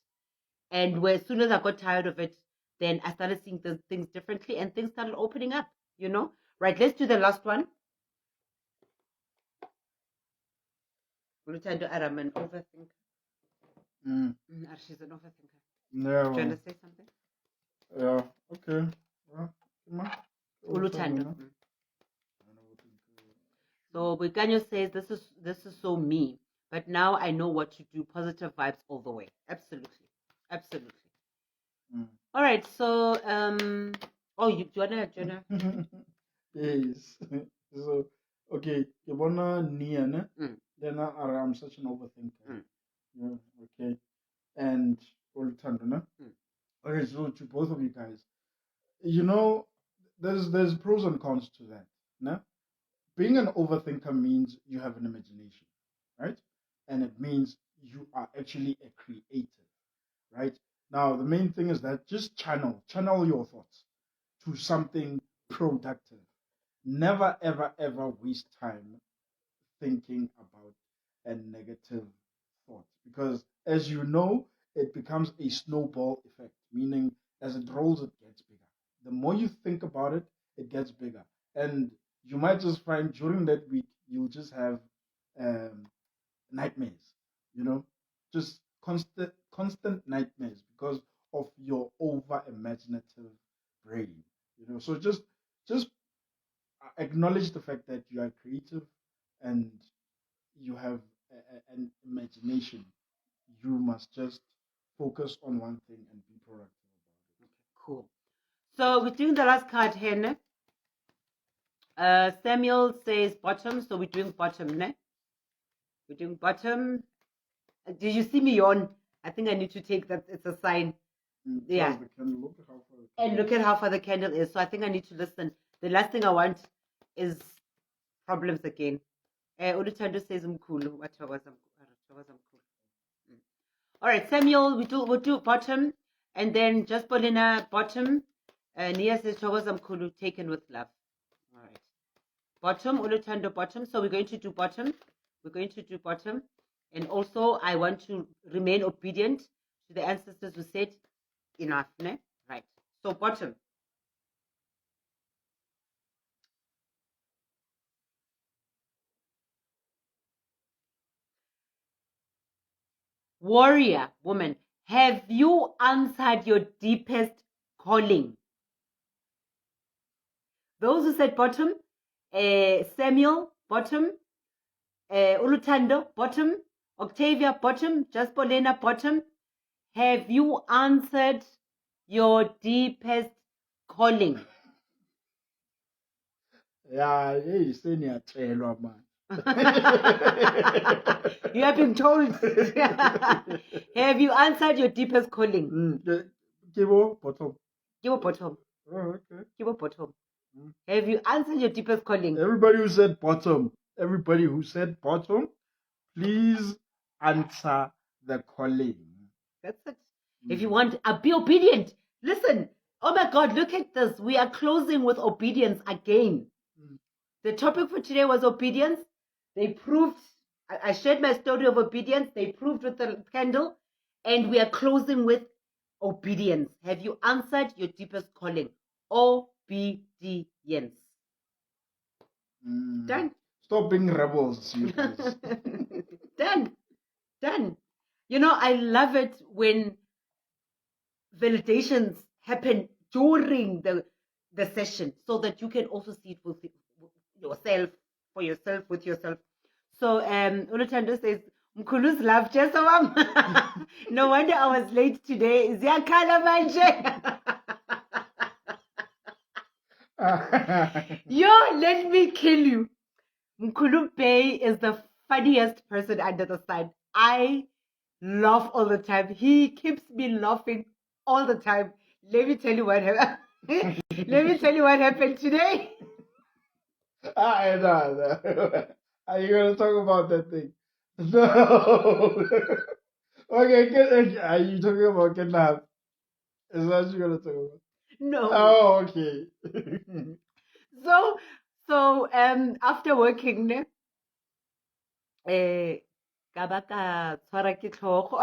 And as soon as I got tired of it, then I started seeing things differently and things started opening up, you know? Right, let's do the last one. Olutando, I'm an overthinker. She's an overthinker. Yeah. Do you want to say something? Yeah. Okay. Well, Ulutando. So Buikanyo says this is so me, but now I know what to do. Positive vibes all the way. Absolutely, absolutely. All right. So oh, you wanna? Yes. So okay, you wanna Nia, ne? Then I'm such an overthinker. Yeah. Okay. And Olutando, ne? Okay. So to both of you guys, you know, there's pros and cons to that, ne? Being an overthinker means you have an imagination, right? And it means you are actually a creative, right? Now, the main thing is that just channel your thoughts to something productive. Never, ever, ever waste time thinking about a negative thought, because as you know, it becomes a snowball effect, meaning as it rolls, it gets bigger. The more you think about it, it gets bigger. And you might just find during that week, you'll just have nightmares, you know, just constant nightmares because of your over imaginative brain, you know. So just acknowledge the fact that you are creative and you have an imagination. You must just focus on one thing and be productive about it. Okay, cool. So we're doing the last card here, ne? Samuel says bottom, so we're doing bottom, ne? We're doing bottom. Did you see me yawn? I think I need to take that. It's a sign. Yeah. And look at how far the candle is. So I think I need to listen. The last thing I want is problems again. Ulutando says mkulu. All right, Samuel, we'll do bottom, and then just Polina bottom. Nia says Chawazam Kulu, taken with love. All right. Bottom, Ulutando bottom. So we're going to do bottom. We're going to do bottom. And also, I want to remain obedient to the ancestors who said, enough, ne? Right. So bottom. Warrior, woman, have you answered your deepest calling? Those who said bottom, Samuel, bottom, Ulutando, bottom, Octavia, bottom, Jaspolina, bottom. Have you answered your deepest calling? Yeah, hey, senior tailor man. You have been told. Have you answered your deepest calling? Kibo, bottom. Give a bottom. Oh, okay. Give a bottom. Have you answered your deepest calling? Everybody who said bottom, please answer the calling. That's it. If you want, be obedient. Listen. Oh my God, look at this. We are closing with obedience again. The topic for today was obedience. They proved, I shared my story of obedience. They proved with the candle. And we are closing with obedience. Have you answered your deepest calling? Obedience. Done. Stop being rebels, you guys. Done. Done. You know, I love it when validations happen during the session so that you can also see it with yourself, for yourself, with yourself. So Ulutando says, Mkhulu's love just no wonder I was late today. Ziyakhala manje. Yo, let me kill you. Mkhulu Bey is the funniest person under the sun. I laugh all the time. He keeps me laughing all the time. Let me tell you what happened. Let me tell you what happened today. No. Are you going to talk about that thing? No. Okay, are you talking about kidnap? Is that what you're going to talk about? No. Oh, okay. So after working, ne, ka ba ka tshwara ke tlhogo.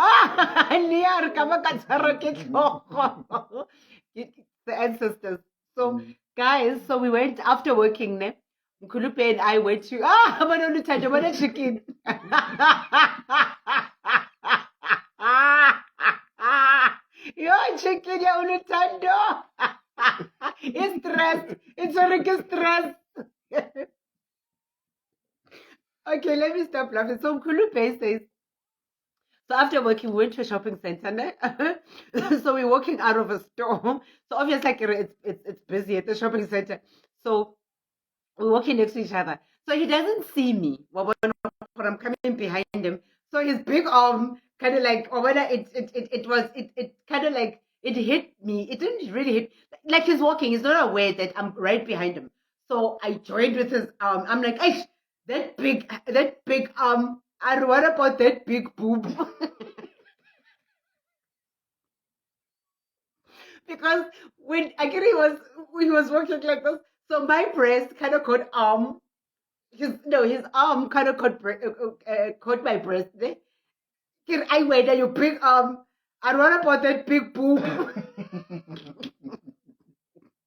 Near ka ba ka tshwara ke tlhogo. The ancestors. So guys, so we went after working, ne. Mkhulupe and I went to Manolutando, what a chicken. Yo, chicken, ya Ulutando. It's stressed. It's already stressed. Okay, let me stop laughing. So Mkhulupe says, so after working, we went to a shopping center. Ne? So we're walking out of a store. So obviously, like, it's busy at the shopping center. So we're walking next to each other. So he doesn't see me when I'm coming behind him. So his big arm kind of like, or whether it kind of like, it hit me. It didn't really hit, like he's walking. He's not aware that I'm right behind him. So I joined with his arm. I'm like, hey, that big arm. And what about that big boob? Because when Akiri was walking like this, so my breast kind of caught his arm kind of caught my breast. Eh? I went your big arm. And what about that big boob?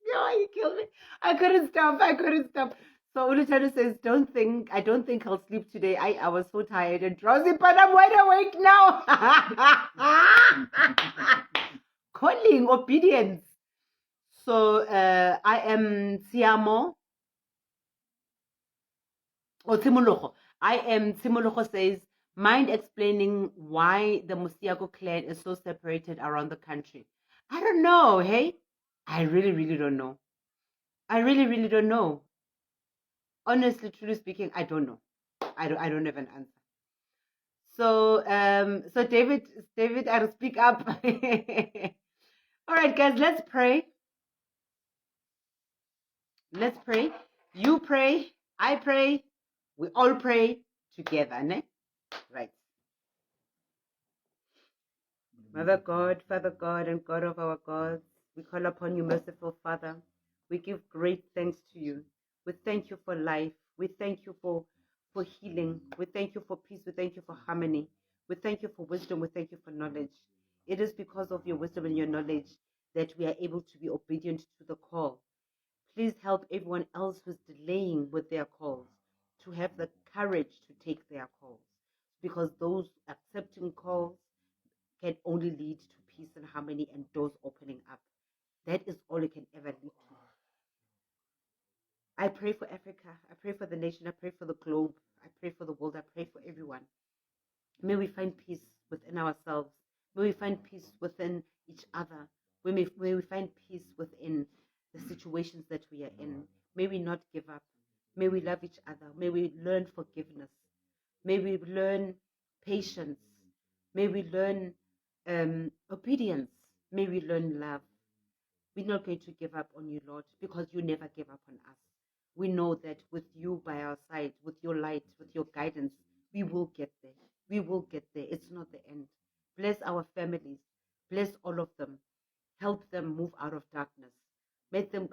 You killed me. I couldn't stop. So Ulutano says, I don't think I'll sleep today. I was so tired and drowsy, but I'm wide awake now. Calling obedience. So I am Siamo. Or Timologo. I am Timologo says, mind explaining why the Musiago clan is so separated around the country? I don't know, hey? I really, really don't know. I really, really don't know. Honestly, truly speaking, I don't know. I don't have an answer. So so David, I'll speak up. All right, guys, let's pray. Let's pray. You pray, I pray, we all pray together, ne? Right. Mother God, Father God, and God of our gods, we call upon you, merciful Father. We give great thanks to you. We thank you for life. We thank you for healing. We thank you for peace. We thank you for harmony. We thank you for wisdom. We thank you for knowledge. It is because of your wisdom and your knowledge that we are able to be obedient to the call. Please help everyone else who's delaying with their calls to have the courage to take their calls, because those accepting calls can only lead to peace and harmony and doors opening up. That is all it can ever lead to. I pray for Africa. I pray for the nation. I pray for the globe. I pray for the world. I pray for everyone. May we find peace within ourselves. May we find peace within each other. May we find peace within the situations that we are in. May we not give up. May we love each other. May we learn forgiveness. May we learn patience. May we learn obedience. May we learn love. We're not going to give up on you, Lord, because you never give up on us. We know that with you by our side, with your light, with your guidance, we will get there. We will get there. It's not the end. Bless our families. Bless all of them. Help them move out of darkness.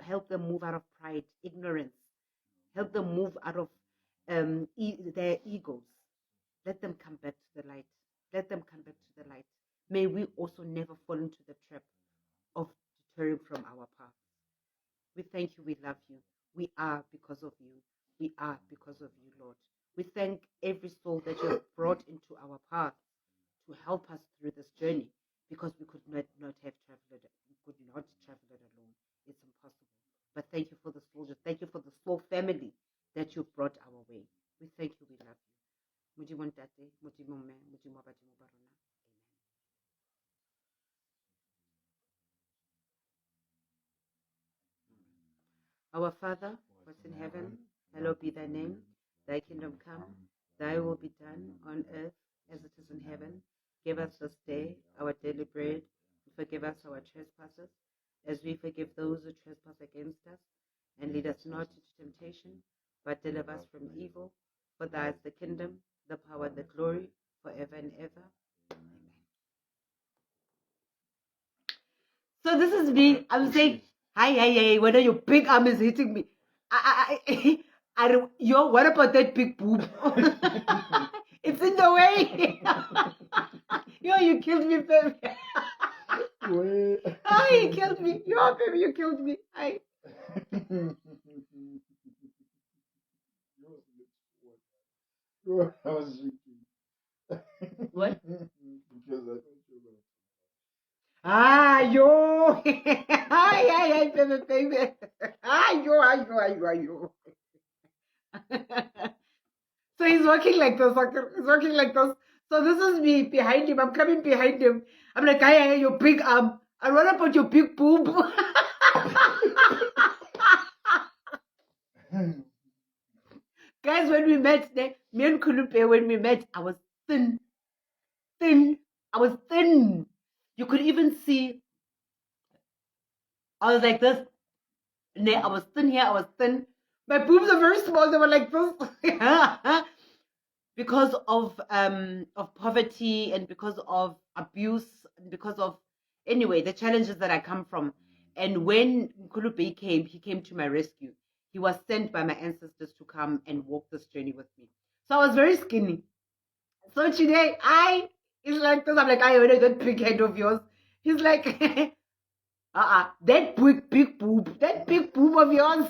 Help them move out of pride, ignorance. Help them move out of their egos. Let them come back to the light. Let them come back to the light. May we also never fall into the trap of deterring from our path. We thank you. We love you. We are because of you. We are because of you, Lord. We thank every soul that you have brought into our path to help us through this journey, because we could not have traveled it. We could not travel it alone. It's impossible. But thank you for the soldiers. Thank you for the soul family that you brought our way. We thank you. We love you. Modimo Ntate, Modimo Mme, Modimo Badimo ba rona. Our Father, who art in heaven, hallowed be thy name. Thy kingdom come, thy will be done on earth as it is in heaven. Give us this day our daily bread, and forgive us our trespasses, as we forgive those who trespass against us. And lead us not into temptation, but deliver us from evil. For thine is the kingdom, the power, and the glory, forever and ever. Amen. So this is me. I'm saying, hi, whether your big arm is hitting me. What about that big boob? It's in the way. You killed me, baby. You killed me. Baby, you killed me. I was drinking. What? Because I thought you were. Yo. Hi, baby. Yo. So he's walking like this. He's walking like this. So this is me behind him. I'm coming behind him. I'm like, hi, your big arm. I run up on your big boob. Guys, when we met, me and Kulupe, when we met, I was thin. I was thin. You could even see, I was like this. I was thin here, I was thin. My boobs are very small, they were like this. Because of poverty, and because of abuse, and because of, anyway, the challenges that I come from. And when Nkulupe came, he came to my rescue. He was sent by my ancestors to come and walk this journey with me. So I was very skinny. So today, he's like this. I'm like, that big head of yours. He's like, that big boob, of yours.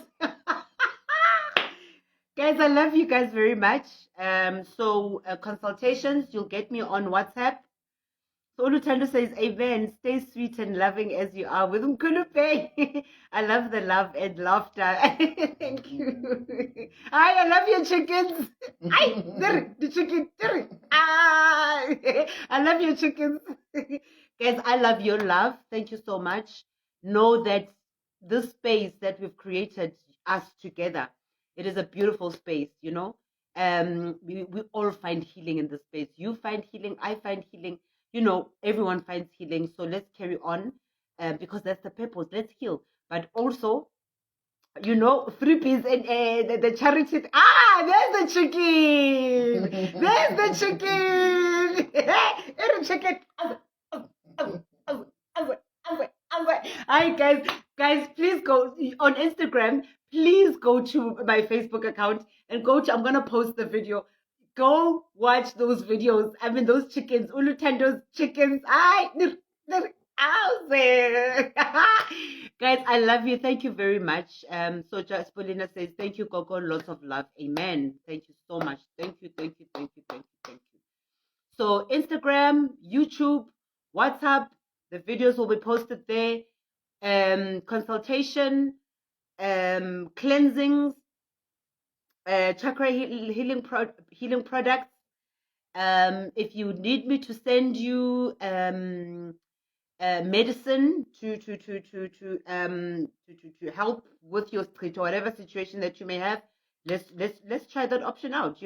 Guys, I love you guys very much. So consultations, you'll get me on WhatsApp. So Olutando says, amen. Stay sweet and loving as you are with Nkulupe. I love the love and laughter. Thank you. I love your chickens. The chicken. I love your chickens. Guys, I love your love. Thank you so much. Know that this space that we've created, us together, it is a beautiful space, we all find healing in this space. You find healing, I find healing, everyone finds healing. So let's carry on, because that's the purpose. Let's heal. But also, 3Ps and the charity. There's the chicken. There's the chicken. Every chicken. Hi guys, please go on Instagram. please go to my Facebook account and I'm going to post the video. Go watch those videos. I mean, those chickens, Ulutendo's chickens. They're out there. Guys, I love you. Thank you very much. So just Polina says, thank you, Gogo. Lots of love. Amen. Thank you so much. Thank you, thank you, thank you, thank you, thank you. So Instagram, YouTube, WhatsApp, the videos will be posted there. Consultation, cleansings, chakra healing products. If you need me to send you medicine to help with your street or whatever situation that you may have, let's try that option out.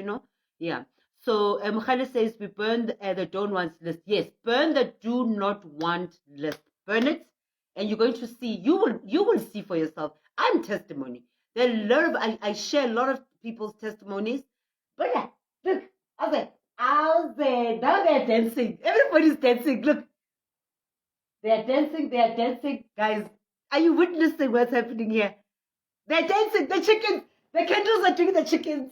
Yeah. So Mukhale says we burn the don't want list. Yes, burn the do not want list. Burn it, and you're going to see. You will see for yourself. I'm testimony. There are a lot of I share a lot of people's testimonies. But yeah, look, out there, now they're dancing. Everybody's dancing. Look, they're dancing. They're dancing, guys. Are you witnessing what's happening here? They're dancing. The chickens. The candles are doing the chickens.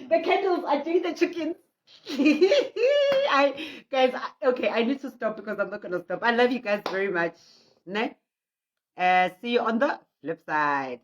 The candles are doing the chickens. Okay, I need to stop because I'm not gonna stop. I love you guys very much. Ne? See you on the flip side.